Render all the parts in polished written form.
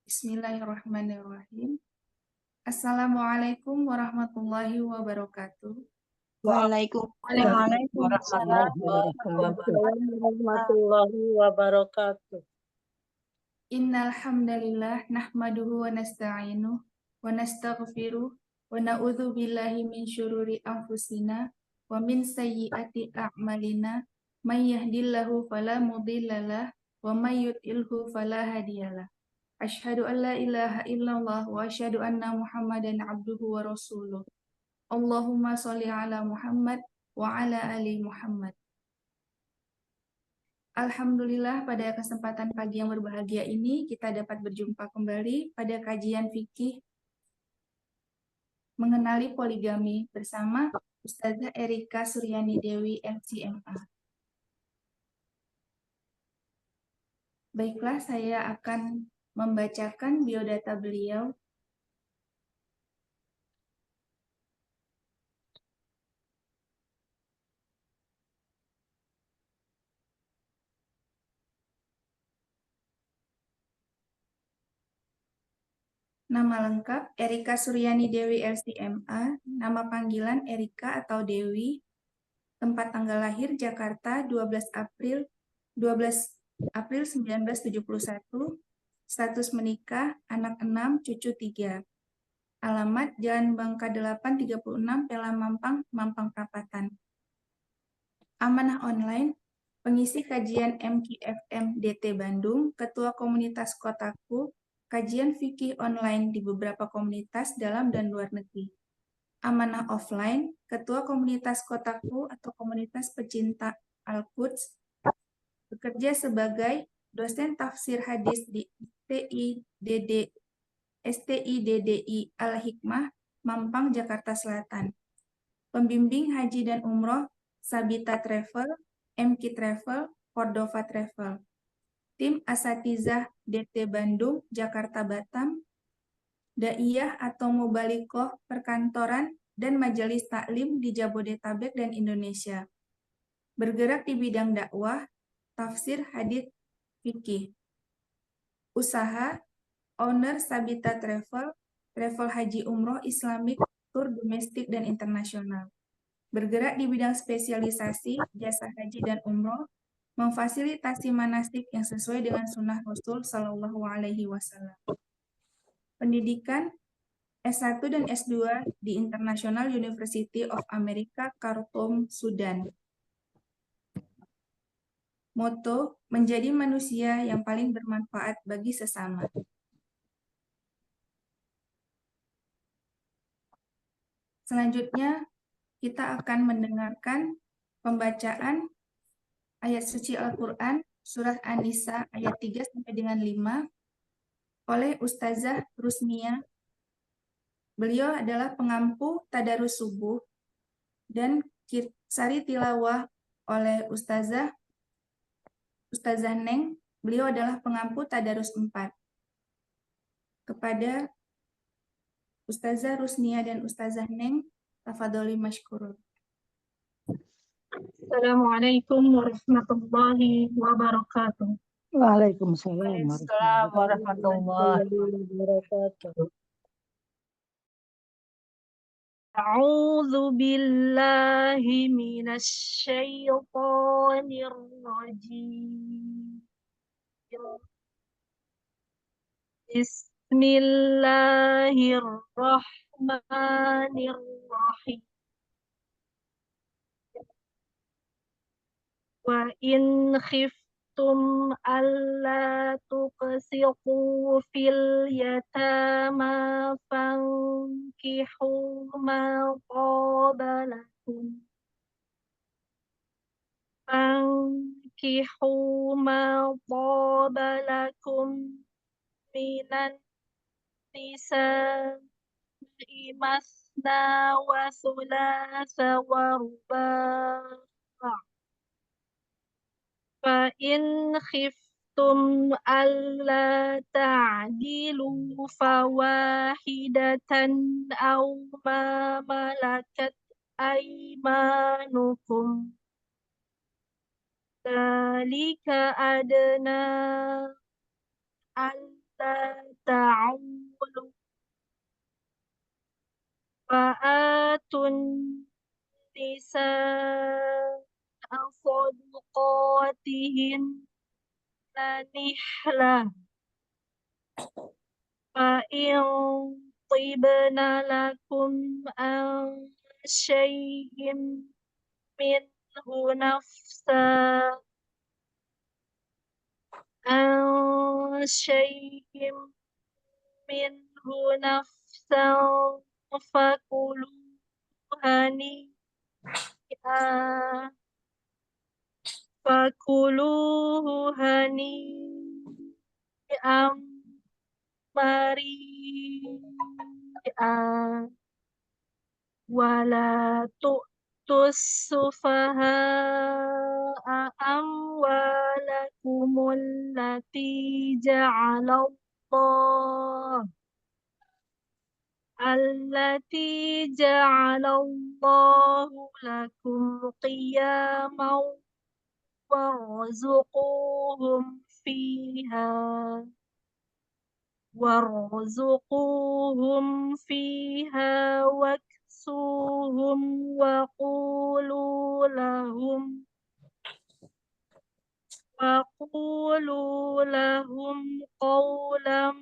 Bismillahirrahmanirrahim. Assalamualaikum warahmatullahi wabarakatuh. Waalaikumsalam warahmatullahi wabarakatuh. Innal hamdalillah nahmaduhu wa nasta'inuh wa nastaghfiruh wa na'udzu billahi min syururi anfusina wa min sayyiati a'malina may yahdihillahu fala mudhillalah wa may yudlilhu fala hadiyalah. Asyhadu an la ilaha illallah wa asyhadu anna Muhammadan abduhu wa rasuluh. Allahumma sholli ala Muhammad wa ala ali Muhammad. Alhamdulillah pada kesempatan pagi yang berbahagia ini kita dapat berjumpa kembali pada kajian fikih mengenali poligami bersama Ustazah Erika Suryani Dewi LCMA. Baiklah, saya akan membacakan biodata beliau. Nama lengkap Erika Suryani Dewi LCMA, nama panggilan Erika atau Dewi, tempat tanggal lahir Jakarta 12 April 1971, status menikah, anak 6, cucu 3. Alamat Jalan Bangka 8 36 Pelang Mampang, Mampang Perapatan. Amanah online, pengisi kajian MKFM DT Bandung, Ketua Komunitas Kotaku, kajian fikih online di beberapa komunitas dalam dan luar negeri. Amanah offline, Ketua Komunitas Kotaku atau Komunitas Pecinta Al-Quds, bekerja sebagai dosen tafsir hadis di STIDDI Al-Hikmah, Mampang, Jakarta Selatan. Pembimbing haji dan umroh, Sabita Travel, MK Travel, Cordova Travel. Tim Asatizah DT Bandung, Jakarta Batam, Daiyah atau Mubalikoh Perkantoran dan Majelis Taklim di Jabodetabek dan Indonesia. Bergerak di bidang dakwah, tafsir, hadits, fikih. Usaha, owner Sabita Travel, travel haji umroh Islamic, tur domestik dan internasional. Bergerak di bidang spesialisasi, jasa haji dan umroh, memfasilitasi manasik yang sesuai dengan sunnah Rasul Shallallahu Alaihi Wasallam. Pendidikan S1 dan S2 di International University of America, Khartoum, Sudan. Moto, menjadi manusia yang paling bermanfaat bagi sesama. Selanjutnya, kita akan mendengarkan pembacaan ayat suci Al-Quran, Surat An-Nisa ayat 3 sampai dengan 5 oleh Ustazah Rusmia. Beliau adalah pengampu tadarus subuh dan sari tilawah oleh Ustazah Neng. Beliau adalah pengampu tadarus 4. Kepada Ustazah Rusmia dan Ustazah Neng, tafadholi mashkurun. Assalamualaikum warahmatullahi wabarakatuh. Waalaikumsalam warahmatullahi wabarakatuh. A'udzu billahi minasy syaithanir rajim. Bismillahirrahmanirrahim. Wa in khiftum alla tuqsitu fil yatama fankihu ma qaba lakum minan nisa'i masna wa thulatha wa ruba'. Fa in khiftum alla ta'dilu fawahidatan aw ma malakat aymanukum. Dzalika adna alla تعولوا وآتوا النساء صدقاتهن نحلة فإن طبن لكم عن شيء منه نفسا فكلوا هنيئا مريئا ولا تؤتوا السفهاء أموالكم التي جعل الله لكم قياما وارزقوهم فيها واكسوهم وقولوا لهم قولا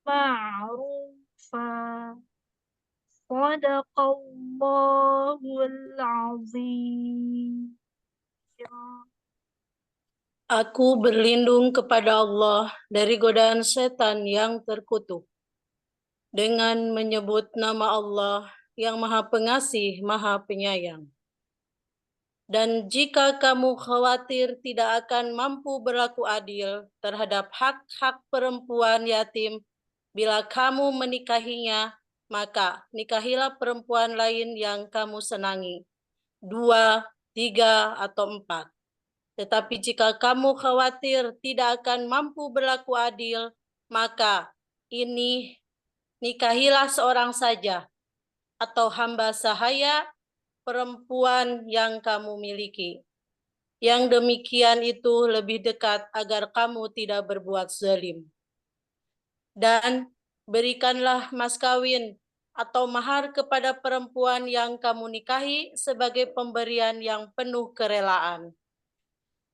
معروفا صدق الله العظيم. Aku berlindung kepada Allah dari godaan setan yang terkutuk. Dengan menyebut nama Allah yang Maha Pengasih, Maha Penyayang. Dan jika kamu khawatir tidak akan mampu berlaku adil terhadap hak-hak perempuan yatim, bila kamu menikahinya, maka nikahilah perempuan lain yang kamu senangi, 2, 3, atau 4. Tetapi jika kamu khawatir tidak akan mampu berlaku adil, maka nikahilah seorang saja, atau hamba sahaya perempuan yang kamu miliki. Yang demikian itu lebih dekat agar kamu tidak berbuat zalim. Dan berikanlah mas kawin atau mahar kepada perempuan yang kamu nikahi sebagai pemberian yang penuh kerelaan.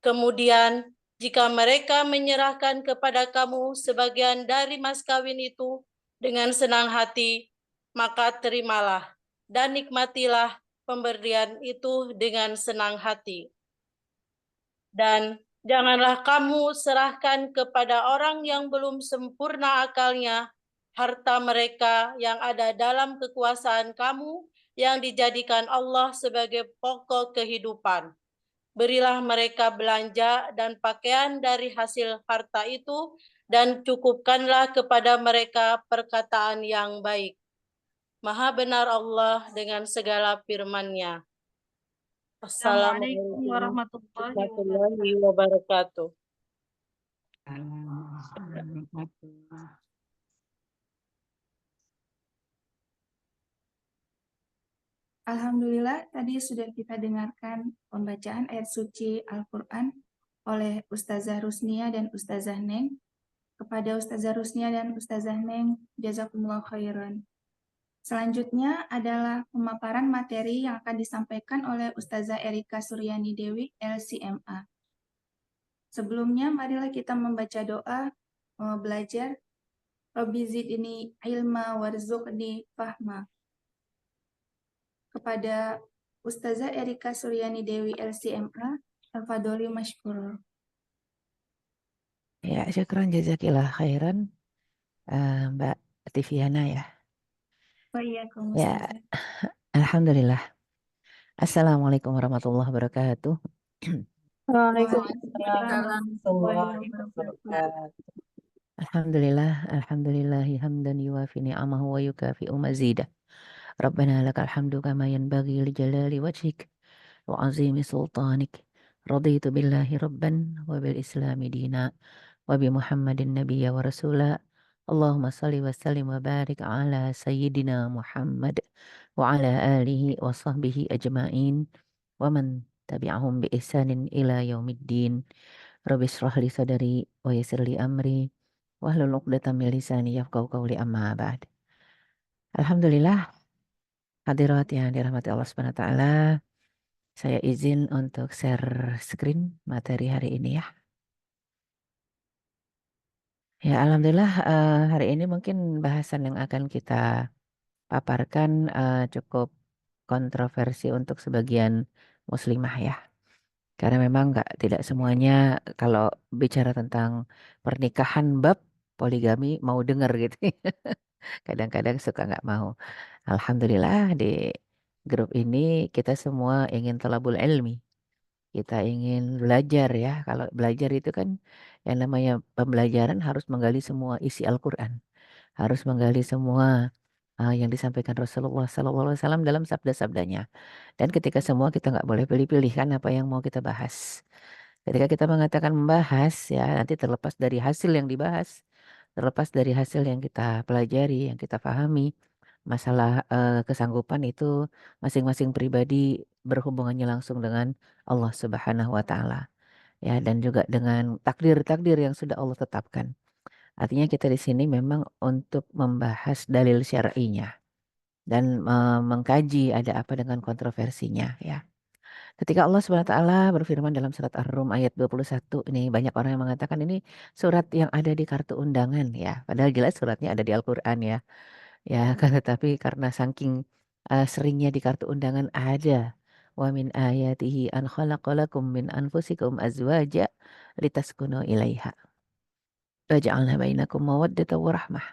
Kemudian, jika mereka menyerahkan kepada kamu sebagian dari mas kawin itu dengan senang hati, maka terimalah dan nikmatilah pemberian itu dengan senang hati. Dan janganlah kamu serahkan kepada orang yang belum sempurna akalnya harta mereka yang ada dalam kekuasaan kamu yang dijadikan Allah sebagai pokok kehidupan. Berilah mereka belanja dan pakaian dari hasil harta itu, dan cukupkanlah kepada mereka perkataan yang baik. Maha benar Allah dengan segala firman-Nya. Assalamualaikum warahmatullahi wabarakatuh. Alhamdulillah, tadi sudah kita dengarkan pembacaan ayat suci Al-Quran oleh Ustazah Rusnia dan Ustazah Neng. Kepada Ustazah Rusnia dan Ustazah Neng, jazakumullah khairan. Selanjutnya adalah pemaparan materi yang akan disampaikan oleh Ustazah Erika Suryani Dewi, LCMA. Sebelumnya, marilah kita membaca doa belajar. Rabbi zidni ilma warzuqni fahma. Kepada Ustazah Erika Suryani Dewi, LCMA, Al-Fadholi Mashkur. Ya, syukran jazakillah khairan, Mbak Tiviana ya. Wa'alaikum Ya, Alhamdulillah. Assalamualaikum warahmatullahi wabarakatuh. Alhamdulillahi hamdan yuwafi ni'amahu wa yukafi'u mazidah. Rabbana lakal hamdu kama yanbaghi li jalali wajhik wa azimi sultanik. Raditu billahi rabban wa bil islami dina wa bi Muhammadin nabiyya wa rasula. Allahumma salli wa sallim wa barik ala sayyidina Muhammad wa ala alihi wa sahbihi ajma'in wa man tabi'ahum bi ihsanin ila yaumiddin. Rabbi shrah li sadri wa yassir li amri wahlul 'uqdatam min lisani yafqahu qawli, amma ba'd. Alhamdulillah, hadirat yang dirahmati Allah Subhanahu wa taala, saya izin untuk share screen materi hari ini ya. Ya, alhamdulillah, hari ini mungkin bahasan yang akan kita paparkan, cukup kontroversi untuk sebagian muslimah ya. Karena memang tidak semuanya kalau bicara tentang pernikahan bab poligami mau dengar gitu. Kadang-kadang suka nggak mau. Alhamdulillah di grup ini kita semua ingin thalabul ilmi. Kita ingin belajar ya. Kalau belajar itu kan yang namanya pembelajaran harus menggali semua isi Al-Quran. Harus menggali semua yang disampaikan Rasulullah SAW dalam sabda-sabdanya. Dan ketika semua kita nggak boleh pilih-pilih kan apa yang mau kita bahas. Ketika kita mengatakan membahas ya nanti terlepas dari hasil yang dibahas, terlepas dari hasil yang kita pelajari, yang kita pahami, masalah kesanggupan itu masing-masing pribadi berhubungannya langsung dengan Allah Subhanahu wa taala. Ya, dan juga dengan takdir-takdir yang sudah Allah tetapkan. Artinya kita di sini memang untuk membahas dalil syar'inya dan mengkaji ada apa dengan kontroversinya ya. Ketika Allah Subhanahu wa taala berfirman dalam surat Ar-Rum ayat 21, ini banyak orang yang mengatakan ini surat yang ada di kartu undangan ya. Padahal jelas suratnya ada di Al-Qur'an ya. Ya, kan tetapi karena saking seringnya di kartu undangan ada wa min ayatihi an khalaqalakum min anfusikum azwaja litaskunu ilaiha. Wa ja'alna bainakum mawaddatan wa rahmah.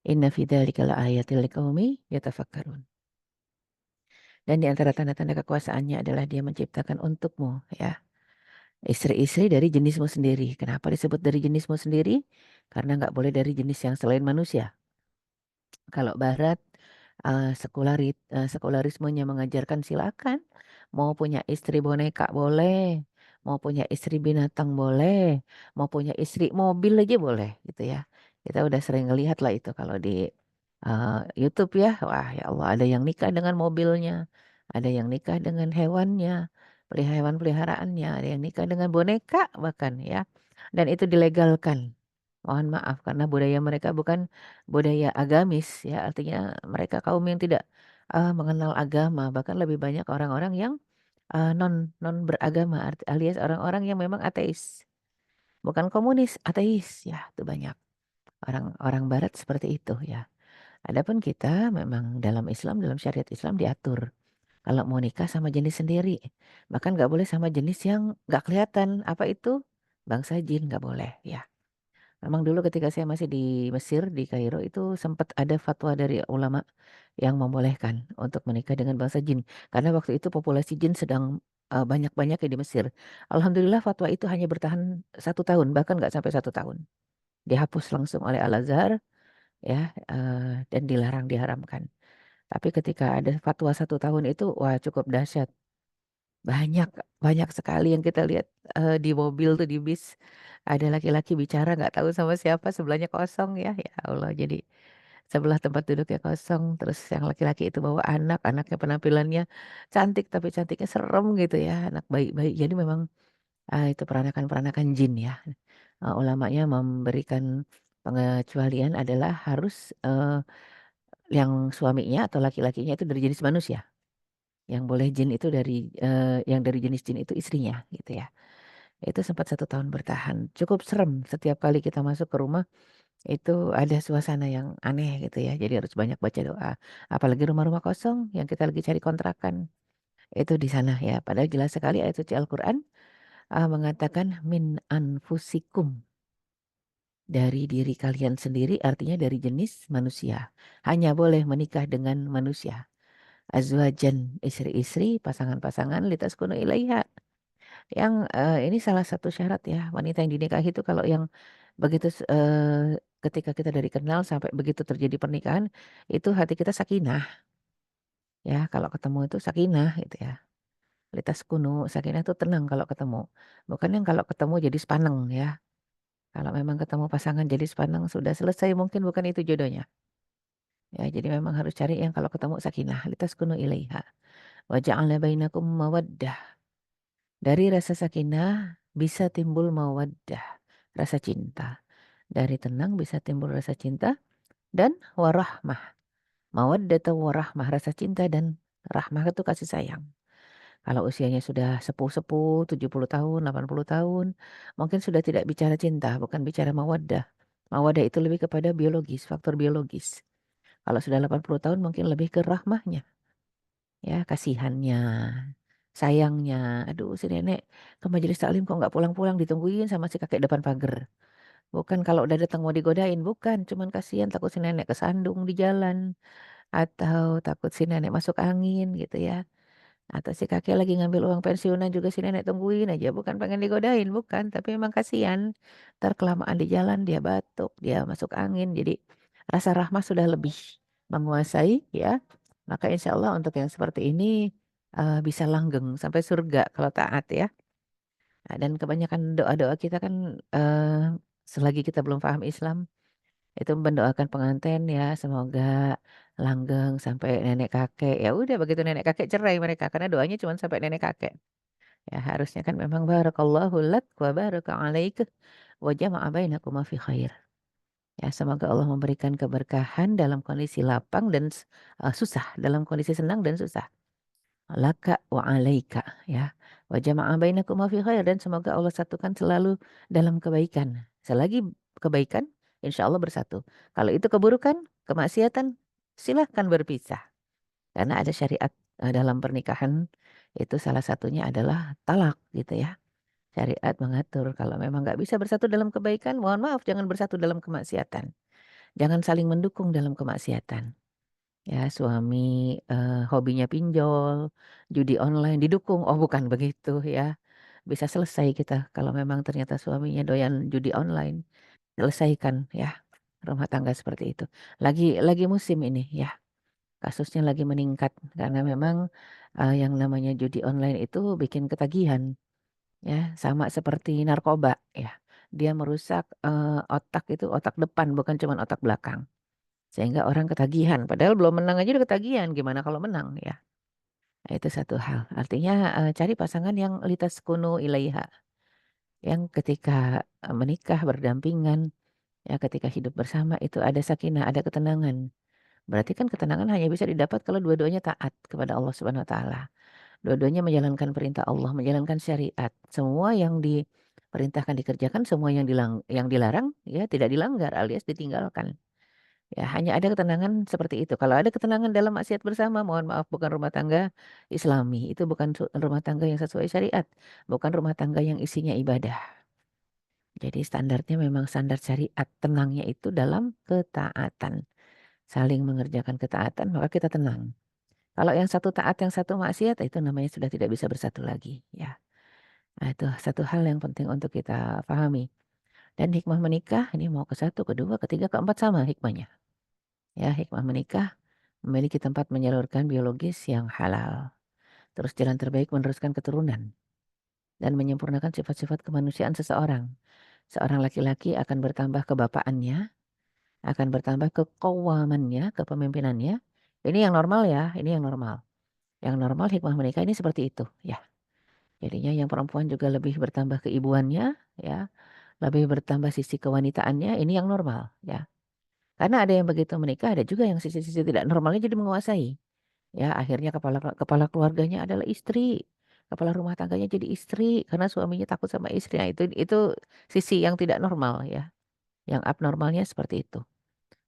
Inna fi dzalika laayatil liqaumi yatafakkarun. Dan di antara tanda-tanda kekuasaannya adalah dia menciptakan untukmu ya istri-istri dari jenismu sendiri. Kenapa disebut dari jenismu sendiri? Karena nggak boleh dari jenis yang selain manusia. Kalau barat sekularismenya mengajarkan silakan. Mau punya istri boneka boleh, mau punya istri binatang boleh, mau punya istri mobil aja boleh gitu ya. Kita udah sering ngelihat lah itu kalau di YouTube ya. Wah ya Allah ada yang nikah dengan mobilnya, ada yang nikah dengan hewannya, hewan peliharaannya, ada yang nikah dengan boneka bahkan ya. Dan itu dilegalkan. Mohon maaf karena budaya mereka bukan budaya agamis ya, artinya mereka kaum yang tidak mengenal agama, bahkan lebih banyak orang-orang yang non beragama alias orang-orang yang memang ateis. Bukan komunis, ateis ya, itu banyak. Orang-orang barat seperti itu ya. Adapun kita memang dalam Islam, dalam syariat Islam diatur kalau mau nikah sama jenis sendiri. Bahkan nggak boleh sama jenis yang nggak kelihatan. Apa itu? Bangsa jin nggak boleh ya. Memang dulu ketika saya masih di Mesir, di Kairo itu sempat ada fatwa dari ulama yang membolehkan untuk menikah dengan bangsa jin. Karena waktu itu populasi jin sedang banyak-banyaknya di Mesir. Alhamdulillah fatwa itu hanya bertahan 1 tahun, bahkan nggak sampai 1 tahun. Dihapus langsung oleh Al-Azhar ya dan dilarang diharamkan. Tapi ketika ada fatwa 1 tahun itu wah cukup dahsyat. Banyak banyak sekali yang kita lihat di mobil tuh di bis ada laki-laki bicara nggak tahu sama siapa sebelahnya kosong ya ya Allah jadi sebelah tempat duduknya kosong terus yang laki-laki itu bawa anaknya penampilannya cantik tapi cantiknya serem gitu ya anak bayi-bayi jadi memang itu peranakan-peranakan jin ya. Ulamanya memberikan pengecualian adalah harus yang suaminya atau laki-lakinya itu dari jenis manusia. Yang boleh jin itu dari yang dari jenis jin itu istrinya gitu ya. Itu sempat 1 tahun bertahan. Cukup serem setiap kali kita masuk ke rumah itu ada suasana yang aneh gitu ya. Jadi harus banyak baca doa. Apalagi rumah-rumah kosong yang kita lagi cari kontrakan. Itu di sana ya. Padahal jelas sekali ayat suci Al-Quran mengatakan min anfusikum. Dari diri kalian sendiri artinya dari jenis manusia. Hanya boleh menikah dengan manusia. Azwajan istri-istri, pasangan-pasangan litaskunu ilaiha. Yang ini salah satu syarat ya wanita yang dinikahi itu kalau yang begitu ketika kita dari kenal sampai begitu terjadi pernikahan itu hati kita sakinah ya kalau ketemu itu sakinah gitu ya. Litaskunu sakinah itu tenang kalau ketemu. Bukan yang kalau ketemu jadi sepaneng ya. Kalau memang ketemu pasangan jadi sepaneng sudah selesai mungkin bukan itu jodohnya. Ya jadi memang harus cari yang kalau ketemu sakinah litaskunu ilaiha. Wa ja'alna bainakum mawaddah. Dari rasa sakinah bisa timbul mawaddah, rasa cinta. Dari tenang bisa timbul rasa cinta dan warahmah. Mawaddata warahmah, rasa cinta dan rahmah itu kasih sayang. Kalau usianya sudah sepuh-sepuh, 70 tahun, 80 tahun, mungkin sudah tidak bicara cinta, bukan bicara mawaddah. Mawaddah itu lebih kepada biologis, faktor biologis. Kalau sudah 80 tahun mungkin lebih ke rahmahnya, ya kasihannya, sayangnya. Aduh si nenek ke majelis taklim kok nggak pulang-pulang, ditungguin sama si kakek depan pagar. Bukan kalau udah datang mau digodain, bukan. Cuman kasihan takut si nenek kesandung di jalan. Atau takut si nenek masuk angin gitu ya. Atau si kakek lagi ngambil uang pensiunan juga si nenek tungguin aja. Bukan pengen digodain, bukan. Tapi memang kasihan. Ntar kelamaan di jalan dia batuk, dia masuk angin. Jadi rasa rahmat sudah lebih menguasai ya. Maka insya Allah untuk yang seperti ini bisa langgeng sampai surga kalau taat ya. Nah, dan kebanyakan doa-doa kita kan selagi kita belum paham Islam itu mendoakan pengantin ya semoga langgeng sampai nenek kakek. Ya udah begitu nenek kakek cerai mereka karena doanya cuma sampai nenek kakek. Ya harusnya kan memang barakallahu lak wa baraka alaik wa jama'a bainakuma fi khair. Ya semoga Allah memberikan keberkahan dalam kondisi lapang dan susah, dalam kondisi senang dan susah. Laka wa alaika ya. Wa jama'a bainakuma fi khair, dan semoga Allah satukan selalu dalam kebaikan. Selagi kebaikan insya Allah bersatu. Kalau itu keburukan, kemaksiatan, silahkan berpisah. Karena ada syariat dalam pernikahan, itu salah satunya adalah talak gitu ya. Syariat mengatur kalau memang nggak bisa bersatu dalam kebaikan, mohon maaf jangan bersatu dalam kemaksiatan. Jangan saling mendukung dalam kemaksiatan. Ya, suami hobinya pinjol, judi online didukung. Oh, bukan begitu ya. Bisa selesai kita kalau memang ternyata suaminya doyan judi online. Selesaikan ya rumah tangga seperti itu. Lagi musim ini ya. Kasusnya lagi meningkat karena memang yang namanya judi online itu bikin ketagihan ya, sama seperti narkoba ya. Dia merusak otak itu, otak depan bukan cuma otak belakang. Sehingga orang ketagihan, padahal belum menang aja udah ketagihan, gimana kalau menang ya. Nah, itu satu hal. Artinya cari pasangan yang litaskunu ilaiha, yang ketika menikah berdampingan, ya ketika hidup bersama itu ada sakinah, ada ketenangan. Berarti kan ketenangan hanya bisa didapat kalau dua-duanya taat kepada Allah Subhanahu wa taala. Dua-duanya menjalankan perintah Allah, menjalankan syariat. Semua yang diperintahkan dikerjakan, semua yang dilarang ya tidak dilanggar alias ditinggalkan. Ya, hanya ada ketenangan seperti itu. Kalau ada ketenangan dalam maksiat bersama, mohon maaf bukan rumah tangga Islami. Itu bukan rumah tangga yang sesuai syariat, bukan rumah tangga yang isinya ibadah. Jadi standarnya memang standar syariat, tenangnya itu dalam ketaatan. Saling mengerjakan ketaatan, maka kita tenang. Kalau yang satu taat, yang satu maksiat, itu namanya sudah tidak bisa bersatu lagi, ya. Nah, itu satu hal yang penting untuk kita pahami. Dan hikmah menikah ini mau ke satu, kedua, ketiga, keempat sama hikmahnya. Ya, hikmah menikah memiliki tempat menyalurkan biologis yang halal. Terus jalan terbaik meneruskan keturunan dan menyempurnakan sifat-sifat kemanusiaan seseorang. Seorang laki-laki akan bertambah kebapaannya, akan bertambah keqawamannya, kepemimpinannya. Ini yang normal ya, ini yang normal. Yang normal hikmah menikah ini seperti itu, ya. Jadinya yang perempuan juga lebih bertambah keibuannya, ya. Lebih bertambah sisi kewanitaannya, ini yang normal, ya. Karena ada yang begitu menikah, ada juga yang sisi-sisi tidak normalnya jadi menguasai. Ya, akhirnya kepala kepala keluarganya adalah istri. Kepala rumah tangganya jadi istri karena suaminya takut sama istri. Nah, itu sisi yang tidak normal ya. Yang abnormalnya seperti itu.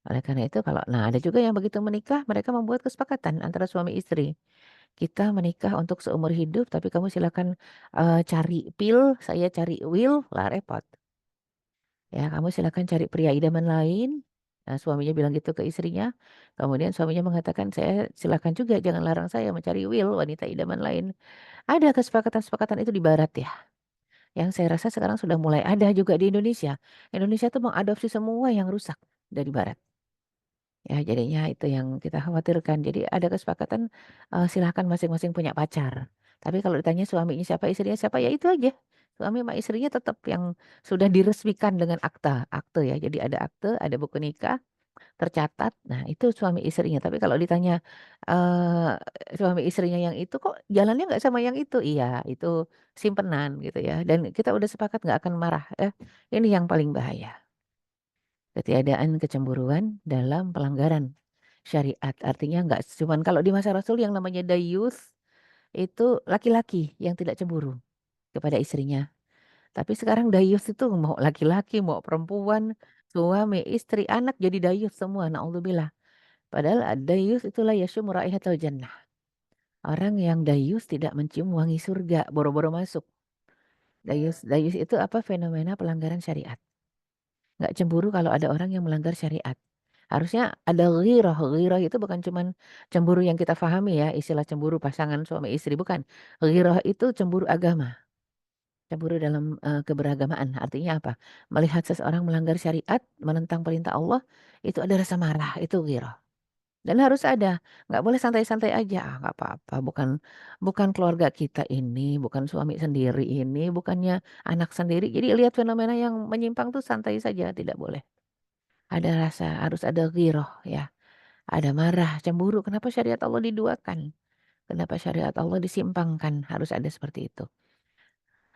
Oleh karena itu nah ada juga yang begitu menikah mereka membuat kesepakatan antara suami istri. Kita menikah untuk seumur hidup tapi kamu silakan cari pil, saya cari will, lah repot. Ya, kamu silakan cari pria idaman lain. Nah, suaminya bilang gitu ke istrinya. Kemudian suaminya mengatakan, saya silakan juga jangan larang saya mencari will wanita idaman lain. Ada kesepakatan-kesepakatan itu di barat ya. Yang saya rasa sekarang sudah mulai ada juga di Indonesia. Indonesia tuh mengadopsi semua yang rusak dari barat. Ya, jadinya itu yang kita khawatirkan. Jadi ada kesepakatan silahkan masing-masing punya pacar. Tapi kalau ditanya suaminya siapa, istrinya siapa, ya itu aja. Suami sama istrinya tetap yang sudah diresmikan dengan akta, akte ya. Jadi ada akte, ada buku nikah, tercatat. Nah, itu suami istrinya. Tapi kalau ditanya eh suami istrinya yang itu kok jalannya nggak sama yang itu? Iya, itu simpenan gitu ya. Dan kita udah sepakat nggak akan marah. Ini yang paling bahaya. Ketiadaan kecemburuan dalam pelanggaran syariat. Artinya nggak cuman kalau di masa Rasul yang namanya dayus itu laki-laki yang tidak cemburu kepada istrinya. Tapi sekarang dayus itu mau laki-laki, mau perempuan, suami, istri, anak jadi dayus semua. Naudzubillah. Padahal dayus itulah yasyum raihatal jannah. Orang yang dayus tidak mencium wangi surga, boro-boro masuk. Dayus itu apa? Fenomena pelanggaran syariat. Nggak cemburu kalau ada orang yang melanggar syariat. Harusnya ada ghirah. Ghirah itu bukan cuman cemburu yang kita pahami ya, istilah cemburu pasangan suami istri, bukan. Ghirah itu cemburu agama. Cemburu dalam keberagamaan. Artinya apa? Melihat seseorang melanggar syariat, menentang perintah Allah, itu ada rasa marah, itu ghirah. Dan harus ada, nggak boleh santai-santai aja, nggak apa-apa, bukan keluarga kita ini, bukan suami sendiri ini, bukannya anak sendiri. Jadi lihat fenomena yang menyimpang tuh santai saja, tidak boleh. Ada rasa, harus ada ghirah ya. Ada marah, cemburu. Kenapa syariat Allah diduakan? Kenapa syariat Allah disimpangkan? Harus ada seperti itu.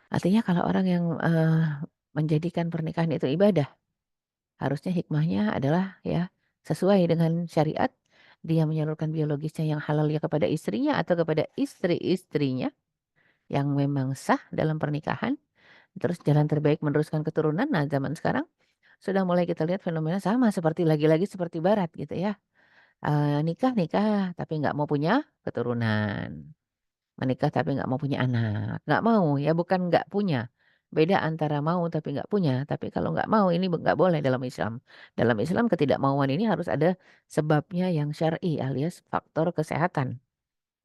Artinya kalau orang yang menjadikan pernikahan itu ibadah, harusnya hikmahnya adalah ya sesuai dengan syariat. Dia menyalurkan biologisnya yang halal ya kepada istrinya atau kepada istri-istrinya yang memang sah dalam pernikahan. Terus jalan terbaik meneruskan keturunan. Nah, zaman sekarang sudah mulai kita lihat fenomena sama seperti lagi-lagi seperti barat gitu ya. Nikah tapi nggak mau punya keturunan. Menikah tapi nggak mau punya anak. Nggak mau ya, bukan nggak punya. Beda antara mau tapi nggak punya. Tapi kalau nggak mau ini nggak boleh dalam Islam. Dalam Islam ketidakmauan ini harus ada sebabnya yang syar'i alias faktor kesehatan.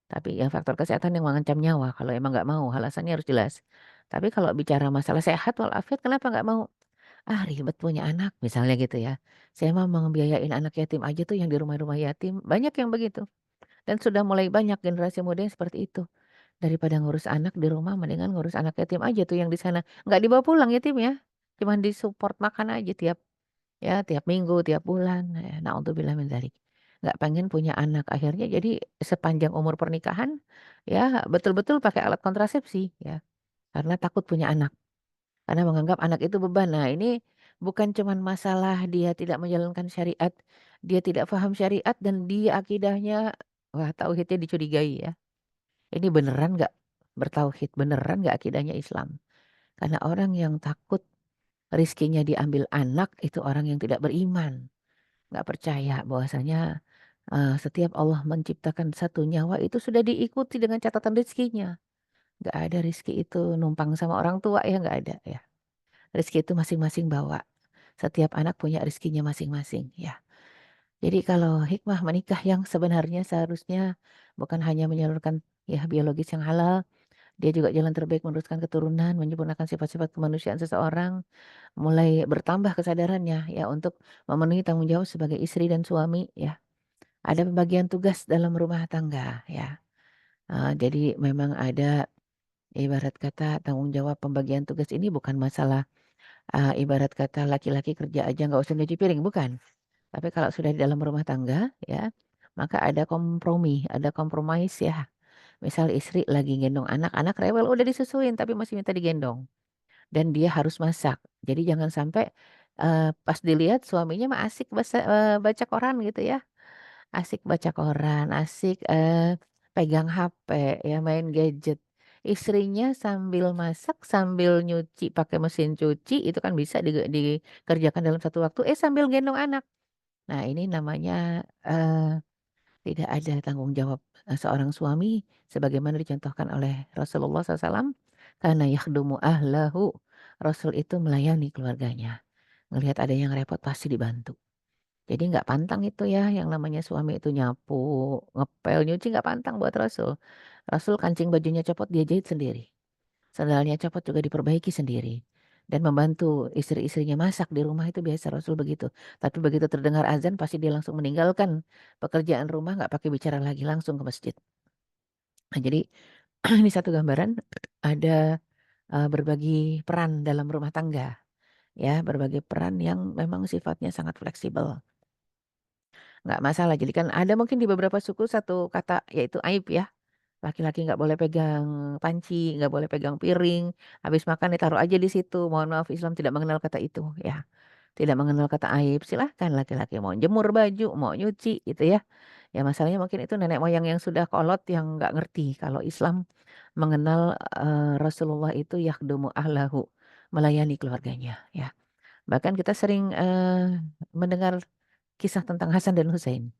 Tapi yang faktor kesehatan yang mengancam nyawa. Kalau emang nggak mau, alasannya harus jelas. Tapi kalau bicara masalah sehat walafiat, kenapa nggak mau? Ah, ribet punya anak, misalnya gitu ya. Saya mah mau ngebiayain anak yatim aja tuh yang di rumah-rumah yatim. Banyak yang begitu. Dan sudah mulai banyak generasi muda yang seperti itu. Daripada ngurus anak di rumah, mendingan ngurus anak yatim aja tuh yang di sana. Nggak dibawa pulang yatim ya. Cuman disupport makan aja tiap minggu, tiap bulan. Naudzubillah min dzalik. Nggak pengen punya anak. Akhirnya jadi sepanjang umur pernikahan ya betul-betul pakai alat kontrasepsi ya. Karena takut punya anak. Karena menganggap anak itu beban. Nah, ini bukan cuman masalah dia tidak menjalankan syariat, dia tidak paham syariat dan dia akidahnya wah tauhidnya dicurigai ya. Ini beneran nggak bertauhid, beneran nggak akidahnya Islam. Karena orang yang takut rizkinya diambil anak itu orang yang tidak beriman. Nggak percaya bahwasanya setiap Allah menciptakan satu nyawa itu sudah diikuti dengan catatan rizkinya. Nggak ada rizki itu numpang sama orang tua ya nggak ada ya. Rizki itu masing-masing bawa. Setiap anak punya rizkinya masing-masing ya. Jadi kalau hikmah menikah yang sebenarnya seharusnya bukan hanya menyalurkan ya biologis yang halal, dia juga jalan terbaik meneruskan keturunan, menyempurnakan sifat-sifat kemanusiaan seseorang, mulai bertambah kesadarannya ya untuk memenuhi tanggung jawab sebagai istri dan suami ya. Ada pembagian tugas dalam rumah tangga ya. Jadi memang ada ibarat kata tanggung jawab pembagian tugas ini bukan masalah ibarat kata laki-laki kerja aja nggak usah nyuci piring, bukan. Tapi kalau sudah di dalam rumah tangga ya, maka ada kompromi, ada kompromis ya. Misal istri lagi gendong anak, anak rewel udah disusuin tapi masih minta digendong. Dan dia harus masak. Jadi jangan sampai pas dilihat suaminya mah asik baca koran gitu ya. Asik baca koran, asik pegang HP ya, main gadget. Istrinya sambil masak, sambil nyuci pakai mesin cuci itu kan bisa dikerjakan dalam satu waktu. Sambil gendong anak. Nah ini namanya tidak ada tanggung jawab seorang suami sebagaimana dicontohkan oleh Rasulullah SAW. Karena yakhdumu ahlahu. Rasul itu melayani keluarganya. Ngelihat ada yang repot pasti dibantu. Jadi nggak pantang itu ya yang namanya suami itu nyapu, ngepel, nyuci nggak pantang buat Rasul. Rasul kancing bajunya copot dia jahit sendiri. Sandalnya copot juga diperbaiki sendiri. Dan membantu istri-istrinya masak di rumah itu biasa Rasul begitu. Tapi begitu terdengar azan pasti dia langsung meninggalkan pekerjaan rumah nggak pakai bicara lagi langsung ke masjid. Nah, jadi ini satu gambaran ada berbagi peran dalam rumah tangga. Ya, berbagi peran yang memang sifatnya sangat fleksibel. Nggak masalah. Jadi kan ada mungkin di beberapa suku satu kata yaitu aib ya. Laki-laki nggak boleh pegang panci, nggak boleh pegang piring. Habis makan ditaruh aja di situ. Mohon maaf Islam tidak mengenal kata itu ya. tidak mengenal kata aib. Silahkan laki-laki mau jemur baju, mau nyuci gitu ya. Ya masalahnya mungkin itu nenek moyang yang sudah kolot yang nggak ngerti kalau Islam mengenal Rasulullah itu yakhdumu ahlahu, melayani keluarganya ya. Bahkan kita sering mendengar kisah tentang Hasan dan Husain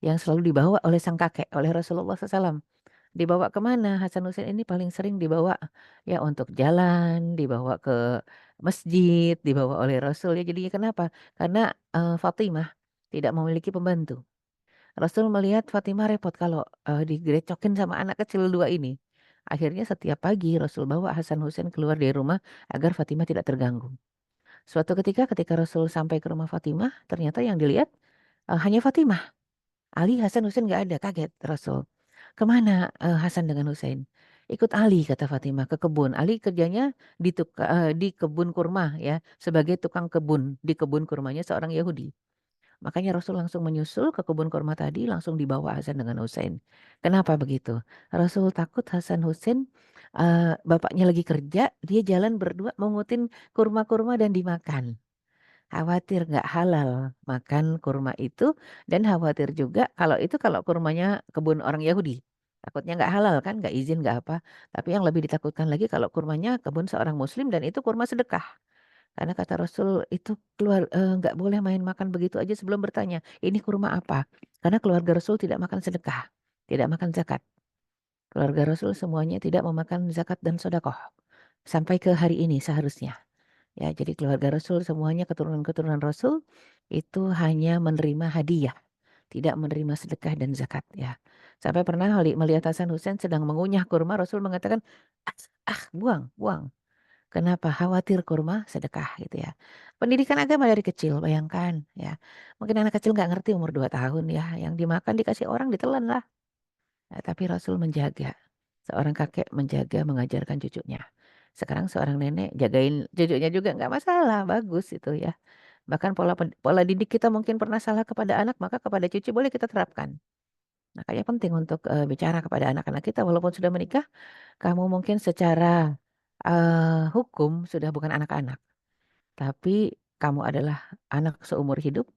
yang selalu dibawa oleh sang kakek, oleh Rasulullah SAW. Dibawa kemana? Hasan Husain ini paling sering dibawa ya untuk jalan, dibawa ke masjid, dibawa oleh Rasul ya. Jadinya kenapa? Karena Fatimah tidak memiliki pembantu. Rasul melihat Fatimah repot kalau digrecokin sama anak kecil dua ini. Akhirnya setiap pagi Rasul bawa Hasan Husain keluar dari rumah agar Fatimah tidak terganggu. Suatu ketika Rasul sampai ke rumah Fatimah, ternyata yang dilihat hanya Fatimah. Ali, Hasan, Husain nggak ada, kaget Rasul. Kemana Hasan dengan Husain? Ikut Ali, kata Fatimah, ke kebun. Ali kerjanya di kebun kurma ya, sebagai tukang kebun di kebun kurmanya seorang Yahudi. Makanya Rasul langsung menyusul ke kebun kurma tadi, langsung dibawa Hasan dengan Husain. Kenapa begitu? Rasul takut Hasan Husain bapaknya lagi kerja, dia jalan berdua mengutin kurma-kurma dan dimakan. Khawatir nggak halal makan kurma itu, dan khawatir juga kalau kurmanya kebun orang Yahudi. Takutnya nggak halal kan, nggak izin nggak apa. Tapi yang lebih ditakutkan lagi kalau kurmanya kebun seorang Muslim dan itu kurma sedekah. Karena kata Rasul itu nggak boleh main makan begitu aja sebelum bertanya, ini kurma apa? Karena keluarga Rasul tidak makan sedekah, tidak makan zakat. Keluarga Rasul semuanya tidak memakan zakat dan sodakoh. Sampai ke hari ini seharusnya. Ya, jadi keluarga Rasul semuanya keturunan-keturunan Rasul itu hanya menerima hadiah, tidak menerima sedekah dan zakat ya. Sampai pernah melihat Hasan Husain sedang mengunyah kurma, Rasul mengatakan, buang, buang. Kenapa? Khawatir kurma sedekah gitu ya. Pendidikan agama dari kecil, bayangkan ya. Mungkin anak kecil nggak ngerti umur 2 tahun ya, yang dimakan dikasih orang ditelan lah. Ya, tapi Rasul menjaga, seorang kakek menjaga mengajarkan cucunya. Sekarang seorang nenek jagain cucunya juga nggak masalah, bagus itu ya. Bahkan pola didik kita mungkin pernah salah kepada anak, maka kepada cucu boleh kita terapkan. Makanya penting untuk bicara kepada anak-anak kita walaupun sudah menikah, kamu mungkin secara hukum sudah bukan anak-anak, tapi kamu adalah anak seumur hidup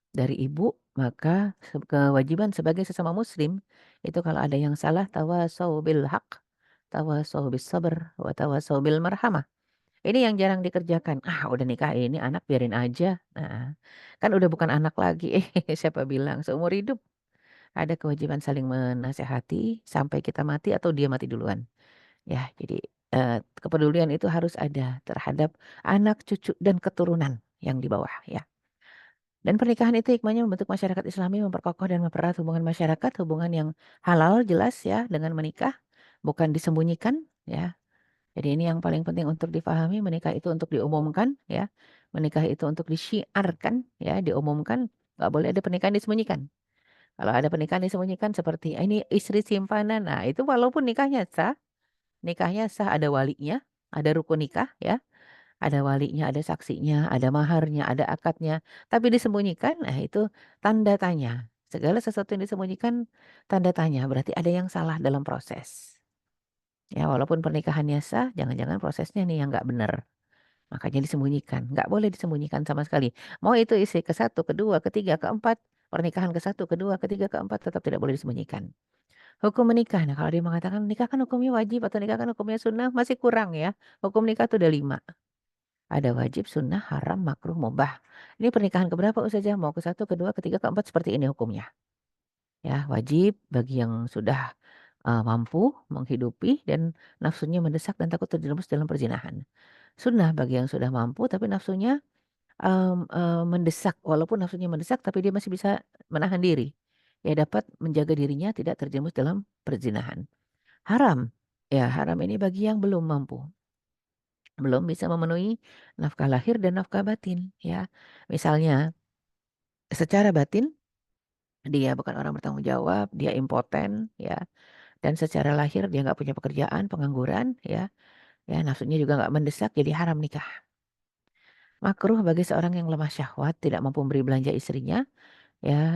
dari ibu, maka kewajiban sebagai sesama muslim itu kalau ada yang salah, tawasau bil haq, tawasau bis sabr, wa tawasau bil marhamah. Ini yang jarang dikerjakan. Udah nikah ini anak biarin aja. Nah, kan udah bukan anak lagi. Siapa bilang seumur hidup ada kewajiban saling menasehati sampai kita mati atau dia mati duluan. Ya, jadi kepedulian itu harus ada terhadap anak, cucu dan keturunan yang di bawah ya. Dan pernikahan itu hikmahnya membentuk masyarakat Islami, memperkokoh dan mempererat hubungan masyarakat, hubungan yang halal jelas ya dengan menikah, bukan disembunyikan ya. Jadi ini yang paling penting untuk difahami, menikah itu untuk diumumkan ya. Menikah itu untuk disyiarkan ya, diumumkan. Nggak boleh ada pernikahan disembunyikan. Kalau ada pernikahan disembunyikan seperti ini istri simpanan, nah itu walaupun nikahnya sah ada walinya, ada rukun nikah ya. Ada walinya, ada saksinya, ada maharnya, ada akadnya. Tapi disembunyikan, nah itu tanda tanya. Segala sesuatu yang disembunyikan tanda tanya. Berarti ada yang salah dalam proses. Ya, walaupun pernikahannya sah, jangan-jangan prosesnya nih yang nggak benar. Makanya disembunyikan. Nggak boleh disembunyikan sama sekali. Mau itu istri ke-1, kedua, ketiga, keempat. Pernikahan ke-1, kedua, ketiga, keempat tetap tidak boleh disembunyikan. Hukum menikah. Nah, kalau dia mengatakan nikah kan hukumnya wajib atau nikah kan hukumnya sunnah, masih kurang ya. Hukum nikah itu ada 5. Ada wajib, sunnah, haram, makruh, mubah. Ini pernikahan keberapa Ustazah? Mau ke-1, kedua, ketiga, keempat seperti ini hukumnya. Ya, wajib bagi yang sudah mampu menghidupi dan nafsunya mendesak dan takut terjerumus dalam perzinahan. Sunnah bagi yang sudah mampu tapi nafsunya mendesak. Walaupun nafsunya mendesak tapi dia masih bisa menahan diri. Ya dapat menjaga dirinya tidak terjerumus dalam perzinahan. Haram. Ya, haram ini bagi yang belum mampu. Belum bisa memenuhi nafkah lahir dan nafkah batin ya. Misalnya secara batin dia bukan orang bertanggung jawab, dia impoten ya. Dan secara lahir dia nggak punya pekerjaan, pengangguran ya. Ya, nafsunya juga nggak mendesak jadi haram nikah. Makruh bagi seorang yang lemah syahwat, tidak mampu memberi belanja istrinya ya,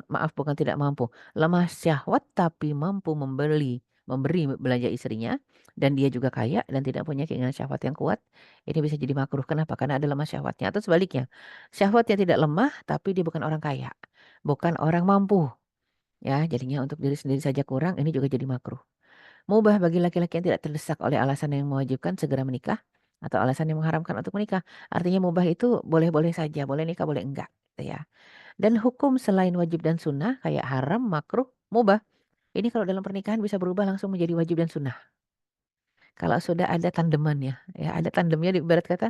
maaf bukan tidak mampu, lemah syahwat tapi mampu memberi belanja istrinya dan dia juga kaya dan tidak punya keinginan syahwat yang kuat, ini bisa jadi makruh. Kenapa? Karena ada lemah syahwatnya. Atau sebaliknya, syahwat yang tidak lemah tapi dia bukan orang kaya, bukan orang mampu. Ya, jadinya untuk diri sendiri saja kurang, ini juga jadi makruh. Mubah bagi laki-laki yang tidak terdesak oleh alasan yang mewajibkan segera menikah atau alasan yang mengharamkan untuk menikah. Artinya mubah itu boleh-boleh saja, boleh nikah, boleh enggak, gitu ya. Dan hukum selain wajib dan sunnah kayak haram, makruh, mubah. Ini kalau dalam pernikahan bisa berubah langsung menjadi wajib dan sunnah. Kalau sudah ada tandemannya, ya ada tandemnya di ibarat kata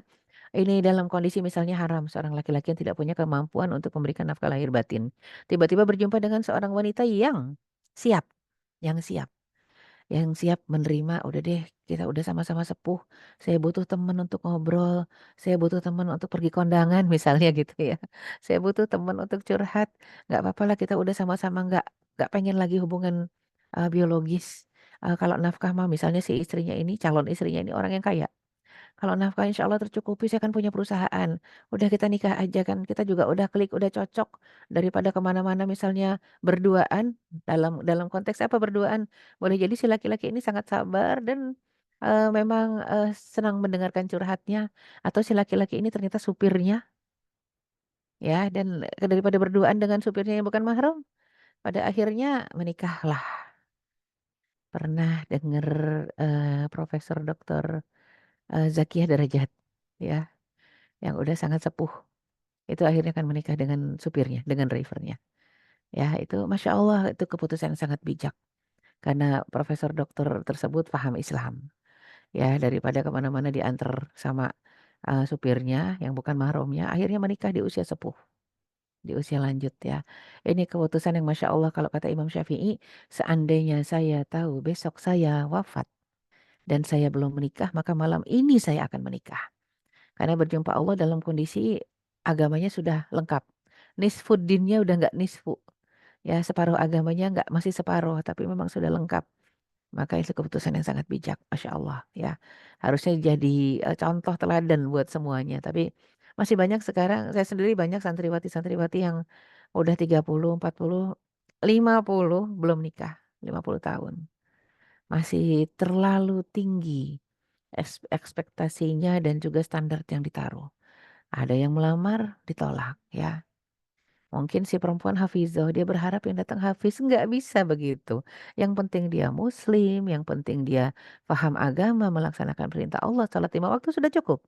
ini dalam kondisi misalnya haram seorang laki-laki yang tidak punya kemampuan untuk memberikan nafkah lahir batin. Tiba-tiba berjumpa dengan seorang wanita siap, yang siap. Yang siap menerima, "Udah deh, kita udah sama-sama sepuh, saya butuh teman untuk ngobrol, saya butuh teman untuk pergi kondangan," misalnya gitu ya. "Saya butuh teman untuk curhat, nggak apa lah kita udah sama-sama nggak pengen lagi hubungan, biologis. Kalau nafkah mah," misalnya si istrinya ini, calon istrinya ini orang yang kaya. "Kalau nafkah insya Allah tercukupi, saya kan punya perusahaan. Udah kita nikah aja kan, kita juga udah klik, udah cocok. Daripada kemana mana misalnya berduaan, dalam konteks apa berduaan? Boleh jadi si laki-laki ini sangat sabar dan, memang, senang mendengarkan curhatnya, atau si laki-laki ini ternyata supirnya, ya, dan, daripada berduaan dengan supirnya yang bukan mahram, pada akhirnya menikahlah. Pernah dengar, Profesor Doktor, Zakiyah Darajat, ya, yang udah sangat sepuh. Itu akhirnya kan menikah dengan supirnya, dengan drivernya. Ya itu Masya Allah itu keputusan yang sangat bijak. Karena profesor dokter tersebut paham Islam. Ya daripada kemana-mana diantar sama supirnya yang bukan mahramnya, akhirnya menikah di usia sepuh. Di usia lanjut ya. Ini keputusan yang Masya Allah kalau kata Imam Syafi'i, seandainya saya tahu besok saya wafat dan saya belum menikah, maka malam ini saya akan menikah. Karena berjumpa Allah dalam kondisi agamanya sudah lengkap. Nisfuddinnya udah nggak nisfu. Ya separuh agamanya nggak masih separuh, tapi memang sudah lengkap. Maka itu keputusan yang sangat bijak, Masya Allah ya. Harusnya jadi contoh teladan buat semuanya. Tapi masih banyak sekarang, saya sendiri banyak santriwati-santriwati yang udah 30, 40, 50 belum nikah. 50 tahun. Masih terlalu tinggi ekspektasinya dan juga standar yang ditaruh. Ada yang melamar, ditolak ya. Mungkin si perempuan hafizah, dia berharap yang datang hafiz, nggak bisa begitu. Yang penting dia muslim, yang penting dia paham agama, melaksanakan perintah Allah, salat 5 waktu sudah cukup.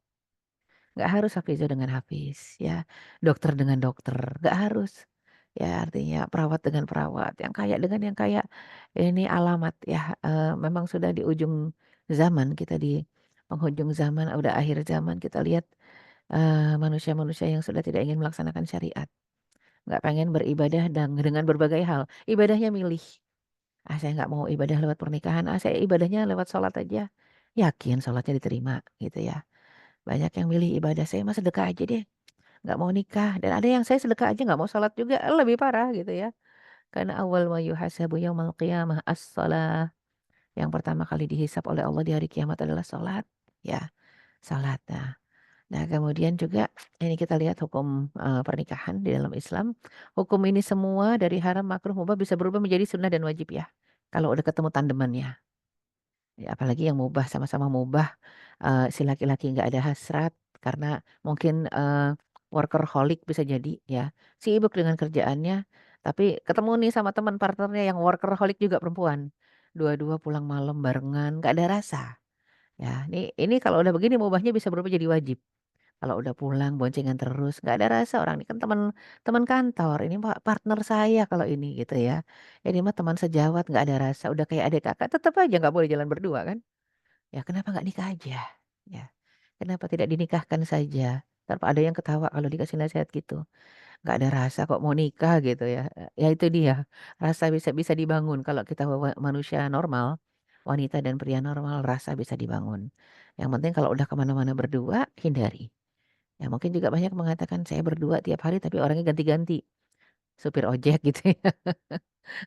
Nggak harus hafizah dengan hafiz, ya. Dokter dengan dokter, nggak harus. Ya artinya perawat dengan perawat, yang kaya dengan yang kaya. Ini alamat ya, memang sudah di ujung zaman, kita di penghujung zaman, udah akhir zaman, kita lihat manusia-manusia yang sudah tidak ingin melaksanakan syariat. Nggak pengen beribadah dan dengan berbagai hal. Ibadahnya milih. Saya nggak mau ibadah lewat pernikahan. Saya ibadahnya lewat sholat aja. Yakin sholatnya diterima gitu ya. Banyak yang milih ibadah saya mah sedekah aja deh. Nggak mau nikah. Dan ada yang saya sedekah aja nggak mau sholat juga. Lebih parah gitu ya. Karena awal ma yuhasabu yaumal qiyamah as-shalah. Yang pertama kali dihisap oleh Allah di hari kiamat adalah sholat. Ya, sholat. Nah, kemudian juga ini kita lihat hukum, pernikahan di dalam Islam. Hukum ini semua dari haram, makruh, mubah bisa berubah menjadi sunnah dan wajib ya, kalau udah ketemu tandemannya. Ya apalagi yang mubah, sama-sama mubah, si laki-laki nggak ada hasrat karena mungkin, workaholic bisa jadi ya, sibuk dengan kerjaannya, tapi ketemu nih sama teman partnernya yang workaholic juga perempuan. Dua-dua pulang malam barengan, nggak ada rasa. Ya, ini kalau udah begini mubahnya bisa berubah jadi wajib. Kalau udah pulang boncengan terus, nggak ada rasa orang ini kan teman teman kantor, ini mah partner saya kalau ini gitu ya. Ini mah teman sejawat nggak ada rasa, udah kayak adik kakak tetap aja nggak boleh jalan berdua kan. Ya kenapa nggak nikah aja? Ya, kenapa tidak dinikahkan saja? Tanpa ada yang ketawa kalau dikasih nasihat gitu. Nggak ada rasa kok mau nikah gitu ya. Ya itu dia, rasa bisa bisa dibangun kalau kita manusia normal, wanita dan pria normal rasa bisa dibangun. Yang penting kalau udah kemana mana berdua, hindari. Ya mungkin juga banyak mengatakan saya berdua tiap hari tapi orangnya ganti-ganti. Supir ojek gitu ya.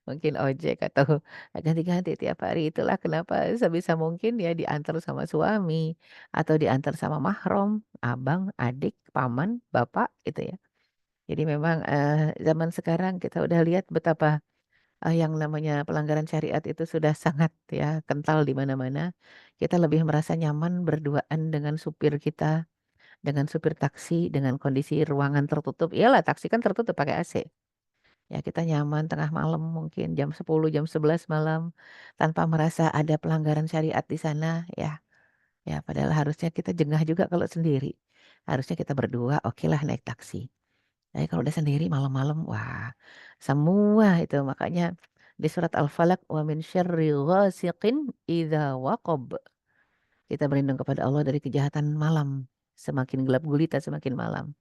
Mungkin ojek atau ganti-ganti tiap hari. Itulah kenapa sebisa mungkin ya diantar sama suami atau diantar sama mahram, abang, adik, paman, bapak gitu ya. Jadi memang zaman sekarang kita udah lihat betapa yang namanya pelanggaran syariat itu sudah sangat ya kental di mana-mana, kita lebih merasa nyaman berduaan dengan supir kita, dengan supir taksi, dengan kondisi ruangan tertutup. Iyalah taksi kan tertutup pakai AC. Ya kita nyaman tengah malam mungkin jam 10, jam 11 malam, tanpa merasa ada pelanggaran syariat di sana ya. Ya padahal harusnya kita jengah juga kalau sendiri. Harusnya kita berdua okelah naik taksi. Tapi kalau udah sendiri malam-malam, wah semua itu makanya di surat Al-Falaq wa min syarri ghasiqin idza waqab. Kita berlindung kepada Allah dari kejahatan malam. Semakin gelap gulita semakin malam.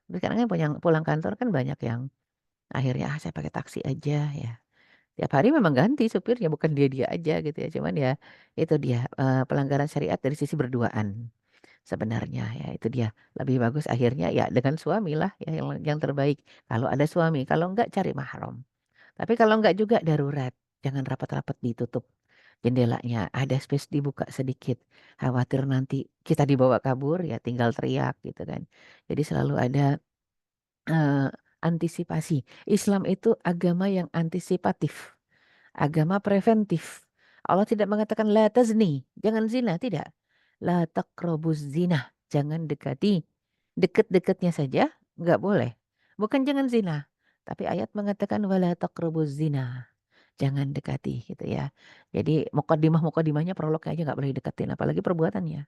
Tapi sekarang kan pulang kantor kan banyak yang akhirnya saya pakai taksi aja ya. Tiap hari memang ganti supirnya bukan dia-dia aja gitu ya. Cuman ya itu dia pelanggaran syariat dari sisi berduaan. Sebenarnya ya itu dia, lebih bagus akhirnya ya dengan suami lah ya yang terbaik, kalau ada suami, kalau enggak cari mahram. Tapi kalau enggak juga darurat, jangan rapat-rapat ditutup jendelanya, ada space dibuka sedikit, khawatir nanti kita dibawa kabur ya tinggal teriak gitu kan. Jadi selalu ada eee, antisipasi. Islam itu agama yang antisipatif. Agama preventif. Allah tidak mengatakan la tazni, jangan zina, tidak. La taqrabuz zina, jangan dekati. Deket-deketnya saja nggak boleh. Bukan jangan zina, tapi ayat mengatakan wala taqrabuz zina. Jangan dekati gitu ya. Jadi mukaddimah-mukaddimahnya prolognya aja nggak boleh deketin apalagi perbuatannya.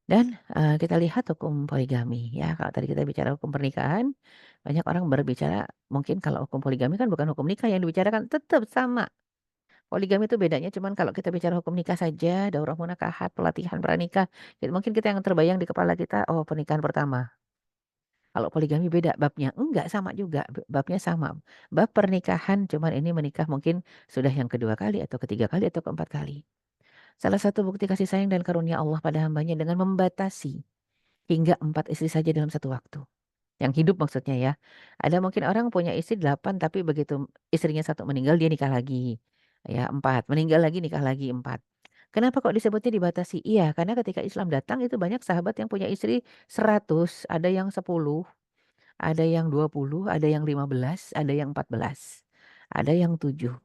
Dan kita lihat hukum poligami ya. Kalau tadi kita bicara hukum pernikahan, banyak orang berbicara mungkin kalau hukum poligami kan bukan hukum nikah yang dibicarakan, tetap sama. Poligami itu bedanya cuman kalau kita bicara hukum nikah saja, daurah munakahat, pelatihan pranikah, mungkin kita yang terbayang di kepala kita, oh pernikahan pertama. Kalau poligami beda babnya, enggak sama juga, babnya sama. Bab pernikahan cuman ini menikah mungkin sudah yang kedua kali atau ketiga kali atau keempat kali. Salah satu bukti kasih sayang dan karunia Allah pada hambanya dengan membatasi hingga 4 istri saja dalam satu waktu. Yang hidup maksudnya ya. Ada mungkin orang punya istri 8 tapi begitu istrinya satu meninggal dia nikah lagi. Ya 4, meninggal lagi nikah lagi 4. Kenapa kok disebutnya dibatasi? Iya, karena ketika Islam datang itu banyak sahabat yang punya istri 100, ada yang 10, ada yang 20, ada yang 15, ada yang 14, ada yang 7.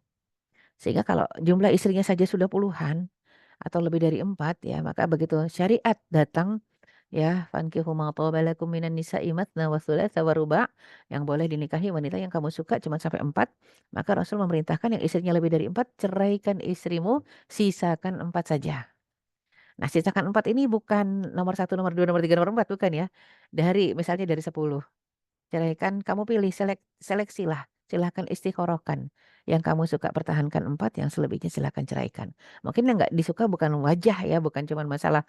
Sehingga kalau jumlah istrinya saja sudah puluhan atau lebih dari 4 ya, maka begitu syariat datang ya, fankihu ma taba lakum minan nisa'i matsna wa thulatsa wa ruba', yang boleh dinikahi wanita yang kamu suka cuma sampai 4, maka Rasul memerintahkan yang istrinya lebih dari 4, ceraikan istrimu, sisakan 4 saja. Nah, sisakan 4 ini bukan nomor 1, nomor 2, nomor 3, nomor 4, bukan ya. Dari misalnya dari 10, ceraikan, kamu pilih seleksilah, silahkan istikharahkan. Yang kamu suka pertahankan 4, yang selebihnya silahkan ceraikan. Mungkin yang nggak disuka bukan wajah ya, bukan cuma masalah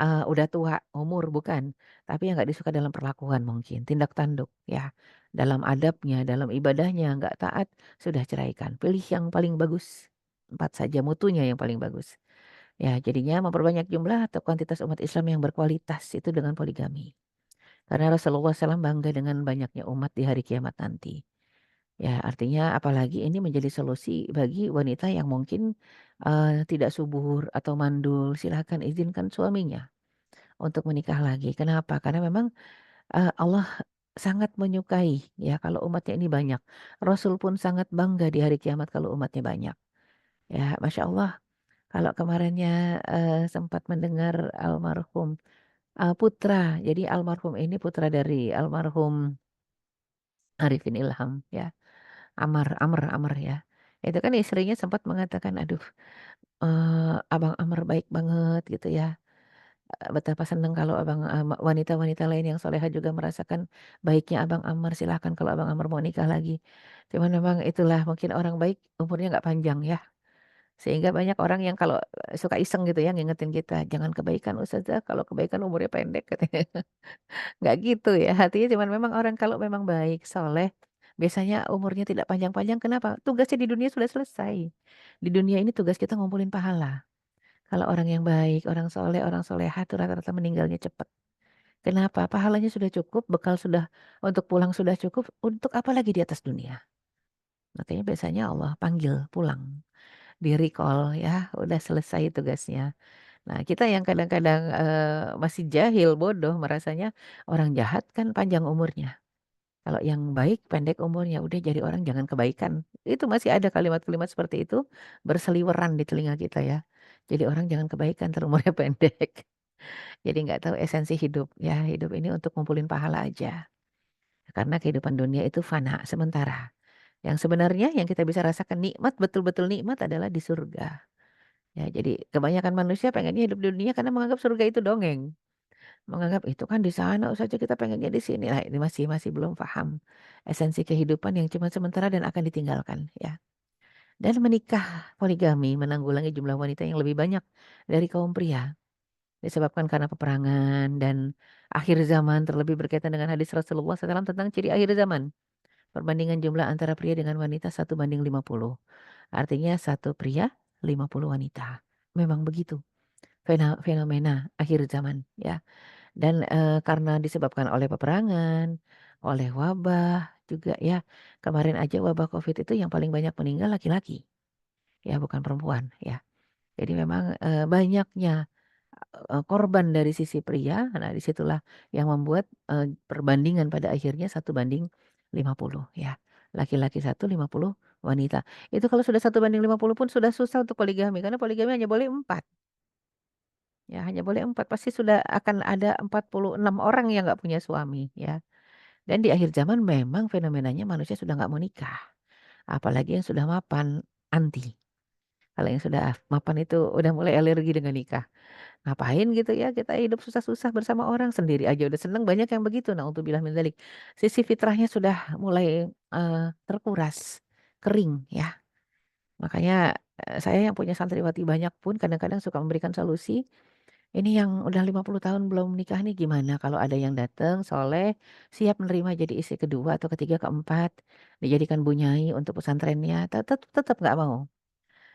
udah tua, umur, bukan. Tapi yang nggak disuka dalam perlakuan mungkin, tindak tanduk ya. Dalam adabnya, dalam ibadahnya nggak taat, sudah ceraikan. Pilih yang paling bagus. 4 saja, mutunya yang paling bagus. Ya, jadinya memperbanyak jumlah atau kuantitas umat Islam yang berkualitas itu dengan poligami. Karena Rasulullah SAW bangga dengan banyaknya umat di hari kiamat nanti. Ya, artinya apalagi ini menjadi solusi bagi wanita yang mungkin tidak subur atau mandul, silahkan izinkan suaminya untuk menikah lagi. Kenapa? Karena memang Allah sangat menyukai ya kalau umatnya ini banyak. Rasul pun sangat bangga di hari kiamat kalau umatnya banyak. Ya, Masya Allah. Kalau kemarinnya sempat mendengar almarhum putra. Jadi almarhum ini putra dari almarhum Arifin Ilham ya. Amr ya. Itu kan istrinya sempat mengatakan, aduh Abang Amr baik banget gitu ya. Betapa senang kalau wanita-wanita lain yang soleha juga merasakan baiknya Abang Amr, silahkan kalau Abang Amr mau nikah lagi. Cuman memang itulah mungkin orang baik umurnya nggak panjang ya. Sehingga banyak orang yang kalau suka iseng gitu ya ngingetin kita, jangan kebaikan ustazah, kalau kebaikan umurnya pendek katanya. Nggak gitu ya, artinya cuman memang orang kalau memang baik, soleh, biasanya umurnya tidak panjang-panjang, kenapa? Tugasnya di dunia sudah selesai. Di dunia ini tugas kita ngumpulin pahala. Kalau orang yang baik, orang soleh, orang soleha itu rata-rata meninggalnya cepat. Kenapa? Pahalanya sudah cukup, bekal sudah untuk pulang sudah cukup, untuk apa lagi di atas dunia? Makanya biasanya Allah panggil pulang, di recall ya, udah selesai tugasnya. Nah, kita yang kadang-kadang masih jahil, bodoh, merasanya orang jahat kan panjang umurnya. Kalau yang baik pendek umurnya, udah jadi orang jangan kebaikan. Itu masih ada kalimat-kalimat seperti itu berseliweran di telinga kita ya. Jadi orang jangan kebaikan ntar umurnya pendek. Jadi nggak tahu esensi hidup ya. Hidup ini untuk ngumpulin pahala aja. Karena kehidupan dunia itu fana, sementara. Yang sebenarnya yang kita bisa rasakan nikmat, betul-betul nikmat adalah di surga. Ya, jadi kebanyakan manusia pengennya hidup di dunia karena menganggap surga itu dongeng. Menganggap itu kan di sana saja, kita pengennya di sini. Nah, ini masih belum paham esensi kehidupan yang cuma sementara dan akan ditinggalkan ya. Dan menikah poligami menanggulangi jumlah wanita yang lebih banyak dari kaum pria. Disebabkan karena peperangan dan akhir zaman, terlebih berkaitan dengan hadis Rasulullah SAW tentang ciri akhir zaman. Perbandingan jumlah antara pria dengan wanita 1:50. Artinya satu pria 50 wanita. Memang begitu fenomena akhir zaman ya. Dan, karena disebabkan oleh peperangan, oleh wabah juga ya. Kemarin aja wabah Covid itu yang paling banyak meninggal laki-laki, ya bukan perempuan ya. Jadi memang, banyaknya, korban dari sisi pria, nah disitulah yang membuat, perbandingan pada akhirnya 1:50 ya. Laki-laki 1, 50 wanita. Itu kalau sudah 1:50 pun sudah susah untuk poligami, karena poligami hanya boleh 4. Ya, hanya boleh 4, pasti sudah akan ada 46 orang yang nggak punya suami, ya. Dan di akhir zaman memang fenomenanya manusia sudah nggak mau nikah. Apalagi yang sudah mapan, anti. Kalau yang sudah mapan itu udah mulai alergi dengan nikah. Ngapain gitu ya kita hidup susah-susah bersama orang, sendiri aja udah seneng, banyak yang begitu, naudzubillah min dzalik. Sisi fitrahnya sudah mulai, terkuras, kering ya. Makanya, saya yang punya santriwati banyak pun kadang-kadang suka memberikan solusi. Ini yang udah 50 tahun belum menikah nih gimana kalau ada yang datang soleh, siap menerima jadi istri kedua atau ketiga, keempat, dijadikan bunyai untuk pesantrennya, tetap nggak mau.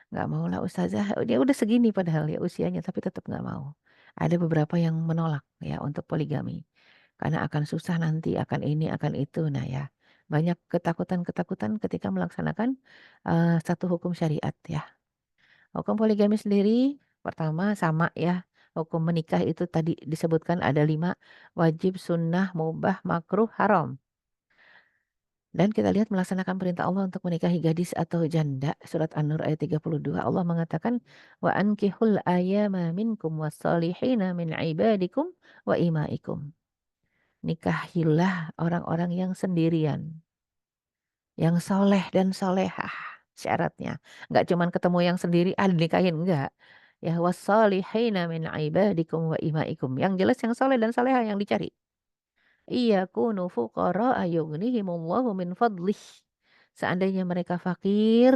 Nggak mau lah ustazah, dia udah segini padahal ya usianya tapi tetap nggak mau. Ada beberapa yang menolak ya untuk poligami. Karena akan susah nanti, akan ini, akan itu. Nah ya, banyak ketakutan-ketakutan ketika melaksanakan, satu hukum syariat ya. Hukum poligami sendiri pertama sama ya, hukum menikah itu tadi disebutkan ada 5 wajib, sunnah, mubah, makruh, haram. Dan kita lihat melaksanakan perintah Allah untuk menikahi gadis atau janda, surat An-Nur ayat 32 Allah mengatakan, "Wa ankihul ayyama minkum wassalihina min ibadikum wa imaikum." Nikahilah orang-orang yang sendirian, yang soleh dan solehah syaratnya. Nggak cuman ketemu yang sendiri, dinikahin, enggak. Ya wassalihina min ibadikum wa imaikum. Yang jelas yang soleh dan soleha yang dicari. Iyakunu fuqara'a yughnihimullahu min fadlih. Seandainya mereka fakir,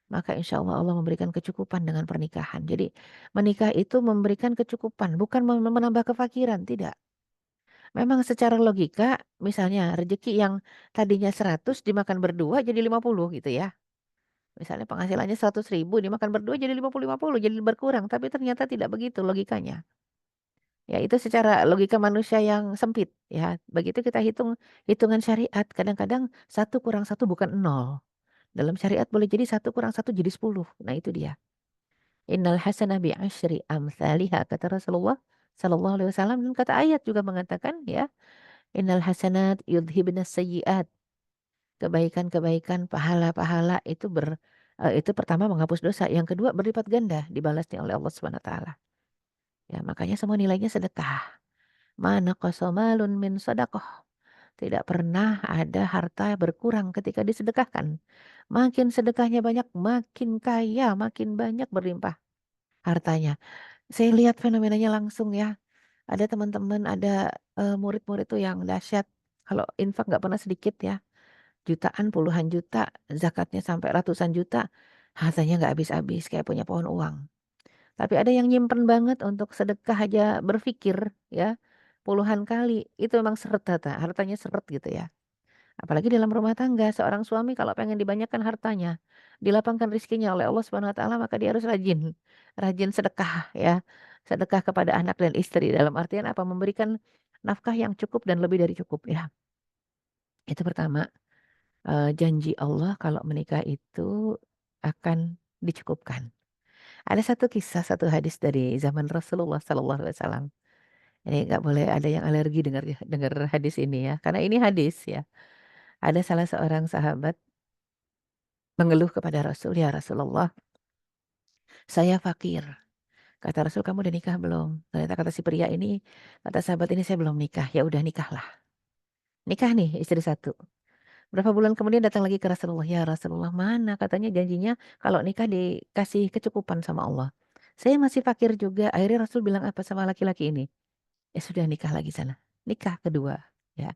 maka insya Allah Allah memberikan kecukupan dengan pernikahan. Jadi menikah itu memberikan kecukupan, bukan menambah kefakiran, tidak. Memang secara logika, misalnya rezeki yang tadinya 100 dimakan berdua jadi 50 gitu ya. Misalnya penghasilannya 100.000 dimakan berdua jadi 50-50 jadi berkurang. Tapi ternyata tidak begitu logikanya. Ya itu secara logika manusia yang sempit ya. Begitu kita hitung hitungan syariat. Kadang-kadang 1 kurang 1 bukan 0. Dalam syariat boleh jadi 1 kurang 1 jadi 10. Nah itu dia. Innal hasanah bi'asyri amthaliha kata Rasulullah Sallallahu Alaihi Wasallam, dan kata ayat juga mengatakan ya, innal hasanat yudhibnas sayyiat. Kebaikan-kebaikan, pahala-pahala itu itu pertama menghapus dosa, yang kedua berlipat ganda dibalasnya oleh Allah Subhanahu wa taala. Ya, makanya semua nilainya sedekah. Mana qasamalun min sadaqah. Tidak pernah ada harta berkurang ketika disedekahkan. Makin sedekahnya banyak, makin kaya, makin banyak berlimpah hartanya. Saya lihat fenomenanya langsung ya. Ada teman-teman, ada murid-murid tuh yang dahsyat. Kalau infak nggak pernah sedikit ya. Jutaan, puluhan juta, zakatnya sampai ratusan juta, hartanya nggak habis-habis kayak punya pohon uang. Tapi ada yang nyimpen banget untuk sedekah aja berpikir ya, puluhan kali, itu memang seret hartanya seret gitu ya. Apalagi dalam rumah tangga, seorang suami kalau pengen dibanyakan hartanya, dilapangkan rizkinya oleh Allah Subhanahu wa taala, maka dia harus rajin, rajin sedekah ya. Sedekah kepada anak dan istri dalam artian apa? Memberikan nafkah yang cukup dan lebih dari cukup ya. Itu pertama. Janji Allah kalau menikah itu akan dicukupkan. Ada satu kisah, satu hadis dari zaman Rasulullah Sallallahu Alaihi Wasallam. Ini nggak boleh ada yang alergi dengar hadis ini ya, karena ini hadis ya. Ada salah seorang sahabat mengeluh kepada Rasul, "Ya Rasulullah, saya fakir." Kata Rasul, "Kamu udah nikah belum?" Ternyata kata si pria ini, kata sahabat ini, "Saya belum nikah." "Ya udah nikahlah." Nikah nih istri satu. Berapa bulan kemudian datang lagi ke Rasulullah, "Ya Rasulullah, mana katanya janjinya kalau nikah dikasih kecukupan sama Allah. Saya masih fakir juga." Akhirnya Rasul bilang apa sama laki-laki ini? "Ya sudah nikah lagi sana." Nikah kedua, ya.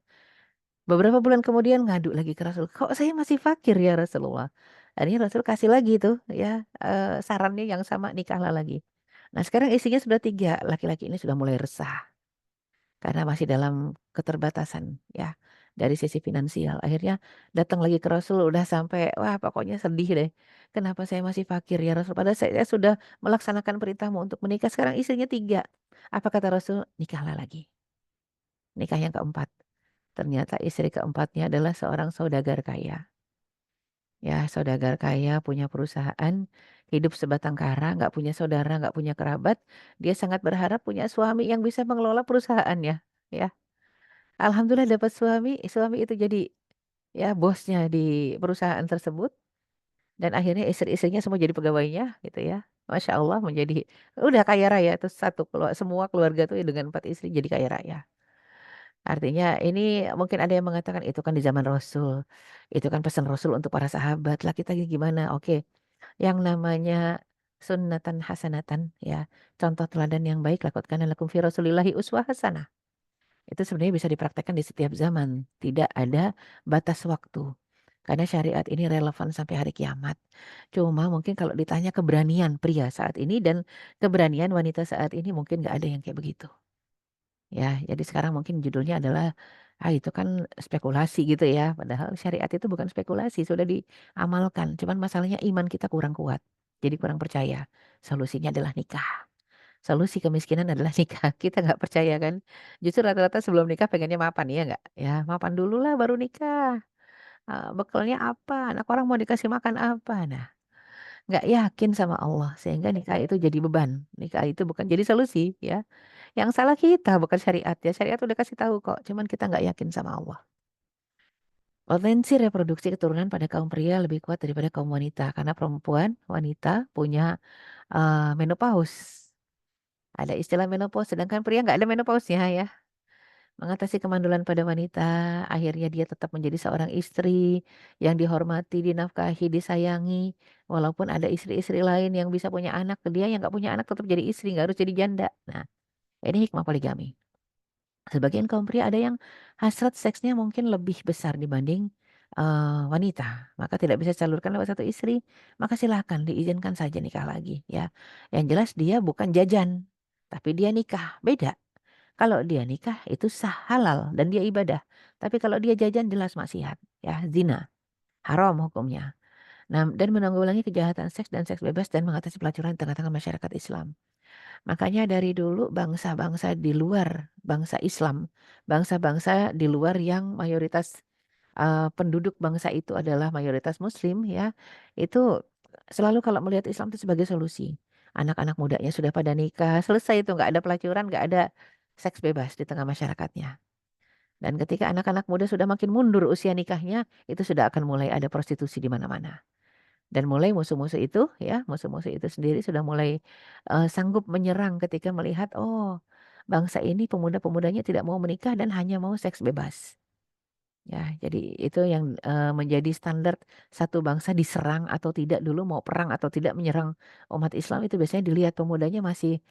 Beberapa bulan kemudian ngadu lagi ke Rasul, "Kok saya masih fakir ya Rasulullah?" Akhirnya Rasul kasih lagi tuh ya, sarannya yang sama, nikahlah lagi. Nah sekarang istrinya sudah 3, laki-laki ini sudah mulai resah. Karena masih dalam keterbatasan ya, dari sisi finansial. Akhirnya datang lagi ke Rasul udah sampai, wah pokoknya sedih deh. "Kenapa saya masih fakir ya Rasul? Padahal saya sudah melaksanakan perintahmu untuk menikah, sekarang istrinya 3." Apa kata Rasul? "Nikahlah lagi." Nikah yang keempat. Ternyata istri keempatnya adalah seorang saudagar kaya. Ya, saudagar kaya, punya perusahaan, hidup sebatang kara, nggak punya saudara, nggak punya kerabat. Dia sangat berharap punya suami yang bisa mengelola perusahaannya, ya. Alhamdulillah dapat suami, suami itu jadi ya bosnya di perusahaan tersebut dan akhirnya istri-istrinya semua jadi pegawainya gitu ya. Masya Allah menjadi udah kaya raya terus semua keluarga tuh dengan 4 istri jadi kaya raya. Artinya ini mungkin ada yang mengatakan itu kan di zaman Rasul. Itu kan pesan Rasul untuk para sahabat. Lah kita gimana? Oke. Yang namanya sunnatan hasanatan ya. Contoh teladan yang baik lakukan lakum fi Rasulillahi uswah hasanah. Itu sebenarnya bisa dipraktekkan di setiap zaman, tidak ada batas waktu. Karena syariat ini relevan sampai hari kiamat. Cuma mungkin kalau ditanya keberanian pria saat ini dan keberanian wanita saat ini mungkin nggak ada yang kayak begitu. Ya, jadi sekarang mungkin judulnya adalah, itu kan spekulasi gitu ya. Padahal syariat itu bukan spekulasi, sudah diamalkan. Cuman masalahnya iman kita kurang kuat, jadi kurang percaya. Solusinya adalah nikah. Solusi kemiskinan adalah nikah. Kita nggak percaya kan. Justru rata-rata sebelum nikah pengennya mapan, ya nggak? Ya mapan dulu lah baru nikah. Bekalnya apa? Anak orang mau dikasih makan apa? Nah, nggak yakin sama Allah sehingga nikah itu jadi beban. Nikah itu bukan jadi solusi ya. Yang salah kita bukan syariat ya. Syariat udah kasih tahu kok. Cuman kita nggak yakin sama Allah. Potensi reproduksi keturunan pada kaum pria lebih kuat daripada kaum wanita karena perempuan wanita punya menopause. Ada istilah menopause, sedangkan pria nggak ada menopause-nya ya. Mengatasi kemandulan pada wanita, akhirnya dia tetap menjadi seorang istri yang dihormati, dinafkahi, disayangi. Walaupun ada istri-istri lain yang bisa punya anak, dia yang nggak punya anak tetap jadi istri, nggak harus jadi janda. Nah, ini hikmah poligami. Sebagian kaum pria ada yang hasrat seksnya mungkin lebih besar dibanding wanita, maka tidak bisa salurkan lewat satu istri, maka silakan diizinkan saja nikah lagi ya. Yang jelas dia bukan jajan, tapi dia nikah, beda. Kalau dia nikah itu sah halal dan dia ibadah. Tapi kalau dia jajan jelas maksiat, ya zina, haram hukumnya. Nah, dan menanggulangi kejahatan seks dan seks bebas dan mengatasi pelacuran di tengah-tengah masyarakat Islam. Makanya dari dulu bangsa-bangsa di luar bangsa Islam, bangsa-bangsa di luar yang mayoritas penduduk bangsa itu adalah mayoritas muslim ya, itu selalu kalau melihat Islam itu sebagai solusi. Anak-anak mudanya sudah pada nikah, selesai itu nggak ada pelacuran, nggak ada seks bebas di tengah masyarakatnya. Dan ketika anak-anak muda sudah makin mundur usia nikahnya, itu sudah akan mulai ada prostitusi di mana-mana. Dan mulai musuh-musuh itu ya, musuh-musuh itu sendiri sudah mulai, sanggup menyerang ketika melihat, oh bangsa ini pemuda-pemudanya tidak mau menikah dan hanya mau seks bebas. Ya, jadi itu yang, menjadi standar satu bangsa diserang atau tidak dulu, mau perang atau tidak menyerang umat Islam itu biasanya dilihat pemudanya masih,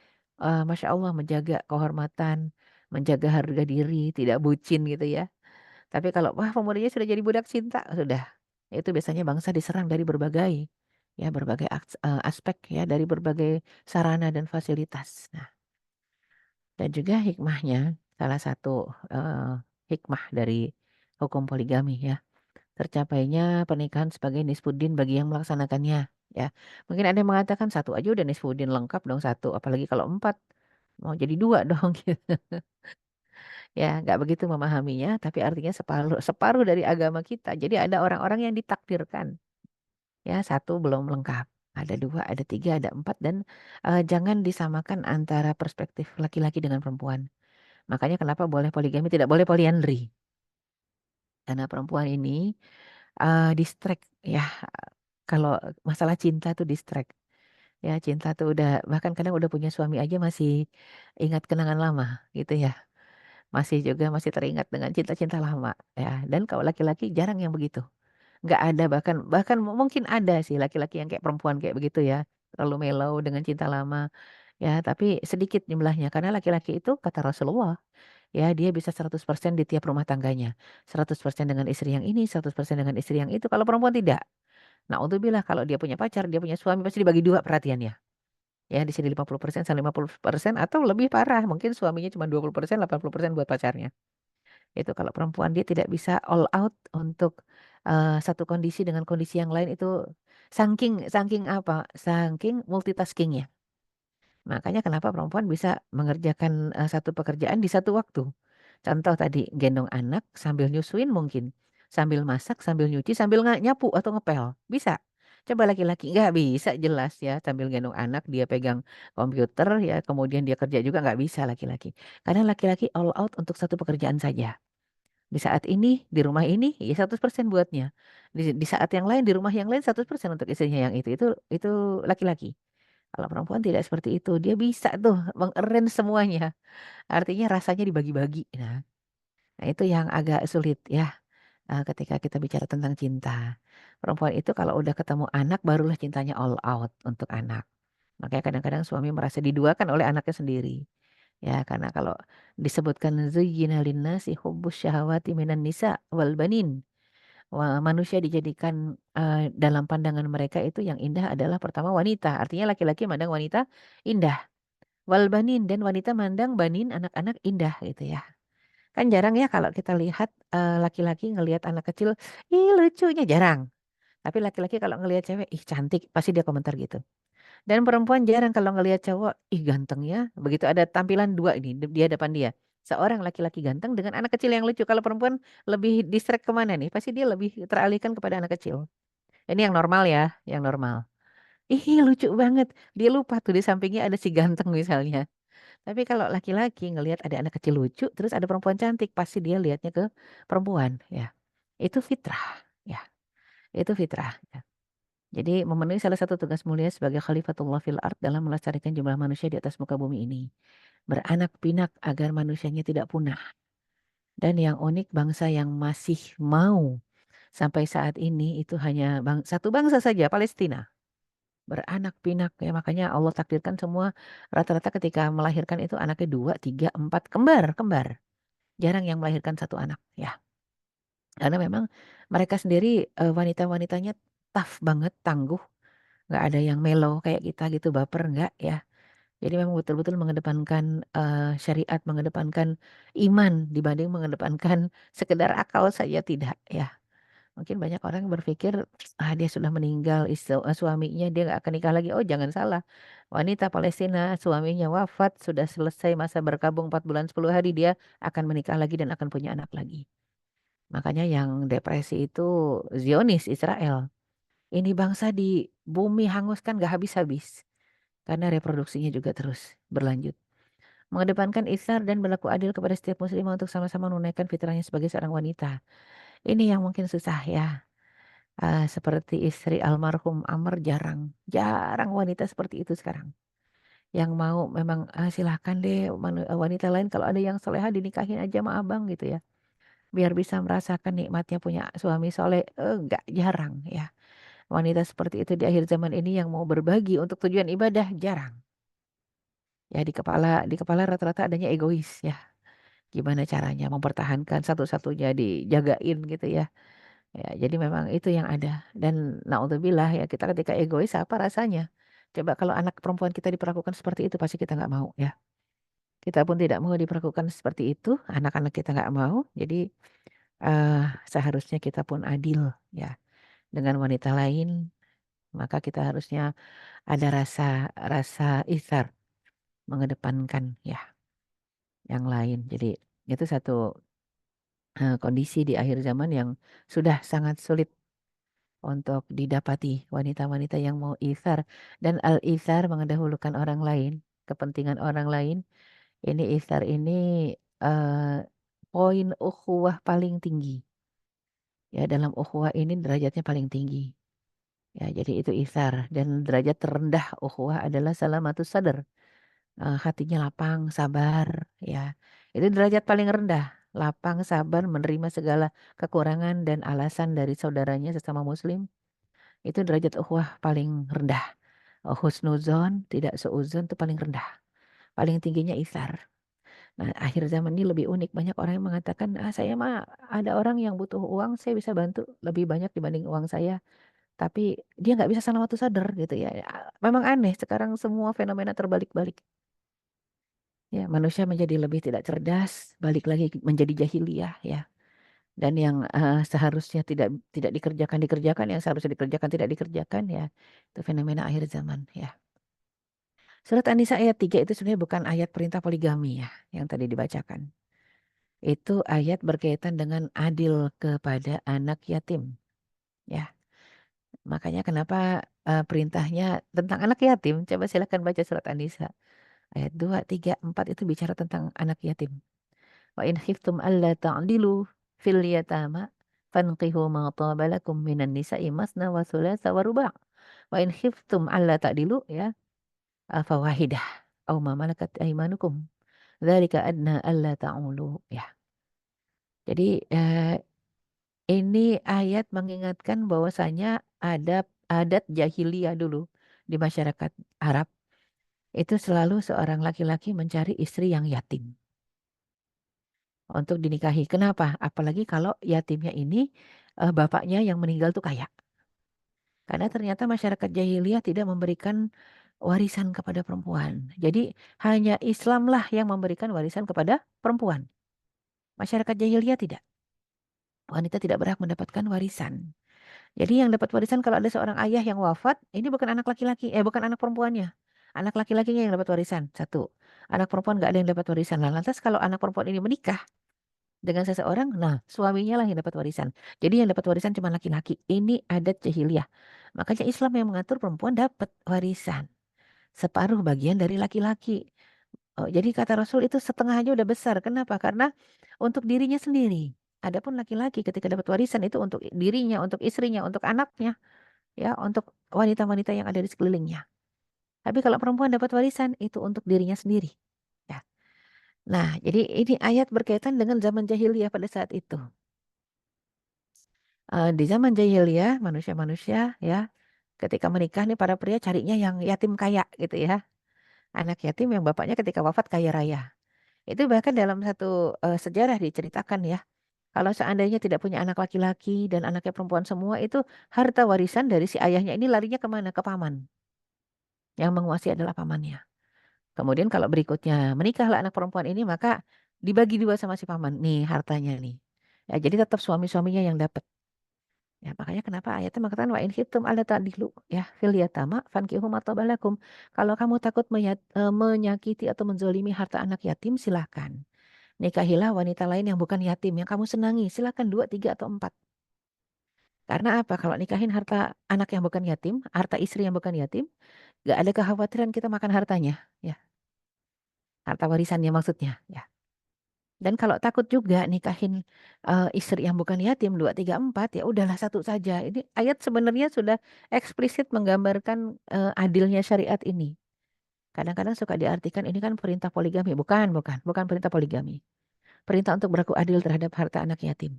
Masya Allah menjaga kehormatan, menjaga harga diri, tidak bucin gitu ya. Tapi kalau wah pemudanya sudah jadi budak cinta, sudah. Itu biasanya bangsa diserang dari berbagai ya, berbagai aspek ya, dari berbagai sarana dan fasilitas. Nah, dan juga hikmahnya, salah satu, hikmah dari hukum poligami ya, tercapainya pernikahan sebagai nisfuddin bagi yang melaksanakannya ya. Mungkin ada yang mengatakan satu aja udah nisfuddin lengkap dong satu, apalagi kalau 4, mau jadi 2 dong gitu. Ya, nggak begitu memahaminya, tapi artinya separuh separuh dari agama kita. Jadi ada orang-orang yang ditakdirkan, ya satu belum lengkap, ada 2, ada 3, ada 4 dan, jangan disamakan antara perspektif laki-laki dengan perempuan. Makanya kenapa boleh poligami, tidak boleh poliandri. Karena perempuan ini distract ya. Kalau masalah cinta tuh distract. Ya, cinta tuh udah bahkan kadang udah punya suami aja masih ingat kenangan lama gitu ya. Masih teringat dengan cinta-cinta lama ya. Dan kalau laki-laki jarang yang begitu. Nggak ada, bahkan bahkan mungkin ada sih laki-laki yang kayak perempuan kayak begitu ya. Terlalu mellow dengan cinta lama. Ya, tapi sedikit jumlahnya karena laki-laki itu kata Rasulullah, ya dia bisa 100% di tiap rumah tangganya. 100% dengan istri yang ini, 100% dengan istri yang itu. Kalau perempuan tidak. Naudzubillah kalau dia punya pacar, dia punya suami pasti dibagi dua perhatiannya. Ya di sini 50% sama 50% atau lebih parah, mungkin suaminya cuma 20%, 80% buat pacarnya. Itu kalau perempuan dia tidak bisa all out untuk satu kondisi dengan kondisi yang lain itu saking saking apa? Saking multitaskingnya. Makanya kenapa perempuan bisa mengerjakan satu pekerjaan di satu waktu. Contoh tadi gendong anak sambil nyusuin mungkin, sambil masak, sambil nyuci, sambil nyapu atau ngepel, bisa. Coba laki-laki nggak bisa jelas ya sambil gendong anak dia pegang komputer ya kemudian dia kerja juga nggak bisa laki-laki. Karena laki-laki all out untuk satu pekerjaan saja. Di saat ini, di rumah ini ya 100% buatnya. Di saat yang lain, di rumah yang lain 100% untuk istrinya yang itu laki-laki. Kalau perempuan tidak seperti itu, dia bisa tuh meng-arrange semuanya. Artinya rasanya dibagi-bagi. Nah, itu yang agak sulit ya ketika kita bicara tentang cinta. Perempuan itu kalau udah ketemu anak barulah cintanya all out untuk anak. Makanya kadang-kadang suami merasa diduakan oleh anaknya sendiri. Ya, karena kalau disebutkan zuyyina linnasi hubbus syahawati minan nisa wal banin. Wah, manusia dijadikan dalam pandangan mereka itu yang indah adalah pertama wanita. Artinya laki-laki mandang wanita indah. Wal banin dan wanita mandang banin anak-anak indah gitu ya. Kan jarang ya kalau kita lihat laki-laki ngelihat anak kecil, ih lucunya jarang. Tapi laki-laki kalau ngelihat cewek, ih cantik, pasti dia komentar gitu. Dan perempuan jarang kalau ngelihat cowok, ih ganteng ya. Begitu ada tampilan dua ini dia depan dia. Seorang laki-laki ganteng dengan anak kecil yang lucu. Kalau perempuan lebih distract kemana nih? Pasti dia lebih teralihkan kepada anak kecil. Ini yang normal ya, yang normal. Ih lucu banget. Dia lupa tuh di sampingnya ada si ganteng misalnya. Tapi kalau laki-laki ngelihat ada anak kecil lucu, terus ada perempuan cantik, pasti dia lihatnya ke perempuan ya. Itu fitrah ya. Itu fitrah. Ya. Jadi memenuhi salah satu tugas mulia sebagai Khalifatullah fil ard dalam melestarikan jumlah manusia di atas muka bumi ini. Beranak pinak agar manusianya tidak punah. Dan yang unik bangsa yang masih mau sampai saat ini itu hanya satu bangsa saja, Palestina. Beranak pinak ya makanya Allah takdirkan semua rata-rata ketika melahirkan itu anaknya 2, 3, 4 kembar. Jarang yang melahirkan satu anak ya. Karena memang mereka sendiri wanita-wanitanya tough banget, tangguh. Nggak ada yang mellow kayak kita gitu, baper nggak ya. Jadi memang betul-betul mengedepankan syariat, mengedepankan iman dibanding mengedepankan sekedar akal saja tidak ya. Mungkin banyak orang yang berpikir dia sudah meninggal suaminya dia nggak akan nikah lagi. Oh jangan salah. Wanita Palestina suaminya wafat sudah selesai masa berkabung 4 bulan 10 hari dia akan menikah lagi dan akan punya anak lagi. Makanya yang depresi itu Zionis Israel. Ini bangsa di bumi hanguskan gak habis-habis. Karena reproduksinya juga terus berlanjut. Mengedepankan isar dan berlaku adil kepada setiap muslimah untuk sama-sama menunaikan fitrahnya sebagai seorang wanita. Ini yang mungkin susah ya. Seperti istri almarhum Amr jarang wanita seperti itu sekarang. Yang mau memang silahkan deh wanita lain kalau ada yang soleha dinikahin aja sama abang gitu ya. Biar bisa merasakan nikmatnya punya suami soleh. Enggak jarang ya. Wanita seperti itu di akhir zaman ini yang mau berbagi untuk tujuan ibadah jarang. Ya di kepala rata-rata adanya egois ya. Gimana caranya mempertahankan satu-satunya dijagain gitu ya. Ya, jadi memang itu yang ada. Dan naudzubillah ya kita ketika egois apa rasanya? Coba kalau anak perempuan kita diperlakukan seperti itu pasti kita nggak mau ya. Kita pun tidak mau diperlakukan seperti itu, anak-anak kita nggak mau. Jadi seharusnya kita pun adil ya dengan wanita lain. Maka kita harusnya ada rasa rasa ithar mengedepankan ya yang lain. Jadi itu satu kondisi di akhir zaman yang sudah sangat sulit untuk didapati wanita-wanita yang mau ithar dan al-ithar mendahulukan orang lain, kepentingan orang lain. Ini ithar ini poin ukhuwah paling tinggi. Ya, dalam ukhuwah ini derajatnya paling tinggi. Ya, jadi itu isar, dan derajat terendah ukhuwah adalah salamatus sadar. Hatinya lapang, sabar, ya. Itu derajat paling rendah, lapang, sabar, menerima segala kekurangan dan alasan dari saudaranya sesama muslim. Itu derajat ukhuwah paling rendah. Husnuzon, tidak seuzon, itu paling rendah. Paling tingginya isar. Nah, akhir zaman ini lebih unik. Banyak orang yang mengatakan, saya mah ada orang yang butuh uang, saya bisa bantu lebih banyak dibanding uang saya. Tapi dia nggak bisa salamatus sadar gitu ya. Memang aneh, sekarang semua fenomena terbalik-balik. Ya, manusia menjadi lebih tidak cerdas, balik lagi menjadi jahiliyah ya. Dan yang seharusnya tidak dikerjakan, yang seharusnya dikerjakan tidak dikerjakan ya. Itu fenomena akhir zaman ya. Surat An-Nisa ayat 3 itu sebenarnya bukan ayat perintah poligami ya, yang tadi dibacakan. Itu ayat berkaitan dengan adil kepada anak yatim. Ya, makanya kenapa perintahnya tentang anak yatim. Coba silakan baca surat An-Nisa. Ayat 2, 3, 4 itu bicara tentang anak yatim. Wa in khiftum alla ta'dilu fil yatama fanqihu ma taba lakum minan nisa'i masna wa thulatha wa ruba'. Wa in khiftum alla ta'dilu ya fawahidah aw ma malakat aymanukum. Dzalika adna alla ta'ulu ya. Jadi ini ayat mengingatkan bahwasanya ada adat jahiliyah dulu di masyarakat Arab. Itu selalu seorang laki-laki mencari istri yang yatim untuk dinikahi. Kenapa? Apalagi kalau yatimnya ini bapaknya yang meninggal tuh kaya. Karena ternyata masyarakat jahiliyah tidak memberikan warisan kepada perempuan. Jadi hanya Islamlah yang memberikan warisan kepada perempuan. Masyarakat jahiliyah tidak. Wanita tidak berhak mendapatkan warisan. Jadi yang dapat warisan kalau ada seorang ayah yang wafat, ini bukan anak laki-laki, bukan anak perempuannya. Anak laki-lakinya yang dapat warisan, satu. Anak perempuan nggak ada yang dapat warisan. Nah, lantas kalau anak perempuan ini menikah dengan seseorang, nah suaminya lah yang dapat warisan. Jadi yang dapat warisan cuma laki-laki. Ini adat jahiliyah. Makanya Islam yang mengatur perempuan dapat warisan. Separuh bagian dari laki-laki. Jadi kata Rasul itu setengah aja udah besar. Kenapa? Karena untuk dirinya sendiri. Adapun laki-laki ketika dapat warisan itu untuk dirinya, untuk istrinya, untuk anaknya, ya, untuk wanita-wanita yang ada di sekelilingnya. Tapi kalau perempuan dapat warisan itu untuk dirinya sendiri. Ya. Nah, jadi ini ayat berkaitan dengan zaman jahiliyah pada saat itu. Di zaman jahiliyah manusia-manusia ya, ketika menikah nih para pria carinya yang yatim kaya gitu ya. Anak yatim yang bapaknya ketika wafat kaya raya. Itu bahkan dalam satu sejarah diceritakan ya. Kalau seandainya tidak punya anak laki-laki dan anaknya perempuan semua, itu harta warisan dari si ayahnya ini larinya kemana? Ke paman. Yang menguasai adalah pamannya. Kemudian kalau berikutnya menikahlah anak perempuan ini, maka dibagi dua sama si paman. Nih hartanya nih. Ya, jadi tetap suami-suaminya yang dapat. Ya, makanya kenapa ayatnya mengatakan wa in khiftum alla ta'dilu ya fil yatama fankihu ma taba lakum. Kalau kamu takut menyakiti atau menzolimi harta anak yatim, silahkan. Nikahilah wanita lain yang bukan yatim, yang kamu senangi. Silahkan 2, 3, atau 4. Karena apa? Kalau nikahin harta anak yang bukan yatim, harta istri yang bukan yatim, gak ada kekhawatiran kita makan hartanya. Ya, harta warisannya maksudnya. Ya. Dan kalau takut juga nikahin istri yang bukan yatim 2, 3, 4, ya udahlah satu saja. Ini ayat sebenarnya sudah eksplisit menggambarkan adilnya syariat ini. Kadang-kadang suka diartikan ini kan perintah poligami. Bukan perintah poligami. Perintah untuk berlaku adil terhadap harta anak yatim.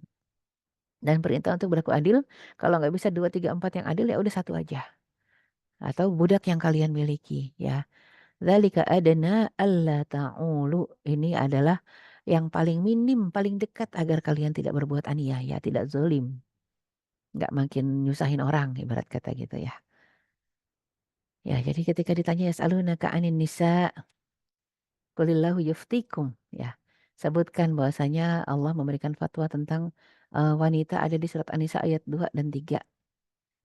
Dan perintah untuk berlaku adil, kalau nggak bisa 2, 3, 4 yang adil, ya udah satu aja. Atau budak yang kalian miliki ya. Dzalika adna alla ta'ulu. Ini adalah yang paling minim, paling dekat agar kalian tidak berbuat aniaya, tidak zalim. Nggak makin nyusahin orang, ibarat kata gitu ya. Ya, jadi ketika ditanya yas'alunaka 'anin nisa, qulillahu yuftikum ya. Sebutkan bahwasanya Allah memberikan fatwa tentang wanita ada di surat An-Nisa ayat 2 dan 3.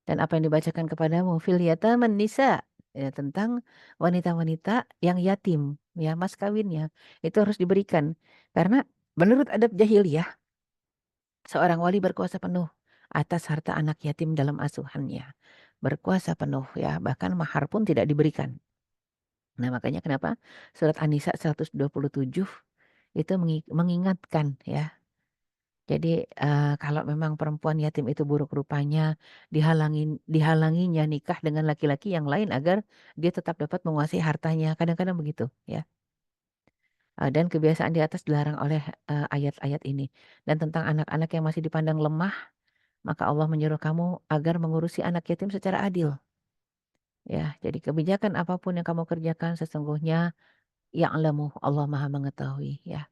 Dan apa yang dibacakan kepadamu fil yataman nisa ya, tentang wanita-wanita yang yatim ya, mas kawinnya itu harus diberikan karena menurut adab jahiliyah seorang wali berkuasa penuh atas harta anak yatim dalam asuhannya, berkuasa penuh ya, bahkan mahar pun tidak diberikan. Nah makanya kenapa surat An-Nisa 127 itu mengingatkan ya. Jadi kalau memang perempuan yatim itu buruk rupanya, dihalanginya nikah dengan laki-laki yang lain agar dia tetap dapat menguasai hartanya. Kadang-kadang begitu ya. Dan kebiasaan di atas dilarang oleh ayat-ayat ini. Dan tentang anak-anak yang masih dipandang lemah, maka Allah menyuruh kamu agar mengurusi anak yatim secara adil. Ya, jadi kebijakan apapun yang kamu kerjakan sesungguhnya ya'lamu, Allah Maha mengetahui ya.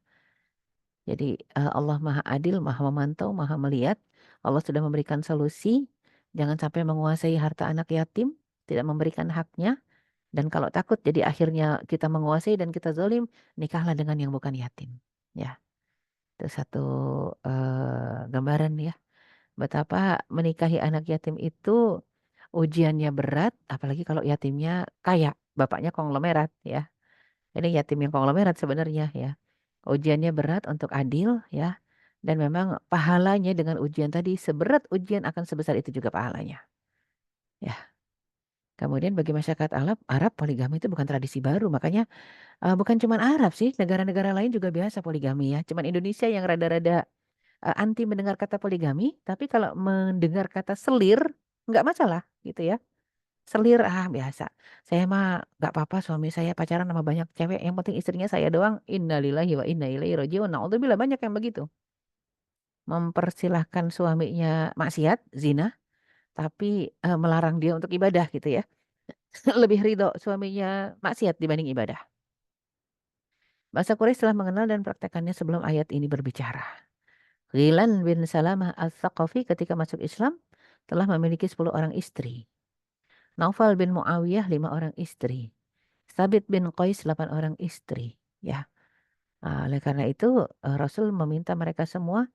Jadi Allah Maha Adil, Maha memantau, Maha melihat. Allah sudah memberikan solusi. Jangan sampai menguasai harta anak yatim, tidak memberikan haknya. Dan kalau takut jadi akhirnya kita menguasai dan kita zalim, nikahlah dengan yang bukan yatim. Ya, itu satu gambaran ya. Betapa menikahi anak yatim itu ujiannya berat, apalagi kalau yatimnya kaya, bapaknya konglomerat ya. Ini yatim yang konglomerat sebenarnya ya. Ujiannya berat untuk adil ya. Dan memang pahalanya dengan ujian tadi seberat ujian akan sebesar itu juga pahalanya. Ya. Kemudian bagi masyarakat Arab poligami itu bukan tradisi baru. Makanya bukan cuma Arab sih. Negara-negara lain juga biasa poligami ya. Cuman Indonesia yang rada-rada anti mendengar kata poligami. Tapi kalau mendengar kata selir nggak masalah gitu ya. Selir biasa. Saya mah nggak apa-apa suami saya pacaran sama banyak cewek. Yang penting istrinya saya doang. Innalillahi wa inna ilaihi raji'un. Naudzubillah banyak yang begitu. Mempersilahkan suaminya maksiat, zina, tapi melarang dia untuk ibadah gitu ya. Lebih ridho suaminya maksiat dibanding ibadah. Bahasa Quraisy telah mengenal dan praktekannya sebelum ayat ini berbicara. Ghilan bin Salamah al-Thaqafi ketika masuk Islam telah memiliki 10 orang istri. Naufal bin Muawiyah 5 orang istri. Sabit bin Qais 8 orang istri. Ya, oleh karena itu Rasul meminta mereka semua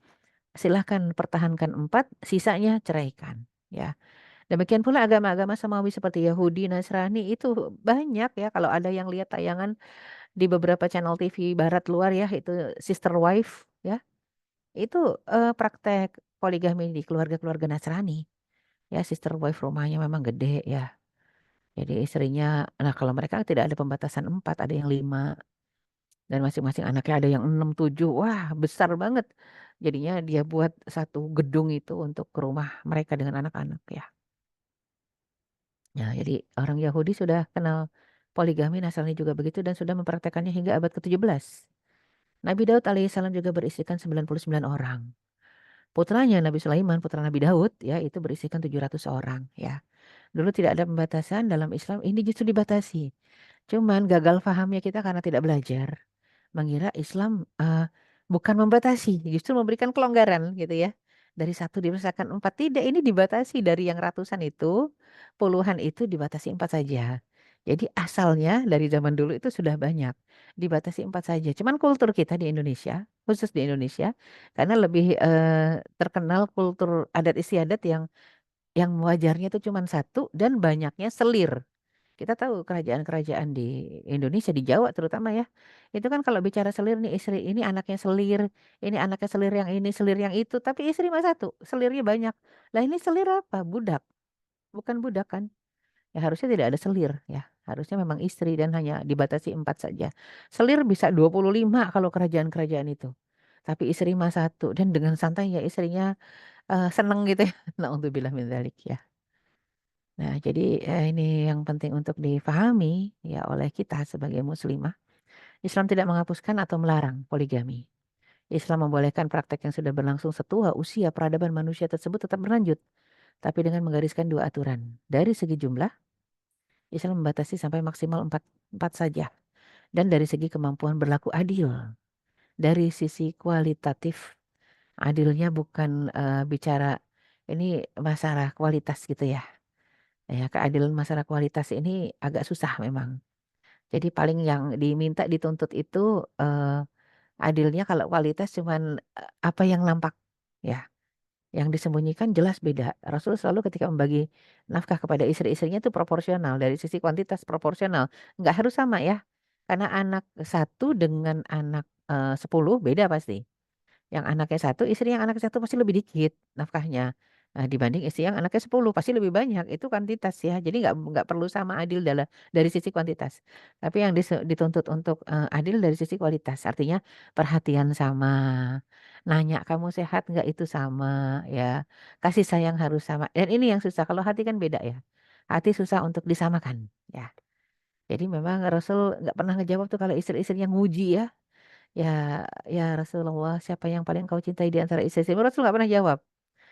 silahkan pertahankan 4, sisanya ceraikan. Ya, demikian pula agama-agama samawi seperti Yahudi, Nasrani itu banyak ya. Kalau ada yang lihat tayangan di beberapa channel TV Barat luar ya, itu sister wife ya, itu praktek poligami di keluarga-keluarga Nasrani. Ya, sister wife rumahnya memang gede ya. Jadi istrinya, nah kalau mereka tidak ada pembatasan 4, ada yang 5. Dan masing-masing anaknya ada yang 6, 7. Wah, besar banget. Jadinya dia buat satu gedung itu untuk ke rumah mereka dengan anak-anak ya. Ya, jadi orang Yahudi sudah kenal poligami, Nasrani juga begitu dan sudah mempraktekannya hingga abad ke-17. Nabi Daud alaihissalam juga beristrikan 99 orang. Putranya Nabi Sulaiman, putra Nabi Daud ya, itu berisikan 700 orang ya. Dulu tidak ada pembatasan, dalam Islam ini justru dibatasi. Cuman gagal pahamnya kita karena tidak belajar. Mengira Islam bukan membatasi, justru memberikan kelonggaran gitu ya. Dari 1 dibesarkan 4. Tidak, ini dibatasi dari yang ratusan itu, puluhan itu dibatasi 4 saja. Jadi asalnya dari zaman dulu itu sudah banyak. Dibatasi 4 saja. Cuman kultur kita di Indonesia, khusus di Indonesia, karena lebih terkenal kultur adat istiadat yang wajarnya itu cuma 1 dan banyaknya selir. Kita tahu kerajaan-kerajaan di Indonesia, di Jawa terutama ya. Itu kan kalau bicara selir nih istri ini anaknya selir, ini anaknya selir yang ini, selir yang itu. Tapi istri mah 1, selirnya banyak. Lah ini selir apa? Budak. Bukan budak kan? Ya harusnya tidak ada selir ya. Harusnya memang istri dan hanya dibatasi 4 saja. Selir bisa 25 kalau kerajaan-kerajaan itu. Tapi istri mah 1 dan dengan santai ya istrinya seneng gitu ya. Na'udzubillah min dzalik ya. Nah, jadi ini yang penting untuk difahami ya oleh kita sebagai muslimah. Islam tidak menghapuskan atau melarang poligami. Islam membolehkan praktek yang sudah berlangsung setua usia peradaban manusia tersebut tetap berlanjut. Tapi dengan menggariskan 2 aturan. Dari segi jumlah, Islam membatasi sampai maksimal 4 saja. Dan dari segi kemampuan berlaku adil. Dari sisi kualitatif, adilnya bukan bicara ini masalah kualitas gitu ya. Ya, keadilan masalah kualitas ini agak susah memang. Jadi paling yang diminta dituntut itu adilnya kalau kualitas cuman apa yang nampak ya. Yang disembunyikan jelas beda. Rasul selalu ketika membagi nafkah kepada istri-istrinya itu proporsional. Dari sisi kuantitas proporsional. Nggak harus sama ya. Karena anak 1 dengan anak 10 beda pasti. Yang anaknya 1, istri yang anak 1 pasti lebih dikit nafkahnya. Dibanding istri yang anaknya 10 pasti lebih banyak, itu kuantitas ya. Jadi nggak perlu sama adil dari sisi kuantitas. Tapi yang dituntut untuk adil dari sisi kualitas. Artinya perhatian sama, nanya kamu sehat nggak itu sama ya, kasih sayang harus sama. Dan ini yang susah. Kalau hati kan beda ya. Hati susah untuk disamakan ya. Jadi memang Rasul nggak pernah ngejawab tuh kalau istri-istri yang nguji ya. Ya, ya Rasulullah, siapa yang paling kau cintai di antara istri-istri? Rasul nggak pernah jawab.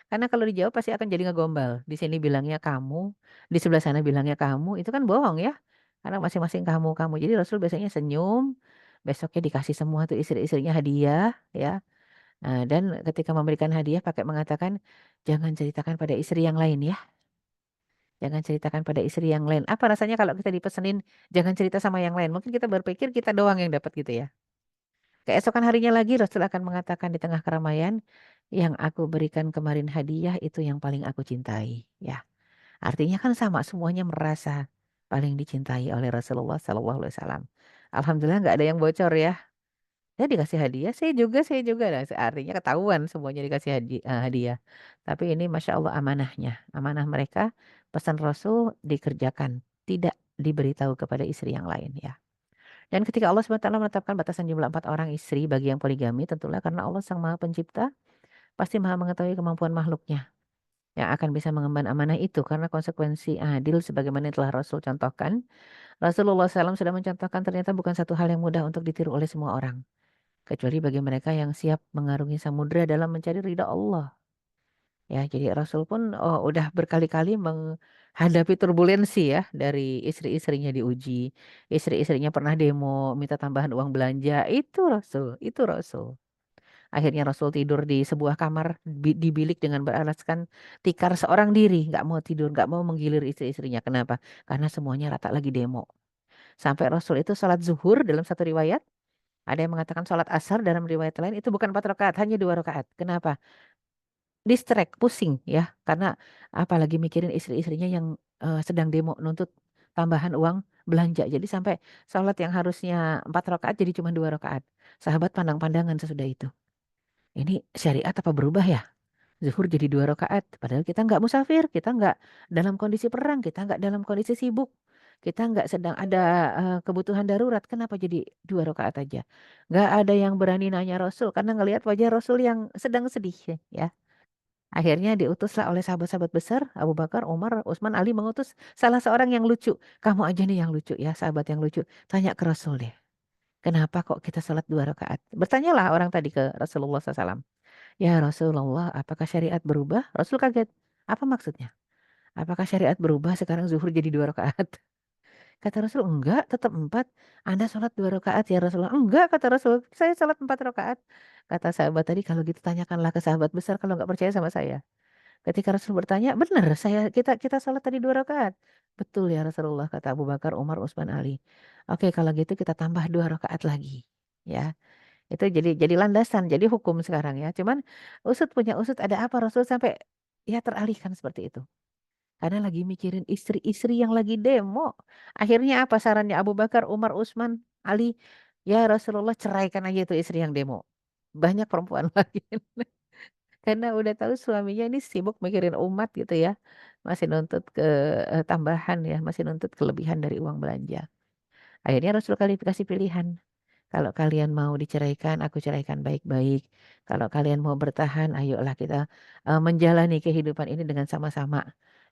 Karena kalau dijawab pasti akan jadi ngegombal. Di sini bilangnya kamu, di sebelah sana bilangnya kamu, itu kan bohong ya. Karena masing-masing kamu. Jadi Rasul biasanya senyum, besoknya dikasih semua tuh istri-istrinya hadiah, ya. Dan ketika memberikan hadiah pakai mengatakan, jangan ceritakan pada istri yang lain ya. Jangan ceritakan pada istri yang lain. Apa rasanya kalau kita dipesenin, jangan cerita sama yang lain. Mungkin kita berpikir kita doang yang dapat gitu ya. Keesokan harinya lagi Rasul akan mengatakan di tengah keramaian, yang aku berikan kemarin hadiah itu yang paling aku cintai. Ya, artinya kan sama semuanya merasa paling dicintai oleh Rasulullah SAW. Alhamdulillah nggak ada yang bocor ya. Ya dikasih hadiah, saya juga. Nah, artinya ketahuan semuanya dikasih hadiah. Tapi ini Masya Allah amanahnya. Amanah mereka, pesan Rasul dikerjakan. Tidak diberitahu kepada istri yang lain ya. Dan ketika Allah SWT menetapkan batasan jumlah 4 orang istri bagi yang poligami, tentulah karena Allah Sang Maha Pencipta, pasti Maha mengetahui kemampuan makhluknya yang akan bisa mengemban amanah itu karena konsekuensi adil sebagaimana yang telah Rasul contohkan. Rasulullah SAW sudah mencontohkan ternyata bukan satu hal yang mudah untuk ditiru oleh semua orang. Kecuali bagi mereka yang siap mengarungi samudra dalam mencari ridha Allah. Ya, jadi Rasul pun udah berkali-kali menghadapi turbulensi ya dari istri-istrinya diuji. Istri-istrinya pernah demo minta tambahan uang belanja. Itu Rasul, itu Rasul. Akhirnya Rasul tidur di sebuah kamar di bilik dengan beralaskan tikar seorang diri. Nggak mau tidur, nggak mau menggilir istri-istrinya. Kenapa? Karena semuanya rata lagi demo. Sampai Rasul itu sholat zuhur dalam satu riwayat. Ada yang mengatakan sholat asar dalam riwayat lain itu bukan 4 rakaat, hanya 2 rakaat. Kenapa? Distract, pusing ya. Karena apalagi mikirin istri-istrinya yang sedang demo nuntut tambahan uang belanja. Jadi sampai sholat yang harusnya 4 rakaat jadi cuma 2 rakaat. Sahabat pandang-pandangan sesudah itu. Ini syariat apa berubah ya? Zuhur jadi 2 rakaat. Padahal kita nggak musafir, kita nggak dalam kondisi perang, kita nggak dalam kondisi sibuk. Kita nggak sedang ada kebutuhan darurat. Kenapa jadi 2 rakaat aja? Nggak ada yang berani nanya Rasul karena ngelihat wajah Rasul yang sedang sedih ya. Akhirnya diutuslah oleh sahabat-sahabat besar, Abu Bakar, Umar, Utsman, Ali mengutus salah seorang yang lucu. Kamu aja nih yang lucu ya, sahabat yang lucu. Tanya ke Rasul deh. Kenapa kok kita sholat 2 rakaat? Bertanyalah orang tadi ke Rasulullah SAW. Ya Rasulullah, apakah syariat berubah? Rasul kaget. Apa maksudnya? Apakah syariat berubah sekarang zuhur jadi 2 rakaat? Kata Rasul, enggak, tetap 4. Anda sholat 2 rakaat ya Rasulullah. Enggak, kata Rasul, saya sholat 4 rakaat. Kata sahabat tadi, kalau gitu tanyakanlah ke sahabat besar kalau nggak percaya sama saya. Ketika Rasul bertanya, benar kita sholat tadi 2 rakaat. Betul ya Rasulullah, kata Abu Bakar, Umar, Utsman, Ali. Oke, kalau gitu kita tambah 2 rakaat lagi. Ya, itu jadi landasan, jadi hukum sekarang ya. Cuman punya usut ada apa Rasul sampai ya teralihkan seperti itu. Karena lagi mikirin istri-istri yang lagi demo. Akhirnya apa sarannya Abu Bakar, Umar, Utsman, Ali? Ya Rasulullah ceraikan aja itu istri yang demo. Banyak perempuan lagi. Karena udah tahu suaminya ini sibuk mikirin umat gitu ya. Masih nuntut ke tambahan ya, masih nuntut kelebihan dari uang belanja. Akhirnya Rasul kali kasih pilihan. Kalau kalian mau diceraikan, aku ceraikan baik-baik. Kalau kalian mau bertahan, ayolah kita menjalani kehidupan ini dengan sama-sama.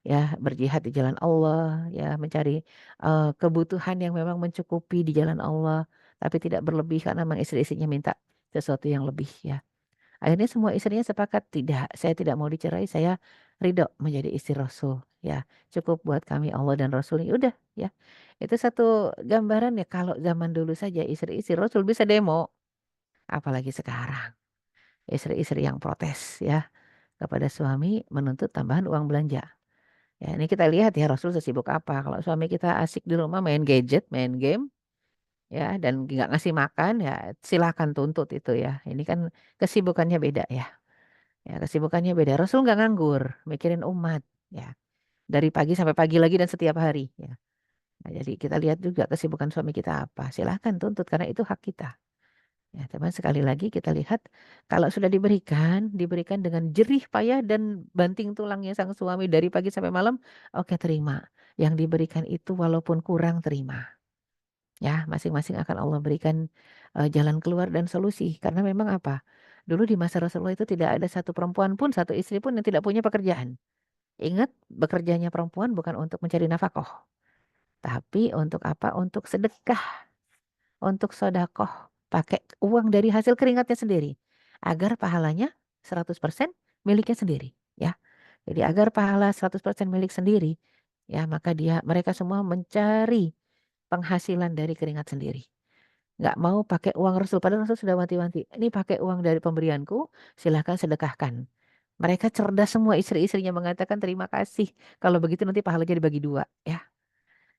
Ya, berjihad di jalan Allah, ya mencari kebutuhan yang memang mencukupi di jalan Allah, tapi tidak berlebih karena memang istri-istrinya minta sesuatu yang lebih ya. Akhirnya semua istrinya sepakat, tidak, saya tidak mau dicerai, saya ridho menjadi istri Rasul. Ya, cukup buat kami Allah dan Rasulnya. Udah ya. Itu satu gambaran ya kalau zaman dulu saja istri-istri Rasul bisa demo. Apalagi sekarang. Istri-istri yang protes ya kepada suami menuntut tambahan uang belanja. Ya, ini kita lihat ya Rasul sesibuk apa. Kalau suami kita asik di rumah main gadget, main game, ya dan nggak ngasih makan ya silakan tuntut itu ya. Ini kan kesibukannya beda ya. Ya, kesibukannya beda. Rasul nggak nganggur, mikirin umat, ya. Dari pagi sampai pagi lagi dan setiap hari, ya. Nah, jadi kita lihat juga kesibukan suami kita apa. Silahkan tuntut karena itu hak kita. Ya, teman sekali lagi kita lihat kalau sudah diberikan dengan jerih payah dan banting tulangnya sang suami dari pagi sampai malam, oke terima. Yang diberikan itu walaupun kurang terima. Ya, masing-masing akan Allah berikan jalan keluar dan solusi. Karena memang apa? Dulu di masa Rasulullah itu tidak ada satu perempuan pun, satu istri pun yang tidak punya pekerjaan. Ingat, bekerjanya perempuan bukan untuk mencari nafkah, tapi untuk apa? Untuk sedekah, untuk sodakoh, pakai uang dari hasil keringatnya sendiri, agar pahalanya 100% miliknya sendiri, ya. Jadi agar pahala 100% milik sendiri, ya maka mereka semua mencari penghasilan dari keringat sendiri. Nggak mau pakai uang Rasul, padahal Rasul sudah wanti-wanti, ini pakai uang dari pemberianku, silahkan sedekahkan. Mereka cerdas semua, istri-istrinya mengatakan terima kasih. Kalau begitu nanti pahalanya dibagi dua, ya.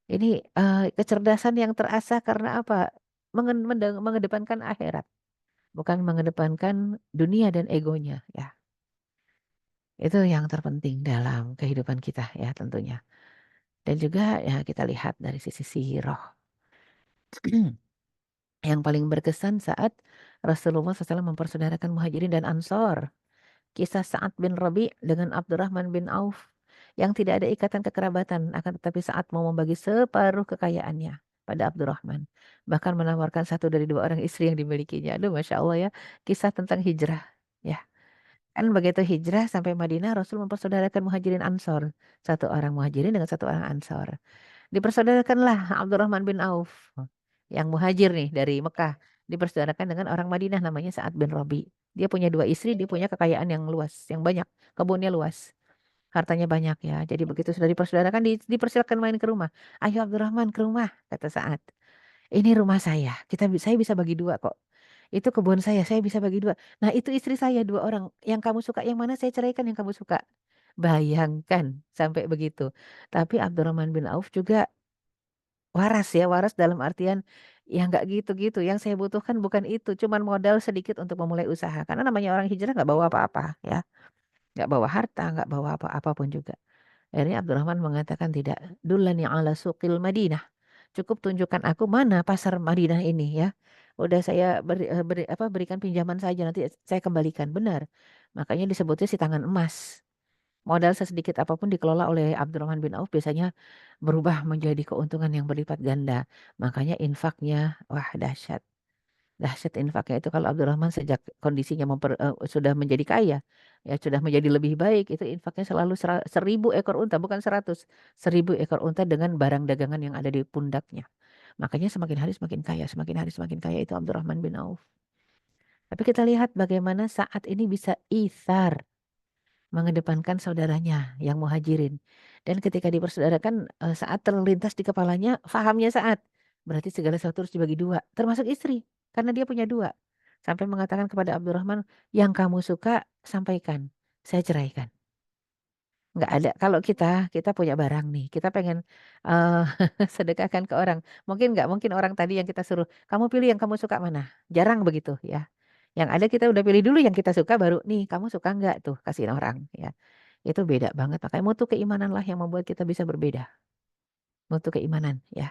Ini kecerdasan yang terasah karena apa? Mengedepankan akhirat, bukan mengedepankan dunia dan egonya, ya. Itu yang terpenting dalam kehidupan kita, ya tentunya. Dan juga ya kita lihat dari sisi sirah. Yang paling berkesan saat Rasulullah SAW mempersaudarakan Muhajirin dan Ansor. Kisah Sa'ad bin Rabi dengan Abdurrahman bin Auf yang tidak ada ikatan kekerabatan, akan tetapi saat mau membagi separuh kekayaannya pada Abdurrahman, bahkan menawarkan satu dari dua orang istri yang dimilikinya. Aduh, Masya Allah ya, kisah tentang hijrah. Ya, kan begitu hijrah sampai Madinah, Rasul mempersaudarakan Muhajirin Ansor. Satu orang Muhajirin dengan satu orang Ansor. Dipersaudarakanlah Abdurrahman bin Auf yang muhajir nih dari Mekah. Dipersaudarakan dengan orang Madinah namanya Sa'ad bin Rabi. Dia punya dua istri, dia punya kekayaan yang luas, yang banyak. Kebunnya luas, hartanya banyak ya. Jadi begitu sudah dipersaudarakan, dipersilakan main ke rumah. Ayo Abdurrahman ke rumah, kata Sa'ad. Ini rumah saya, saya bisa bagi dua kok. Itu kebun saya bisa bagi dua. Nah itu istri saya dua orang. Yang kamu suka yang mana saya ceraikan yang kamu suka. Bayangkan sampai begitu. Tapi Abdurrahman bin Auf juga waras ya, waras dalam artian ya nggak gitu-gitu. Yang saya butuhkan bukan itu, cuman modal sedikit untuk memulai usaha. Karena namanya orang hijrah nggak bawa apa-apa ya, nggak bawa harta, nggak bawa apa-apapun juga. Akhirnya Abdurrahman mengatakan tidak, dullani ala suqil Madinah. Cukup tunjukkan aku mana pasar Madinah ini ya. Udah saya berikan pinjaman saja nanti saya kembalikan. Benar. Makanya disebutnya si tangan emas. Modal sesedikit apapun dikelola oleh Abdurrahman bin Auf biasanya berubah menjadi keuntungan yang berlipat ganda. Makanya infaknya, wah dahsyat. Dahsyat infaknya itu kalau Abdurrahman sejak kondisinya sudah menjadi kaya, ya sudah menjadi lebih baik, itu infaknya selalu 1000 ekor unta, bukan 100. 1000 ekor unta dengan barang dagangan yang ada di pundaknya. Makanya semakin hari semakin kaya, semakin hari semakin kaya itu Abdurrahman bin Auf. Tapi kita lihat bagaimana saat ini bisa ithar, mengedepankan saudaranya yang muhajirin. Dan ketika dipersaudarakan saat terlintas di kepalanya, fahamnya saat. Berarti segala sesuatu harus dibagi dua, termasuk istri. Karena dia punya dua. Sampai mengatakan kepada Abdurrahman, yang kamu suka sampaikan, saya ceraikan. Nggak ada, kalau kita punya barang nih, kita pengen sedekahkan ke orang. Nggak mungkin orang tadi yang kita suruh, kamu pilih yang kamu suka mana. Jarang begitu ya. Yang ada kita udah pilih dulu yang kita suka baru nih kamu suka nggak tuh kasihin orang ya. Itu beda banget makanya mutu keimanan lah yang membuat kita bisa berbeda. Mutu keimanan ya.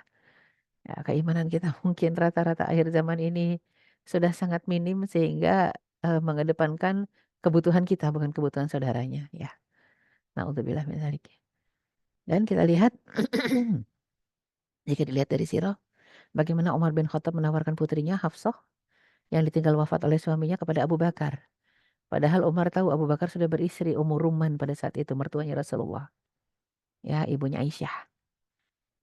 Ya, keimanan kita mungkin rata-rata akhir zaman ini sudah sangat minim sehingga mengedepankan kebutuhan kita bukan kebutuhan saudaranya ya. Nauzubillah min dzalik. Dan kita lihat jika dilihat dari sirah bagaimana Umar bin Khattab menawarkan putrinya Hafsah yang ditinggal wafat oleh suaminya kepada Abu Bakar. Padahal Umar tahu Abu Bakar sudah beristri Ummu Rumman pada saat itu, mertuanya Rasulullah. Ya, ibunya Aisyah.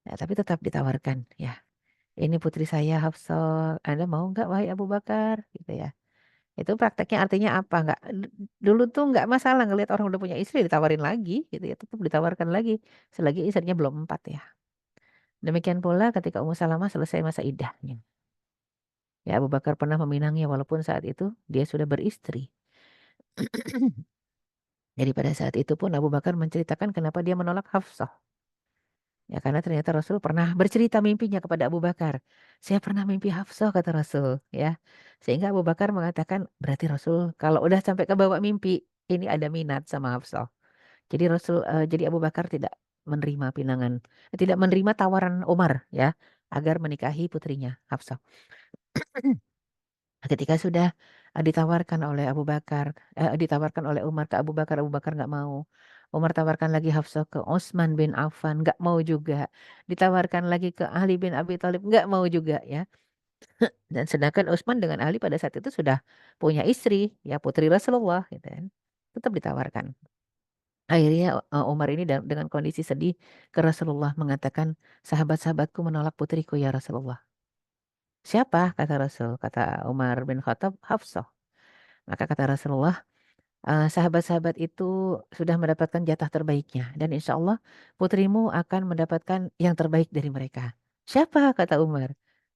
Ya, tapi tetap ditawarkan, ya. Ini putri saya Hafsah, Anda mau nggak wahai Abu Bakar? Gitu ya. Itu prakteknya artinya apa? Nggak, dulu tuh nggak masalah ngelihat orang udah punya istri ditawarin lagi, gitu ya. Tetap ditawarkan lagi selagi istrinya belum 4 ya. Demikian pula ketika Ummu Salamah selesai masa iddahnya. Ya, Abu Bakar pernah meminangnya walaupun saat itu dia sudah beristri. Jadi pada saat itu pun Abu Bakar menceritakan kenapa dia menolak Hafsah. Ya karena ternyata Rasul pernah bercerita mimpinya kepada Abu Bakar. Saya pernah mimpi Hafsah kata Rasul ya. Sehingga Abu Bakar mengatakan berarti Rasul kalau udah sampai ke bawah mimpi ini ada minat sama Hafsah. Jadi jadi Abu Bakar tidak menerima tidak menerima tawaran Umar ya agar menikahi putrinya Hafsah. Ketika sudah ditawarkan oleh Abu Bakar, ditawarkan oleh Umar ke Abu Bakar nggak mau. Umar tawarkan lagi Hafsah ke Utsman bin Affan, nggak mau juga. Ditawarkan lagi ke Ali bin Abi Thalib, nggak mau juga ya. Dan sedangkan Utsman dengan Ali pada saat itu sudah punya istri, ya putri Rasulullah, gitu kan. Tetap ditawarkan. Akhirnya Umar ini dengan kondisi sedih ke Rasulullah mengatakan, sahabat-sahabatku menolak putriku ya Rasulullah. Siapa? Kata Rasul, kata Umar bin Khattab, Hafsah. Maka kata Rasulullah, sahabat-sahabat itu sudah mendapatkan jatah terbaiknya. Dan insya Allah putrimu akan mendapatkan yang terbaik dari mereka. Siapa? Kata Umar.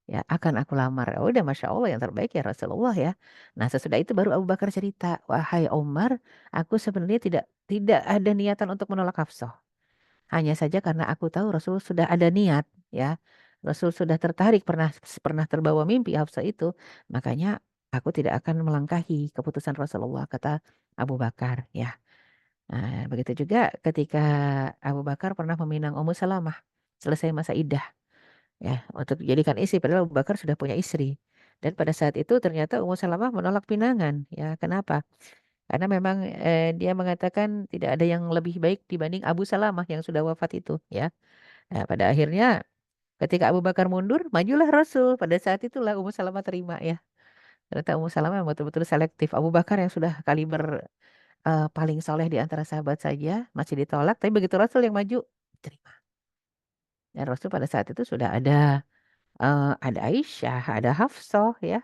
Ya akan aku lamar. Oh, udah Masya Allah yang terbaik ya Rasulullah ya. Nah sesudah itu baru Abu Bakar cerita. Wahai Umar, aku sebenarnya tidak ada niatan untuk menolak Hafsah. Hanya saja karena aku tahu Rasul sudah ada niat ya. Rasul sudah tertarik pernah terbawa mimpi Hafsah itu. Makanya aku tidak akan melangkahi keputusan Rasulullah kata Abu Bakar ya. Nah, begitu juga ketika Abu Bakar pernah meminang Ummu Salamah selesai masa iddah ya untuk dijadikan istri padahal Abu Bakar sudah punya istri. Dan pada saat itu ternyata Ummu Salamah menolak pinangan ya. Kenapa? Karena memang dia mengatakan tidak ada yang lebih baik dibanding Abu Salamah yang sudah wafat itu ya. Nah, pada akhirnya ketika Abu Bakar mundur, majulah Rasul. Pada saat itulah Ummu Salamah terima ya. Ternyata Ummu Salamah memang betul-betul selektif. Abu Bakar yang sudah kaliber paling soleh di antara sahabat saja masih ditolak, tapi begitu Rasul yang maju, terima. Dan Rasul pada saat itu sudah ada Aisyah, ada Hafsah ya,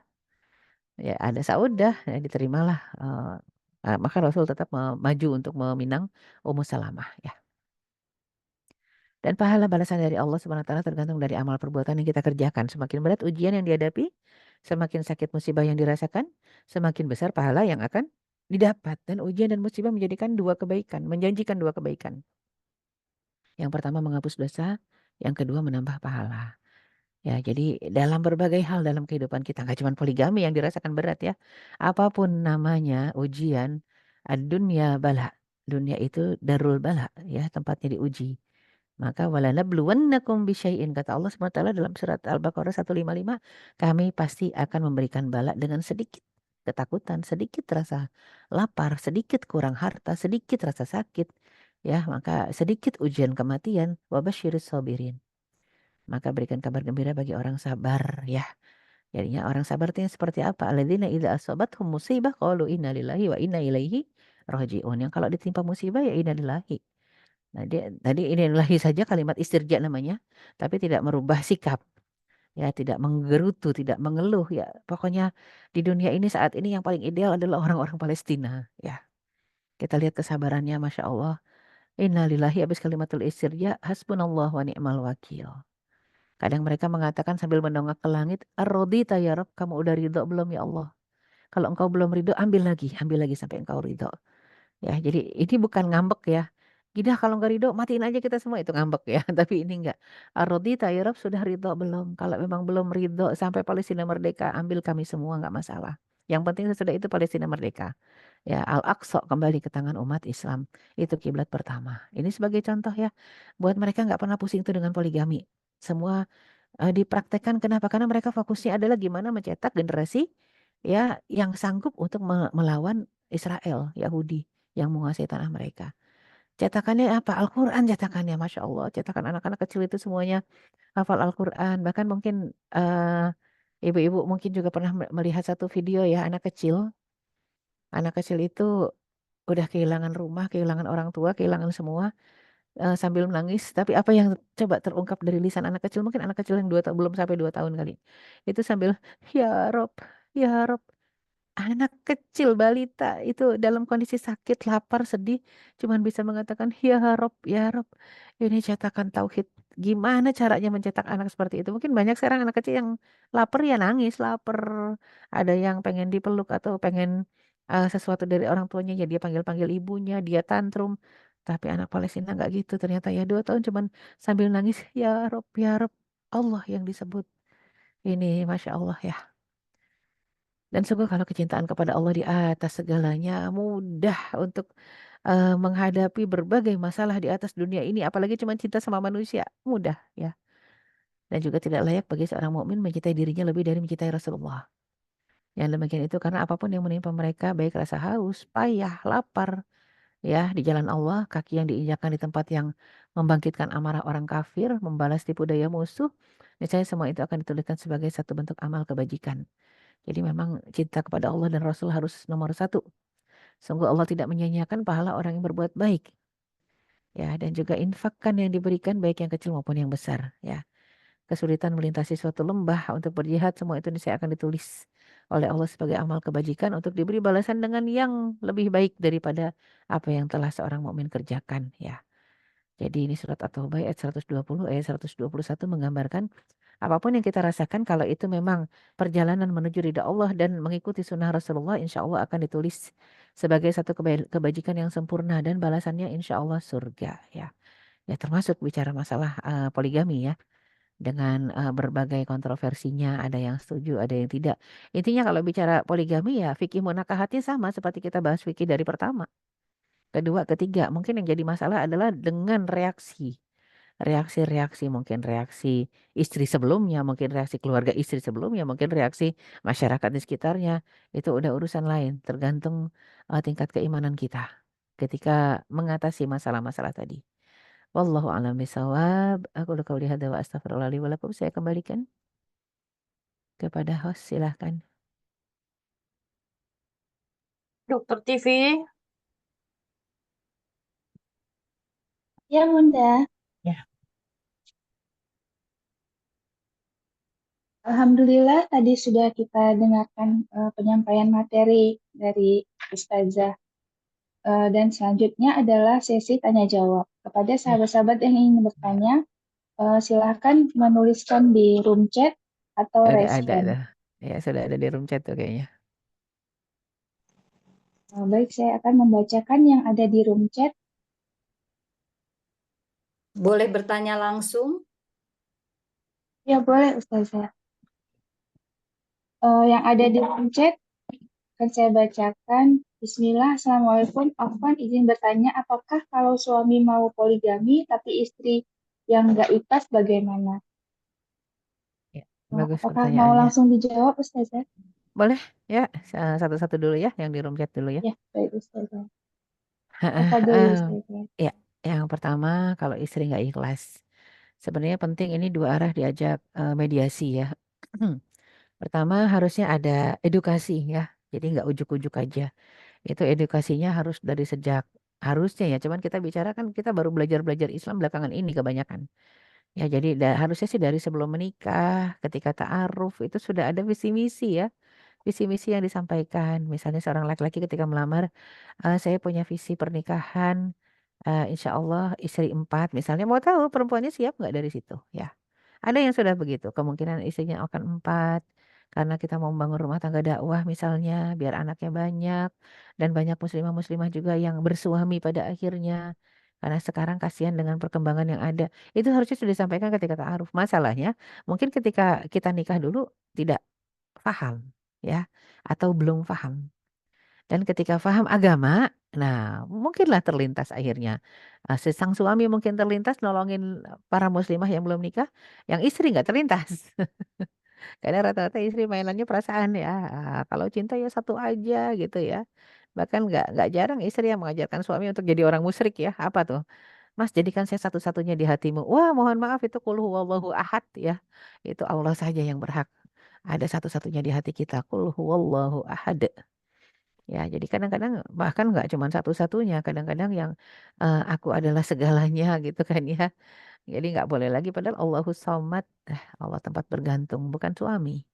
ya ada Saudah, ya, diterimalah. Maka Rasul tetap maju untuk meminang Ummu Salamah ya. Dan pahala balasan dari Allah Subhanahu wa taala tergantung dari amal perbuatan yang kita kerjakan. Semakin berat ujian yang dihadapi, semakin sakit musibah yang dirasakan, semakin besar pahala yang akan didapat. Dan ujian dan musibah menjadikan dua kebaikan, menjanjikan dua kebaikan. Yang pertama menghapus dosa, yang kedua menambah pahala. Ya, jadi dalam berbagai hal dalam kehidupan kita, nggak cuma poligami yang dirasakan berat ya. Apapun namanya ujian, dunia bala. Dunia itu darul bala ya, tempatnya diuji. Maka walanabluwannakum bisyai'in kata Allah SWT dalam surat Al-Baqarah 155, kami pasti akan memberikan bala dengan sedikit ketakutan, sedikit rasa lapar, sedikit kurang harta, sedikit rasa sakit, ya, maka sedikit ujian kematian, wabasyiris sabirin. Maka berikan kabar gembira bagi orang sabar, ya. Jadinya orang sabar itu yang seperti apa? Alladzina idza asabathum musibah qalu inna lillahi wa inna ilaihi raji'un. Yang kalau ditimpa musibah ya inna lillahi. Nah, dia tadi inilahi saja kalimat istirja namanya, tapi tidak merubah sikap. Ya, tidak menggerutu, tidak mengeluh ya. Pokoknya di dunia ini saat ini yang paling ideal adalah orang-orang Palestina, ya. Kita lihat kesabarannya Masya Allah. Innalillahi habis kalimatul istirja, hasbunallah wa ni'mal wakil. Kadang mereka mengatakan sambil mendongak ke langit, ar-radita ya Rabb, kamu udah ridho belum ya Allah? Kalau engkau belum ridho, ambil lagi sampai engkau ridho. Ya, jadi ini bukan ngambek ya. Gidah kalau nggak ridho, matiin aja kita semua itu ngambek ya. Tapi ini enggak. Ar-radita ya Rabb, sudah ridho belum? Kalau memang belum ridho sampai Palestina merdeka, ambil kami semua nggak masalah. Yang penting sesudah itu Palestina merdeka. Ya, Al-Aqsa kembali ke tangan umat Islam. Itu kiblat pertama. Ini sebagai contoh ya. Buat mereka nggak pernah pusing itu dengan poligami. Semua dipraktekkan. Kenapa? Karena mereka fokusnya adalah gimana mencetak generasi ya yang sanggup untuk melawan Israel, Yahudi yang menguasai tanah mereka. Cetakannya apa? Al-Quran cetakannya, Masya Allah. Cetakan anak-anak kecil itu semuanya hafal Al-Quran. Bahkan mungkin ibu-ibu mungkin juga pernah melihat satu video ya anak kecil. Anak kecil itu udah kehilangan rumah, kehilangan orang tua, kehilangan semua sambil menangis. Tapi apa yang coba terungkap dari lisan anak kecil? Mungkin anak kecil yang belum sampai 2 tahun kali. Itu sambil ya Rob, ya Rob. Anak kecil balita itu dalam kondisi sakit, lapar, sedih, cuman bisa mengatakan ya Rob, ya Rob. Ini cetakan tauhid. Gimana caranya mencetak anak seperti itu? Mungkin banyak sekarang anak kecil yang lapar ya nangis, lapar. Ada yang pengen dipeluk atau pengen sesuatu dari orang tuanya ya dia panggil-panggil ibunya, dia tantrum. Tapi anak Palestina nggak gitu. Ternyata ya 2 tahun cuman sambil nangis ya Rob, ya Rob. Allah yang disebut. Ini Masya Allah ya. Dan sungguh kalau kecintaan kepada Allah di atas segalanya mudah untuk menghadapi berbagai masalah di atas dunia ini, apalagi cuma cinta sama manusia, mudah ya. Dan juga tidak layak bagi seorang mukmin mencintai dirinya lebih dari mencintai Rasulullah. Yang demikian itu karena apapun yang menimpa mereka, baik rasa haus, payah, lapar, ya, di jalan Allah, kaki yang diinjakkan di tempat yang membangkitkan amarah orang kafir, membalas tipu daya musuh, niscaya semua itu akan dituliskan sebagai satu bentuk amal kebajikan. Jadi memang cinta kepada Allah dan Rasul harus nomor satu. Sungguh Allah tidak menyia-nyiakan pahala orang yang berbuat baik. Ya, dan juga infakkan yang diberikan baik yang kecil maupun yang besar. Ya, kesulitan melintasi suatu lembah untuk berjihad, semua itu niscaya akan ditulis oleh Allah sebagai amal kebajikan untuk diberi balasan dengan yang lebih baik daripada apa yang telah seorang mukmin kerjakan. Ya. Jadi ini surat At-Taubah ayat 120, ayat 121 menggambarkan apapun yang kita rasakan kalau itu memang perjalanan menuju ridha Allah dan mengikuti sunnah Rasulullah, insya Allah akan ditulis sebagai satu kebajikan yang sempurna dan balasannya insya Allah surga. Ya, ya termasuk bicara masalah poligami ya. Dengan berbagai kontroversinya, ada yang setuju, ada yang tidak. Intinya kalau bicara poligami ya fikih munakahatnya sama seperti kita bahas fikih dari pertama, kedua, ketiga. Mungkin yang jadi masalah adalah dengan reaksi. Reaksi-reaksi, mungkin reaksi istri sebelumnya, mungkin reaksi keluarga istri sebelumnya, mungkin reaksi masyarakat di sekitarnya. Itu udah urusan lain, tergantung tingkat keimanan kita ketika mengatasi masalah-masalah tadi. Wallahu a'lam bishawab. Aku udah qauli hadza wa astaghfirullah li wa lakum. Saya kembalikan kepada host, silahkan. Dokter TV. Ya, Bunda. Ya. Alhamdulillah tadi sudah kita dengarkan penyampaian materi dari Ustazah. Dan selanjutnya adalah sesi tanya jawab. Kepada sahabat-sahabat yang ingin bertanya, silahkan menuliskan di room chat atau Ada, raise hand. ada. Ya, sudah ada di room chat tuh kayaknya. Baik, saya akan membacakan yang ada di room chat. Boleh bertanya langsung? Ya, boleh Ustazah. Yang ada di room chat akan saya bacakan. Bismillah, Assalamualaikum. Afwan izin bertanya, apakah kalau suami mau poligami tapi istri yang nggak ikhlas bagaimana? Ya, bagus Apakah mau pertanyaannya. langsung dijawab Ustazah? Boleh ya, satu-satu dulu ya, yang di room chat dulu ya. Ya, baik Ustazah. Heeh, Apa dulu Ustazah? ya, yang pertama kalau istri nggak ikhlas, sebenarnya penting ini dua arah diajak mediasi ya. Pertama harusnya ada edukasi ya, jadi nggak ujuk-ujuk aja. Itu edukasinya harus dari sejak harusnya ya. Cuman kita bicara kan kita baru belajar Islam belakangan ini kebanyakan. Ya jadi harusnya sih dari sebelum menikah, ketika ta'aruf itu sudah ada visi misi ya. Visi misi yang disampaikan. Misalnya seorang laki-laki ketika melamar, saya punya visi pernikahan, insya Allah istri 4 misalnya. Mau tahu perempuannya siap nggak dari situ ya. Ada yang sudah begitu, kemungkinan istrinya akan 4, karena kita mau membangun rumah tangga dakwah misalnya, biar anaknya banyak, dan banyak muslimah-muslimah juga yang bersuami pada akhirnya. Karena sekarang kasihan dengan perkembangan yang ada. Itu harusnya sudah disampaikan ketika ta'aruf. Masalahnya, mungkin ketika kita nikah dulu tidak paham, ya, atau belum paham. Dan ketika paham agama, nah mungkinlah terlintas akhirnya. Sang suami mungkin terlintas nolongin para muslimah yang belum nikah, yang istri nggak terlintas. Karena rata-rata istri mainannya perasaan ya. Kalau cinta ya satu aja gitu ya. Bahkan nggak jarang istri yang mengajarkan suami untuk jadi orang musyrik ya. Apa tuh? Mas jadikan saya satu-satunya di hatimu. Wah mohon maaf itu qul huwallahu ahad ya. Itu Allah saja yang berhak. Ada satu-satunya di hati kita. Qul huwallahu ahad. Ya, jadi kadang-kadang bahkan nggak cuma satu-satunya, kadang-kadang yang aku adalah segalanya gitu kan ya. Jadi nggak boleh lagi padahal Allahus Somad, Allah tempat bergantung, bukan suami.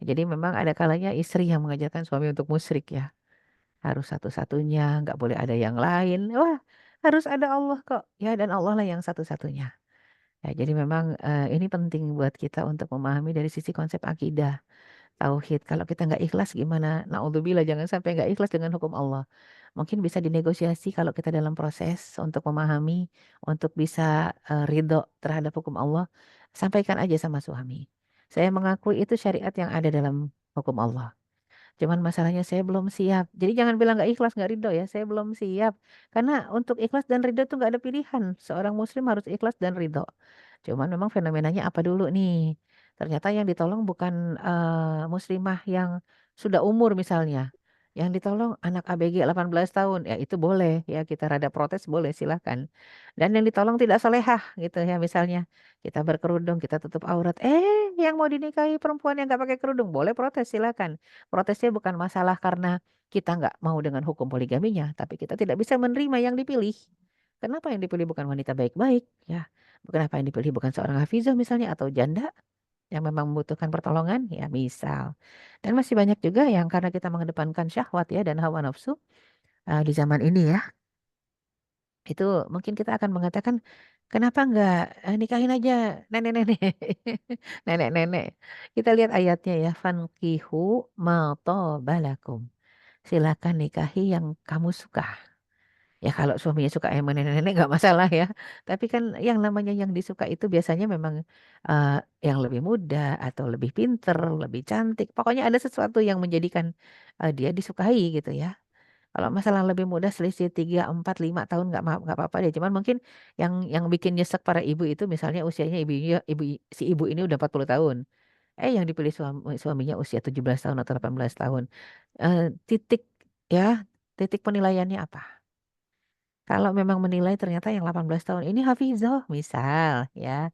Jadi memang ada kalanya istri yang mengajarkan suami untuk musyrik ya. Harus satu-satunya, nggak boleh ada yang lain. Wah, harus ada Allah kok. Ya, dan Allah lah yang satu-satunya. Ya, jadi memang ini penting buat kita untuk memahami dari sisi konsep akidah. Tauhid. Kalau kita nggak ikhlas gimana? Naudzubillah jangan sampai nggak ikhlas dengan hukum Allah. Mungkin bisa dinegosiasi kalau kita dalam proses untuk memahami, untuk bisa ridho terhadap hukum Allah. Sampaikan aja sama suami. Saya mengakui itu syariat yang ada dalam hukum Allah. Cuman masalahnya saya belum siap. Jadi jangan bilang nggak ikhlas, nggak ridho ya. Saya belum siap. Karena untuk ikhlas dan ridho itu nggak ada pilihan. Seorang muslim harus ikhlas dan ridho. Cuman memang fenomenanya apa dulu nih? ternyata yang ditolong bukan muslimah yang sudah umur misalnya. Yang ditolong anak ABG 18 tahun, ya itu boleh ya, kita rada protes boleh silahkan. Dan yang ditolong tidak solehah gitu ya, misalnya kita berkerudung, kita tutup aurat, yang mau dinikahi perempuan yang nggak pakai kerudung, boleh protes silahkan. Protesnya bukan masalah karena kita nggak mau dengan hukum poligaminya, tapi kita tidak bisa menerima yang dipilih. Kenapa yang dipilih bukan wanita baik-baik ya? Kenapa yang dipilih bukan seorang hafizah misalnya atau janda yang memang membutuhkan pertolongan ya misal. Dan masih banyak juga yang karena kita mengedepankan syahwat ya dan hawa nafsu di zaman ini ya. Itu mungkin kita akan mengatakan kenapa enggak nikahin aja nenek-nenek. Nenek-nenek. Kita lihat ayatnya ya, fankihu ma balakum. Silakan nikahi yang kamu suka. Ya kalau suaminya suka yang nenek-nenek nggak masalah ya. Tapi kan yang namanya yang disuka itu biasanya memang yang lebih muda atau lebih pinter, lebih cantik. Pokoknya ada sesuatu yang menjadikan dia disukai gitu ya. Kalau masalah lebih muda selisih 3, 4, 5 tahun nggak apa-apa deh. Cuman mungkin yang bikin nyesek para ibu itu misalnya usianya si ibu ini udah 40 tahun. Yang dipilih suaminya usia 17 tahun atau 18 tahun. Titik ya, titik penilaiannya apa? Kalau memang menilai ternyata yang 18 tahun ini hafizah misal ya.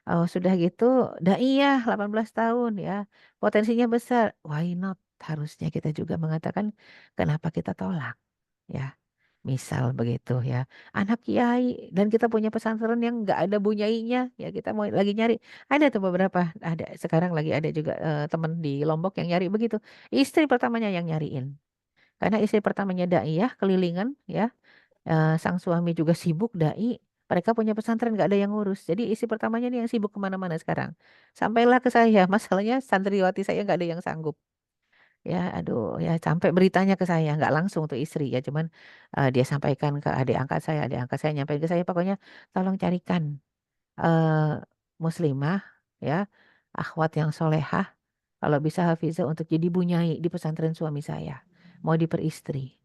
Oh, sudah gitu daiyah 18 tahun ya. Potensinya besar. Why not? Harusnya kita juga mengatakan kenapa kita tolak ya. Misal begitu ya. Anak kiai dan kita punya pesantren yang nggak ada bunyainya ya, kita mau lagi nyari. Ada tuh beberapa, ada sekarang lagi ada juga teman di Lombok yang nyari begitu. Istri pertamanya yang nyariin. Karena istri pertamanya daiyah kelilingan ya. Sang suami juga sibuk dai, mereka punya pesantren nggak ada yang ngurus. Jadi istri pertamanya nih yang sibuk kemana-mana sekarang. Sampailah ke saya, masalahnya santriwati saya nggak ada yang sanggup. Ya, aduh, ya sampai beritanya ke saya, nggak langsung tuh istri ya, cuman dia sampaikan ke adik angkat saya nyampein ke saya, pokoknya tolong carikan eh, muslimah, ya, akhwat yang solehah, kalau bisa hafizah untuk jadi bunyai di pesantren suami saya, mau diperistri.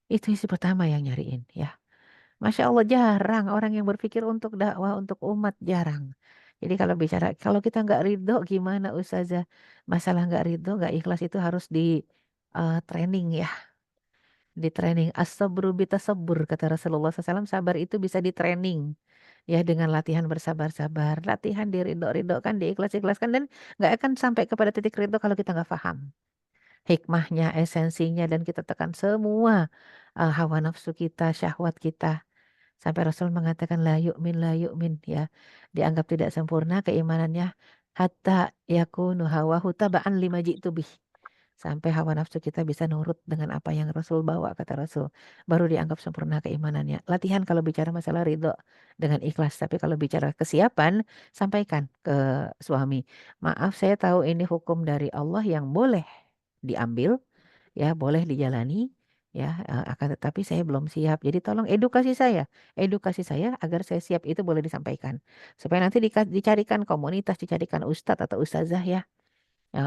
Itu istri pertama yang nyariin, ya. Masya Allah jarang orang yang berpikir untuk dakwah untuk umat jarang. Jadi kalau bicara kalau kita nggak ridho gimana Ustazah? Masalah nggak ridho nggak ikhlas itu harus di training ya, di training as-sabru bitasabur kata Rasulullah SAW, sabar itu bisa di training ya dengan latihan bersabar-sabar, latihan diridho-ridhokan, diikhlas-ikhlaskan dan nggak akan sampai kepada titik ridho kalau kita nggak paham hikmahnya, esensinya dan kita tekan semua hawa nafsu kita, syahwat kita. Sampai Rasul mengatakan la yu'min ya. Dianggap tidak sempurna keimanannya hatta yakunu hawahu taba'an lima ji'tu bih. Sampai hawa nafsu kita bisa nurut dengan apa yang Rasul bawa kata Rasul. Baru dianggap sempurna keimanannya. Latihan kalau bicara masalah ridho dengan ikhlas. Tapi kalau bicara kesiapan, sampaikan ke suami. Maaf saya tahu ini hukum dari Allah yang boleh diambil ya boleh dijalani ya akan tetapi saya belum siap jadi tolong edukasi saya agar saya siap itu boleh disampaikan supaya nanti dicarikan komunitas dicarikan ustadz atau ustazah ya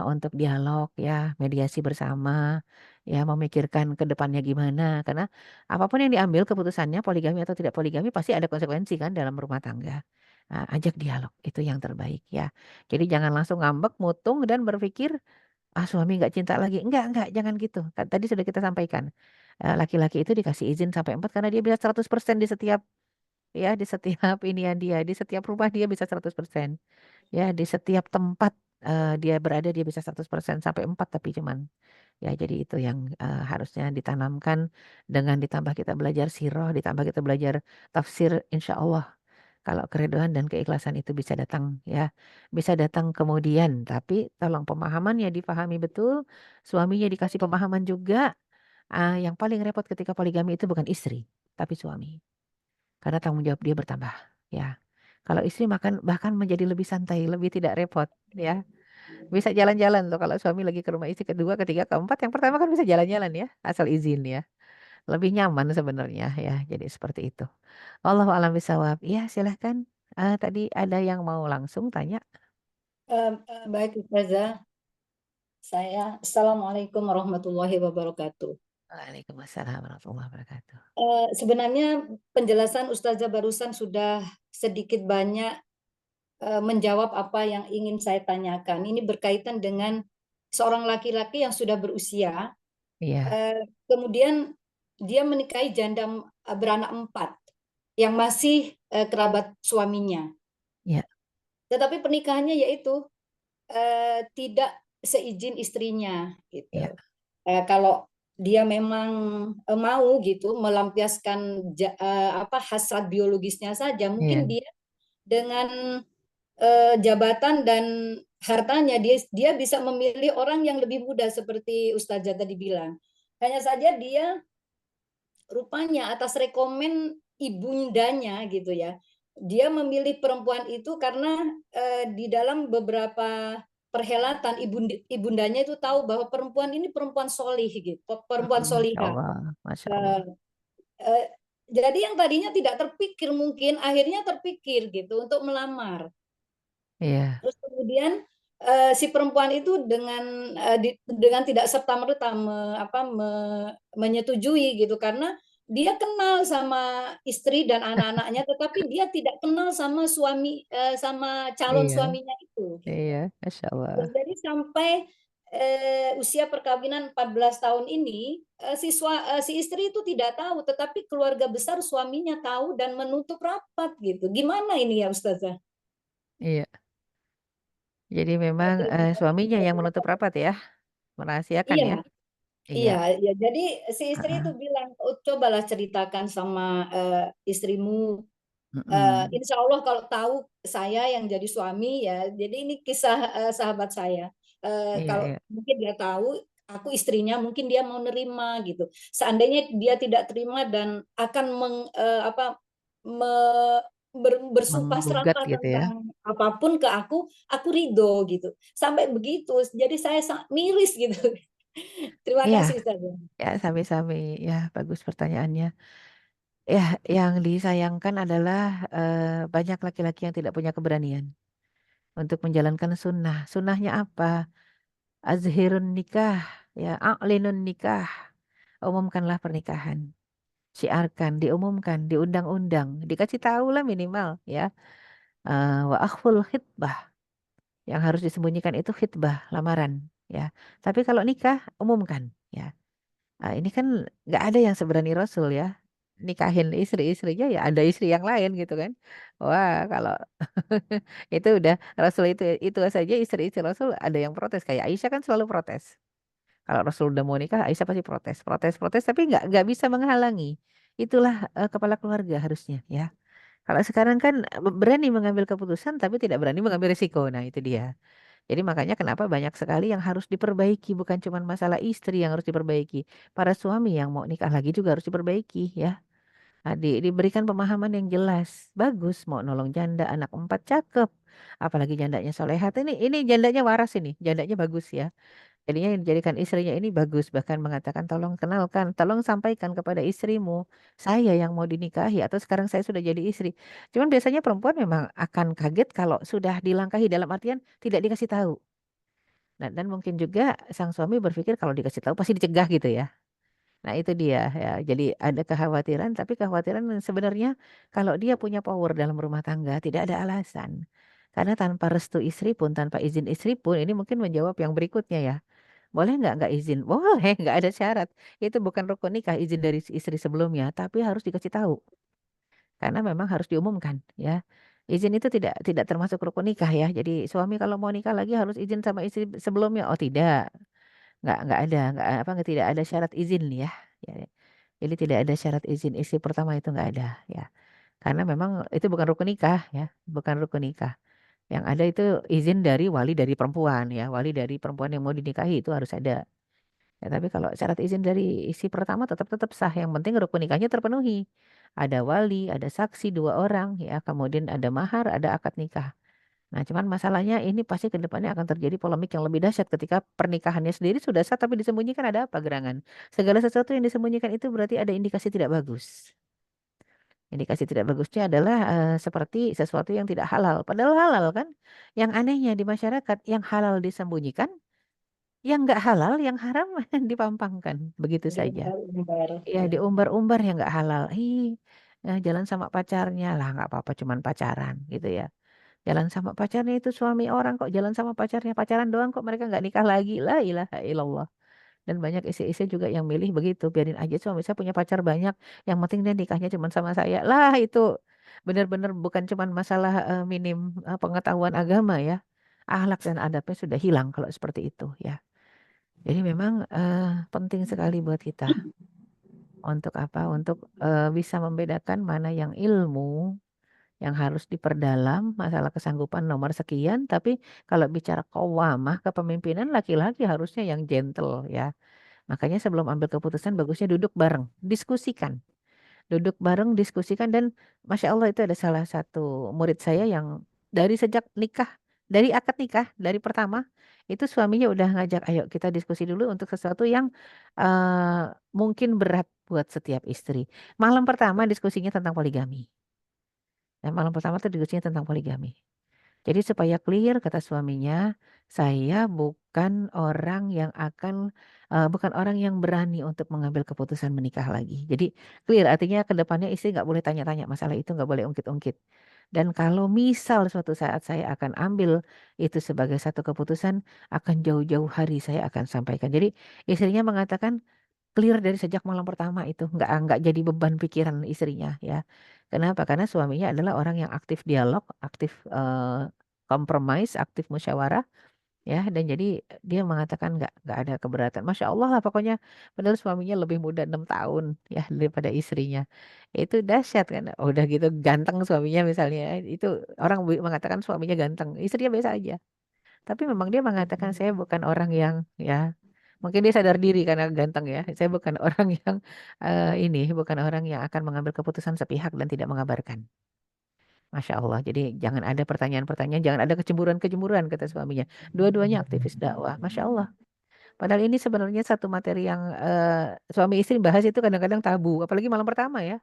untuk dialog ya mediasi bersama ya memikirkan ke depannya gimana karena apapun yang diambil keputusannya poligami atau tidak poligami pasti ada konsekuensi kan dalam rumah tangga. Nah, ajak dialog itu yang terbaik ya jadi jangan langsung ngambek mutung dan berpikir suami nggak cinta lagi. Enggak, jangan gitu. Kan tadi sudah kita sampaikan. Laki-laki itu dikasih izin sampai 4 karena dia bisa 100% di setiap ya di setiap inian dia, di setiap rumah dia bisa 100%. Ya, di setiap tempat dia berada dia bisa 100% sampai 4 tapi cuman ya jadi itu yang harusnya ditanamkan dengan ditambah kita belajar sirah, ditambah kita belajar tafsir insya Allah. Kalau keridhaan dan keikhlasan itu bisa datang ya, bisa datang kemudian, tapi tolong pemahamannya dipahami betul, suaminya dikasih pemahaman juga. Yang paling repot ketika poligami itu bukan istri, tapi suami. Karena tanggung jawab dia bertambah, ya. Kalau istri makan bahkan menjadi lebih santai, lebih tidak repot, ya. Bisa jalan-jalan tuh kalau suami lagi ke rumah istri kedua, ketiga, keempat, yang pertama kan bisa jalan-jalan ya, asal izin ya. Lebih nyaman sebenarnya ya, jadi seperti itu. Wallahu a'lam bishawab. Iya, silahkan. Tadi ada yang mau langsung tanya. Baik Ustazah, Assalamualaikum warahmatullahi wabarakatuh. Waalaikumsalam warahmatullahi wabarakatuh. Sebenarnya penjelasan Ustazah barusan sudah sedikit banyak menjawab apa yang ingin saya tanyakan. Ini berkaitan dengan seorang laki-laki yang sudah berusia, Iya, kemudian dia menikahi janda beranak 4 yang masih kerabat suaminya. iya, Tetapi pernikahannya yaitu tidak seizin istrinya gitu. iya, Kalau dia memang mau gitu melampiaskan hasrat biologisnya saja, mungkin iya, dia dengan jabatan dan hartanya dia bisa memilih orang yang lebih muda seperti Ustazah tadi bilang. Hanya saja dia rupanya atas rekomen ibundanya gitu ya. Dia memilih perempuan itu karena di dalam beberapa perhelatan ibundanya itu tahu bahwa perempuan ini perempuan solih gitu, perempuan Masya solihah. Allah, Masya Allah. Eh, eh, jadi yang tadinya tidak terpikir mungkin akhirnya terpikir gitu untuk melamar. Iya, Terus kemudian si perempuan itu dengan tidak serta-merta menyetujui gitu karena dia kenal sama istri dan anak-anaknya, tetapi dia tidak kenal sama sama calon iya, suaminya itu. Gitu. iya, Masya Allah. Jadi sampai usia perkawinan 14 tahun ini si istri itu tidak tahu, tetapi keluarga besar suaminya tahu dan menutup rapat gitu. Gimana ini ya Ustazah? Iya, jadi memang suaminya yang menutup rapat ya, merahasiakan Iya, ya. Iya, iya, iya. Jadi si istri itu heeh, bilang, "Oh, cobalah ceritakan sama istrimu. mm-mm. Insya Allah kalau tahu saya yang jadi suami ya." Jadi ini kisah sahabat saya. Iya, Kalau iya, mungkin dia tahu aku istrinya, mungkin dia mau nerima gitu. Seandainya dia tidak terima dan akan bersumpah menggugat serapah gitu ya. tentang apapun ke aku ridho gitu. Sampai begitu. Jadi saya sangat miris gitu. Terima Iya, kasih Ustaz. ya sami-sami. Ya, bagus pertanyaannya. Ya, yang disayangkan adalah banyak laki-laki yang tidak punya keberanian untuk menjalankan sunnah. Sunnahnya apa? Azhirun nikah, ya, a'linun nikah. Umumkanlah pernikahan. Syiarkan, diumumkan, diundang-undang, dikasih tahu lah minimal, ya. Wa akhful khitbah. Yang harus disembunyikan itu khitbah, lamaran, ya. Tapi kalau nikah, umumkan, ya. Ini kan nggak ada yang seberani Rasul ya. Nikahin istri-istrinya ya ada istri yang lain gitu kan. Wah, kalau itu udah Rasul itu saja istri-istri Rasul ada yang protes kayak Aisyah kan selalu protes. Kalau Rasul udah mau nikah, Aisyah pasti protes, protes, protes tapi nggak bisa menghalangi. Itulah kepala keluarga harusnya ya. Kalau sekarang kan berani mengambil keputusan tapi tidak berani mengambil risiko. Nah, itu dia. Jadi makanya kenapa banyak sekali yang harus diperbaiki, bukan cuma masalah istri yang harus diperbaiki. Para suami yang mau nikah lagi juga harus diperbaiki ya. Diberikan pemahaman yang jelas. Bagus mau nolong janda anak 4 cakep. Apalagi jandanya solehat. Ini jandanya waras ini. Jandanya bagus ya. Jadinya yang dijadikan istrinya ini bagus. Bahkan mengatakan tolong kenalkan. Tolong sampaikan kepada istrimu. Saya yang mau dinikahi. Atau sekarang saya sudah jadi istri. Cuman biasanya perempuan memang akan kaget kalau sudah dilangkahi dalam artian tidak dikasih tahu. Nah, dan mungkin juga sang suami berpikir kalau dikasih tahu pasti dicegah gitu ya. Nah, itu dia ya. Jadi ada kekhawatiran, tapi kekhawatiran yang sebenarnya kalau dia punya power dalam rumah tangga tidak ada alasan. Karena tanpa restu istri pun, tanpa izin istri pun, ini mungkin menjawab yang berikutnya ya. Boleh nggak izin? Boleh, nggak ada syarat. Itu bukan rukun nikah izin dari si istri sebelumnya, tapi harus dikasih tahu. Karena memang harus diumumkan ya. Izin itu tidak termasuk rukun nikah ya. Jadi suami kalau mau nikah lagi harus izin sama istri sebelumnya. Oh tidak, nggak ada, tidak ada syarat izin ya. Ya, jadi tidak ada syarat izin istri pertama itu nggak ada ya. Karena memang itu bukan rukun nikah ya, bukan rukun nikah. Yang ada itu izin dari wali dari perempuan ya, wali dari perempuan yang mau dinikahi itu harus ada. Ya, tapi kalau syarat izin dari istri pertama tetap tetap sah. Yang penting rukun nikahnya terpenuhi. Ada wali, ada saksi 2 orang ya, kemudian ada mahar, ada akad nikah. Nah, cuman masalahnya ini pasti ke depannya akan terjadi polemik yang lebih dahsyat ketika pernikahannya sendiri sudah sah tapi disembunyikan ada apa gerangan. Segala sesuatu yang disembunyikan itu berarti ada indikasi tidak bagus. Indikasi tidak bagusnya adalah seperti sesuatu yang tidak halal. Padahal halal kan? Yang anehnya di masyarakat yang halal disembunyikan, yang nggak halal, yang haram dipampangkan. Begitu saja. Diumbar-umbar. Ya, Ya. diumbar-umbar yang nggak halal. Jalan sama pacarnya lah, nggak apa-apa, cuman pacaran gitu ya. Jalan sama pacarnya itu suami orang kok, jalan sama pacarnya, pacaran doang kok mereka nggak nikah lagi. La ilaha illallah. Dan banyak istri-istri juga yang milih begitu, biarin aja suami saya punya pacar banyak, yang penting dia nikahnya cuma sama saya. Lah itu benar-benar bukan cuma masalah minim pengetahuan agama ya. Akhlak dan adabnya sudah hilang kalau seperti itu ya. Jadi memang penting sekali buat kita untuk apa? Untuk bisa membedakan mana yang ilmu yang harus diperdalam, masalah kesanggupan nomor sekian, tapi kalau bicara qawwamah kepemimpinan laki-laki harusnya yang gentle ya. Makanya sebelum ambil keputusan bagusnya duduk bareng, diskusikan. Duduk bareng, diskusikan dan Masya Allah itu ada salah satu murid saya yang dari sejak nikah, dari akad nikah, dari pertama, itu suaminya udah ngajak, ayo kita diskusi dulu untuk sesuatu yang mungkin berat buat setiap istri. Malam pertama diskusinya tentang poligami. Dan malam pertama tuh diskusinya tentang poligami. Jadi supaya clear kata suaminya, saya bukan orang yang bukan orang yang berani untuk mengambil keputusan menikah lagi. Jadi clear artinya ke depannya istri nggak boleh tanya-tanya masalah itu, nggak boleh ungkit-ungkit. Dan kalau misal suatu saat saya akan ambil itu sebagai satu keputusan, akan jauh-jauh hari saya akan sampaikan. Jadi istrinya mengatakan clear dari sejak malam pertama itu, nggak jadi beban pikiran istrinya ya. Kenapa? Karena suaminya adalah orang yang aktif dialog, aktif compromise, aktif musyawarah ya, dan jadi dia mengatakan nggak ada keberatan. Masya Allah lah pokoknya, padahal suaminya lebih muda 6 tahun ya daripada istrinya. Itu dahsyat kan. Oh, udah gitu ganteng suaminya misalnya. Itu orang mengatakan suaminya ganteng, istrinya biasa aja. Tapi memang dia mengatakan saya bukan orang yang ya, mungkin dia sadar diri karena ganteng ya. Saya bukan orang yang bukan orang yang akan mengambil keputusan sepihak dan tidak mengabarkan. Masya Allah. Jadi jangan ada pertanyaan-pertanyaan, jangan ada kecemburuan-kecemburuan kata suaminya. Dua-duanya aktivis dakwah. Masya Allah. Padahal ini sebenarnya satu materi yang suami istri bahas itu kadang-kadang tabu. Apalagi malam pertama ya.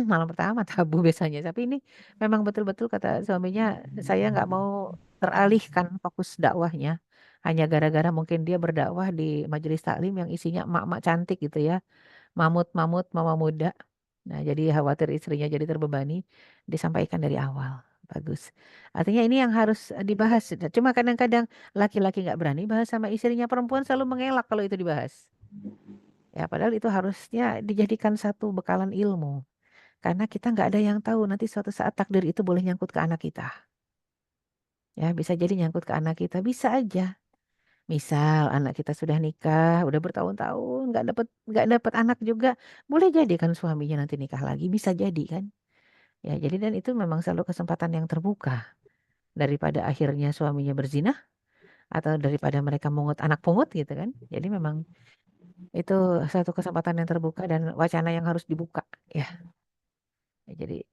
Malam pertama tabu biasanya. Tapi ini memang betul-betul kata suaminya, saya nggak mau teralihkan fokus dakwahnya. Hanya gara-gara mungkin dia berdakwah di majelis taklim yang isinya emak-emak cantik gitu ya. Mamut-mamut, mama muda. Nah, jadi khawatir istrinya jadi terbebani, disampaikan dari awal. Bagus. Artinya ini yang harus dibahas. Cuma kadang-kadang laki-laki nggak berani bahas sama istrinya, perempuan selalu mengelak kalau itu dibahas. Ya, padahal itu harusnya dijadikan satu bekalan ilmu. Karena kita nggak ada yang tahu nanti suatu saat takdir itu boleh nyangkut ke anak kita. Ya, bisa jadi nyangkut ke anak kita, bisa aja. Misal anak kita sudah nikah, udah bertahun-tahun nggak dapat anak juga, boleh jadi kan suaminya nanti nikah lagi, bisa jadi kan. Ya, jadi dan itu memang selalu kesempatan yang terbuka daripada akhirnya suaminya berzina atau daripada mereka mungut anak pungut gitu kan. Jadi memang itu satu kesempatan yang terbuka dan wacana yang harus dibuka ya. Ya, jadi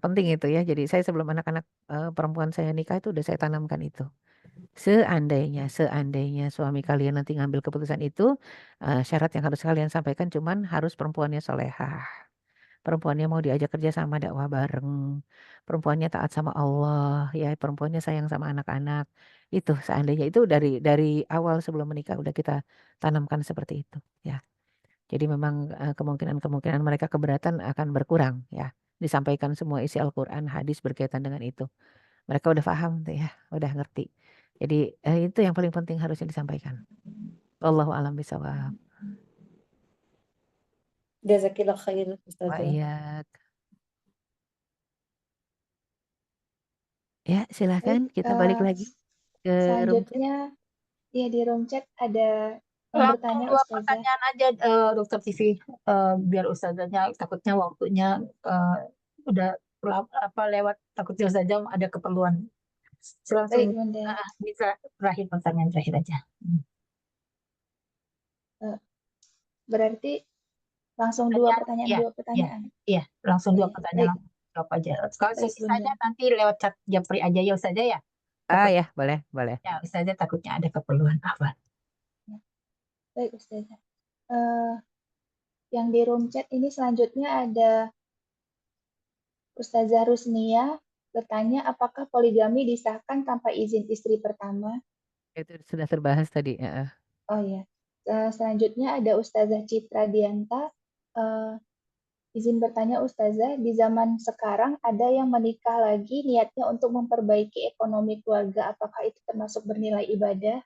penting itu ya. Jadi saya sebelum anak-anak perempuan saya nikah itu udah saya tanamkan itu. Seandainya suami kalian nanti ngambil keputusan itu, syarat yang harus kalian sampaikan cuman harus perempuannya solehah. Perempuannya mau diajak kerja sama dakwah bareng. Perempuannya taat sama Allah, ya perempuannya sayang sama anak-anak. Itu seandainya itu dari awal sebelum menikah udah kita tanamkan seperti itu ya. Jadi memang kemungkinan mereka keberatan akan berkurang ya. Disampaikan semua isi Al-Quran, hadis berkaitan dengan itu. Mereka udah paham tuh ya, udah ngerti. Jadi itu yang paling penting harusnya disampaikan. Wallahu a'lam bishawab. Jazakillah khair Wa Ustazah. iyak. Ya, silakan kita balik lagi ke room chat. Selanjutnya ya di room chat ada yang Langsung bertanya dua Ustazah. pertanyaan aja, Dokter TV, biar Ustazahnya takutnya waktunya udah lewat, takutnya Ustazah ada keperluan. Baik, Langsung Bunda. bisa terakhir, pertanyaan terakhir aja. Berarti langsung dua pertanyaan. Iya, langsung dua Baik, pertanyaan baik. jawab aja. Kalau Baik, sisanya Bunda. nanti lewat chat Japri aja ya Ustazah ya. Ya, boleh. Ya, Ustazah takutnya ada keperluan apa. Baik, Ustazah. Yang di room chat ini selanjutnya ada Ustazah Rusnia bertanya apakah poligami disahkan tanpa izin istri pertama? Itu sudah terbahas tadi. Oh ya. Selanjutnya ada Ustazah Citra Dianta Izin bertanya Ustazah, di zaman sekarang ada yang menikah lagi niatnya untuk memperbaiki ekonomi keluarga, apakah itu termasuk bernilai ibadah?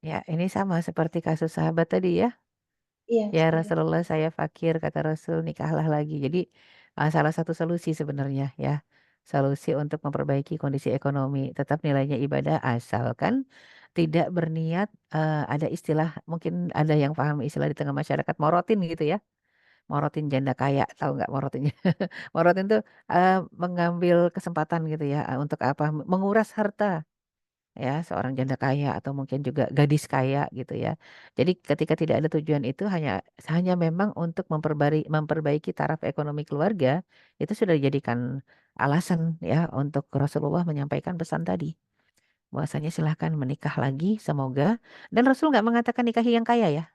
Ya, ini sama seperti kasus sahabat tadi ya. Iya, Ya Ustazah. Rasulullah saya fakir, kata Rasul, nikahlah lagi. Jadi salah satu solusi sebenarnya ya. Solusi untuk memperbaiki kondisi ekonomi. Tetap nilainya ibadah asalkan tidak berniat, ada istilah, mungkin ada yang paham istilah di tengah masyarakat, morotin gitu ya. Morotin janda kaya, tahu nggak morotinnya? Morotin tuh mengambil kesempatan gitu ya, untuk apa? Menguras harta ya seorang janda kaya atau mungkin juga gadis kaya gitu ya. Jadi ketika tidak ada tujuan itu hanya hanya memang untuk memperbaiki taraf ekonomi keluarga, itu sudah dijadikan alasan ya untuk Rasulullah menyampaikan pesan tadi. Bahwasanya silahkan menikah lagi semoga, dan Rasul nggak mengatakan nikahi yang kaya ya.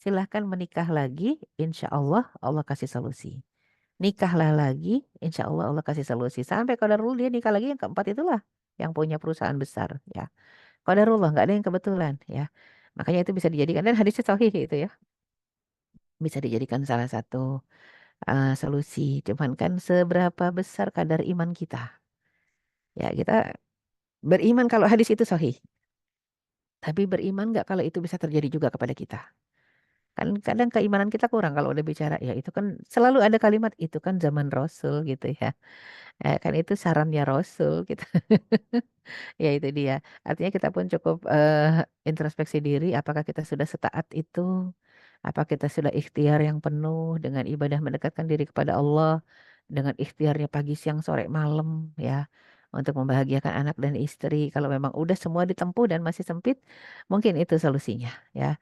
Silahkan menikah lagi, insya Allah Allah kasih solusi. Nikahlah lagi, insya Allah Allah kasih solusi. Sampai qadarullah dia nikah lagi yang keempat itulah yang punya perusahaan besar ya. Qadarullah nggak ada yang kebetulan ya. Makanya itu bisa dijadikan, dan hadisnya sahih itu ya. Bisa dijadikan salah satu solusi. Cuman kan seberapa besar kadar iman kita. Ya kita beriman kalau hadis itu sahih. Tapi beriman nggak kalau itu bisa terjadi juga kepada kita. Kan kadang keimanan kita kurang kalau udah bicara ya itu kan selalu ada kalimat itu kan zaman Rasul gitu ya. Kan itu sarannya Rasul gitu. Ya itu dia. Artinya kita pun cukup introspeksi diri apakah kita sudah setaat itu, apa kita sudah ikhtiar yang penuh dengan ibadah mendekatkan diri kepada Allah dengan ikhtiarnya pagi siang sore malam ya untuk membahagiakan anak dan istri. Kalau memang udah semua ditempuh dan masih sempit, mungkin itu solusinya ya.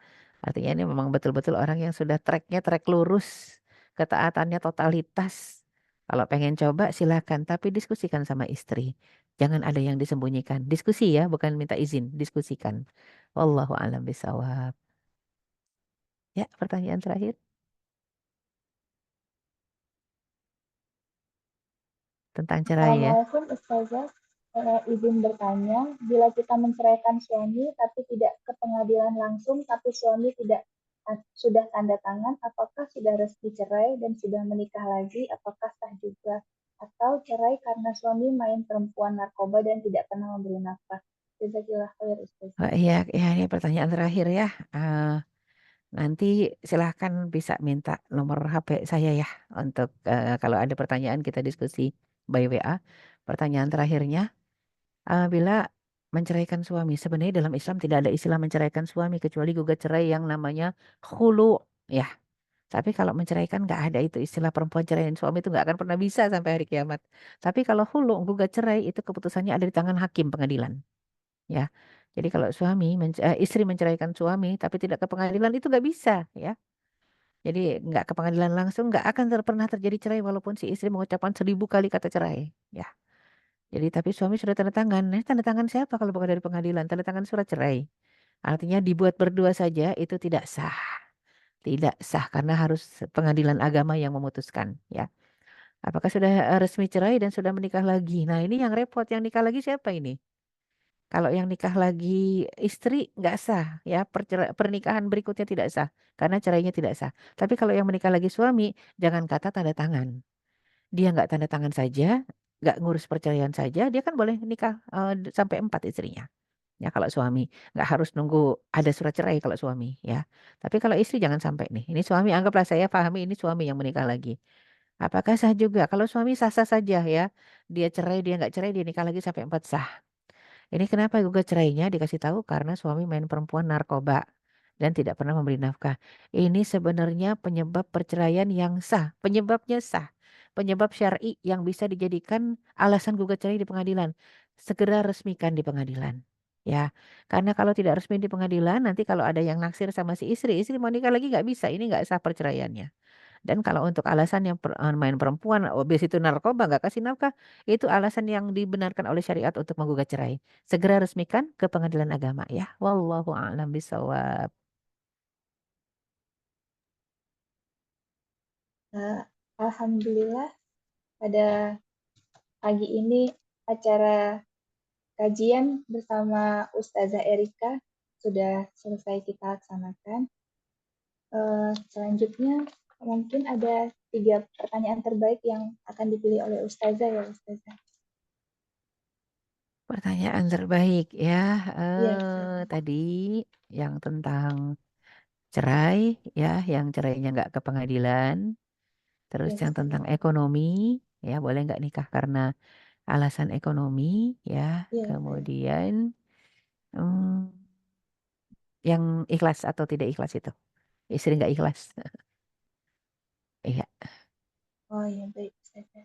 Artinya ini memang betul-betul orang yang sudah trek lurus, ketaatannya totalitas. Kalau pengen coba silakan, tapi diskusikan sama istri. Jangan ada yang disembunyikan. Diskusi ya, bukan minta izin, diskusikan. Wallahu a'lam bishawab. Ya, pertanyaan terakhir tentang cerai ya. Assalamualaikum Ustazah. Izin bertanya, bila kita menceraikan suami tapi tidak ke pengadilan langsung, tapi suami tidak sudah tanda tangan, apakah sudah resmi cerai dan sudah menikah lagi, apakah sah juga? Atau cerai karena suami main perempuan narkoba dan tidak pernah memberi nafkah? Jazakillah khair Ustazah. Oh, iya, ya, ini pertanyaan terakhir ya. Nanti silahkan bisa minta nomor HP saya ya untuk kalau ada pertanyaan kita diskusi by WA. Pertanyaan terakhirnya, bila menceraikan suami, sebenarnya dalam Islam tidak ada istilah menceraikan suami kecuali gugat cerai yang namanya khulu ya. Tapi kalau menceraikan nggak ada itu istilah perempuan ceraiin suami itu nggak akan pernah bisa sampai hari kiamat. Tapi kalau khulu gugat cerai itu keputusannya ada di tangan hakim pengadilan. Ya, jadi kalau istri menceraikan suami tapi tidak ke pengadilan itu nggak bisa ya. Jadi nggak ke pengadilan langsung nggak akan pernah terjadi cerai walaupun si istri mengucapkan 1000 kali kata cerai. Ya, jadi tapi suami sudah tanda tangan. Nah, tanda tangan siapa kalau bukan dari pengadilan? Tanda tangan surat cerai. Artinya dibuat berdua saja itu tidak sah. Tidak sah karena harus pengadilan agama yang memutuskan. Ya, apakah sudah resmi cerai dan sudah menikah lagi? Nah, ini yang repot. Yang nikah lagi siapa ini? Kalau yang nikah lagi istri nggak sah ya, pernikahan berikutnya tidak sah karena cerainya tidak sah. Tapi kalau yang menikah lagi suami, jangan kata tanda tangan. Dia nggak tanda tangan saja, nggak ngurus perceraian saja, dia kan boleh nikah sampai 4 istrinya. Ya kalau suami nggak harus nunggu ada surat cerai kalau suami ya. Tapi kalau istri jangan sampai nih. Ini suami anggaplah saya pahami ini suami yang menikah lagi. Apakah sah juga? Kalau suami sah-sah saja ya. Dia cerai, dia nggak cerai, dia nikah lagi sampai 4 sah. Ini kenapa gugat cerainya dikasih tahu karena suami main perempuan narkoba dan tidak pernah memberi nafkah. Ini sebenarnya penyebab perceraian yang sah, penyebabnya sah, penyebab syar'i yang bisa dijadikan alasan gugat cerai di pengadilan. Segera resmikan di pengadilan. Ya, karena kalau tidak resmi di pengadilan, nanti kalau ada yang naksir sama si istri, istri mau nikah lagi nggak bisa, ini nggak sah perceraiannya. Dan kalau untuk alasan yang main perempuan, habis itu narkoba, nggak kasih nafkah, itu alasan yang dibenarkan oleh syariat untuk menggugat cerai. Segera resmikan ke pengadilan agama ya. Wallahu a'lam bishawab. Alhamdulillah pada pagi ini acara kajian bersama Ustazah Erika sudah selesai kita laksanakan. Selanjutnya Mungkin ada 3 pertanyaan terbaik yang akan dipilih oleh Ustazah ya, Ustazah. Pertanyaan terbaik ya, Iya, tadi yang tentang cerai ya, yang cerainya nggak ke pengadilan. Terus Iya, yang Ustazah. tentang ekonomi ya, boleh nggak nikah karena alasan ekonomi ya. Iya, Ustazah. Kemudian yang ikhlas atau tidak ikhlas itu, istri nggak ikhlas. Iya. Oh iya, baik, Ustazah.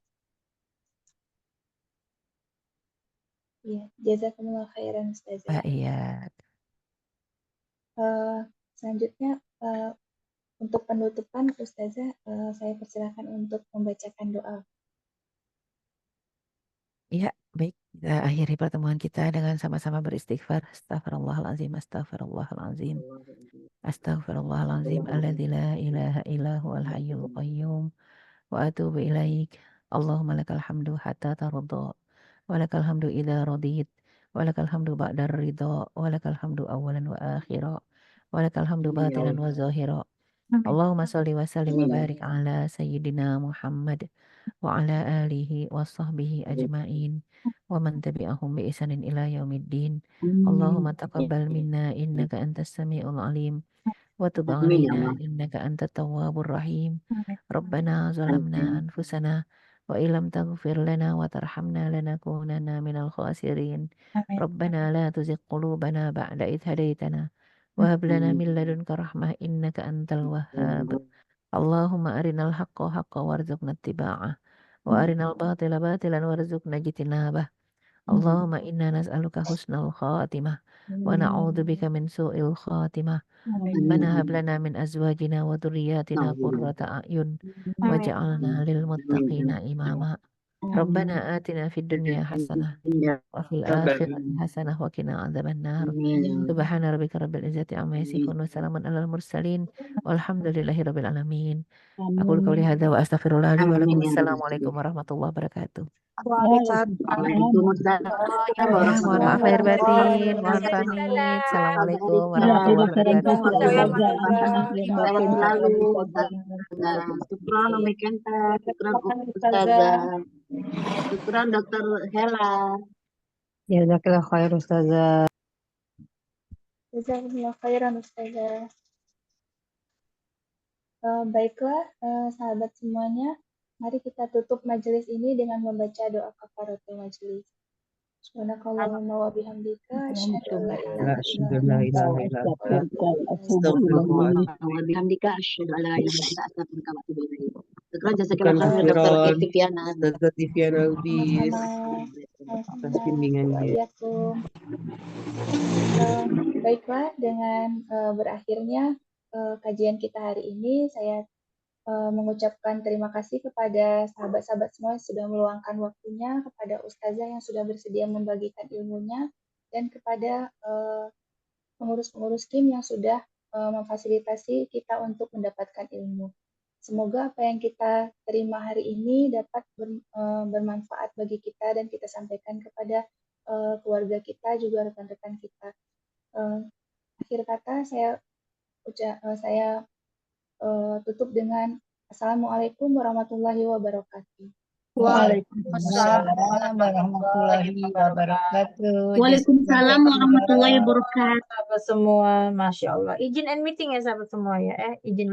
Iya, jazakumullah khairan, Ustazah. Iya. Selanjutnya, untuk penutupan, Ustazah, saya persilakan untuk membacakan doa. Iya, baik. Kita akhiri pertemuan kita dengan sama-sama beristighfar. Astaghfirullahaladzim, astaghfirullahaladzim. Astaghfirullahaladzim. Alladzi la ilaha illa huwal hayyul qayyum. Wa atubu ilaik. Allahumma lakal hamdu hatta tarda. Wa lakal hamdu idza radit. Wa lakal hamdu ba'da ridha. Wa lakal hamdu awalan wa akhira. Wa lakal hamdu batinan wa zahira. Allahumma salli wa sallim wa barik ala sayyidina Muhammad wa ala alihi wa sahbihi ajma'in wa man tabi'ahum bi ihsanin ila yaumiddin. Allahumma taqabbal minna innaka antas sami'ul alim wa tub alaina innaka antat tawwabur rahim. Rabbana zalamna anfusana wa illam taghfir lana wa tarhamna lanakunanna minal khasirin. Rabbana la tuzigh qulubana ba'da idh hadaitana wa hab lana min ladunka rahmah innaka antal wahhab. Allahumma arinal haqqa haqqa warzuqna ittiba'ah wa arinal batila batilan warzuqna ijtinabah. Allahumma inna nas'aluka husnal khatimah wa na'udzubika min su'il khatimah. Rabbana hab lana min azwajina wa dhurriyyatina qurrata a'yun waj'alna lil muttaqina imama. Rabbana atina fid dunya hasanah wa fil akhirati hasanah wa qina adzabannar. Subhana rabbika rabbil izzati amma yasifun wa salamun alal mursalin walhamdulillahi rabbil alamin. Aku qouli hadza wa astaghfirullah li wa lakum. Assalamualaikum warahmatullahi wabarakatuh. Ya, mohon maaf lahir batin, mohon pamit. Assalamualaikum warahmatullahi wabarakatuh. Syukran Umi Kenta, syukran Ustazah, syukran Dr. Hela. Jazakallah khair Ustazah. Jazakumullah khairan, Ustazah. Baiklah, sahabat semuanya, mari kita tutup majelis ini dengan membaca doa kafaratul majelis. Subhanakallahumma wa bihamdika asyhadu an la ilaha illa anta Wa bihamdika asyhadu an la ilaha illa anta astaghfiruka wa atubu ilaik. Syukran jazakallah khair Dr. Ektiviana. Dr. Tiviana Lubis atas bimbingannya. Baiklah, dengan berakhirnya kajian kita hari ini, saya mengucapkan terima kasih kepada sahabat-sahabat semua yang sudah meluangkan waktunya, kepada Ustazah yang sudah bersedia membagikan ilmunya, dan kepada pengurus-pengurus KIM yang sudah memfasilitasi kita untuk mendapatkan ilmu. Semoga apa yang kita terima hari ini dapat bermanfaat bagi kita dan kita sampaikan kepada keluarga kita, juga rekan-rekan kita. Akhir kata saya tutup dengan Assalamualaikum warahmatullahi wabarakatuh. Waalaikumsalam warahmatullahi wabarakatuh. Waalaikumsalam warahmatullahi wabarakatuh. Sahabat semua, Masya Allah. Izin end meeting ya sahabat semua ya. Izin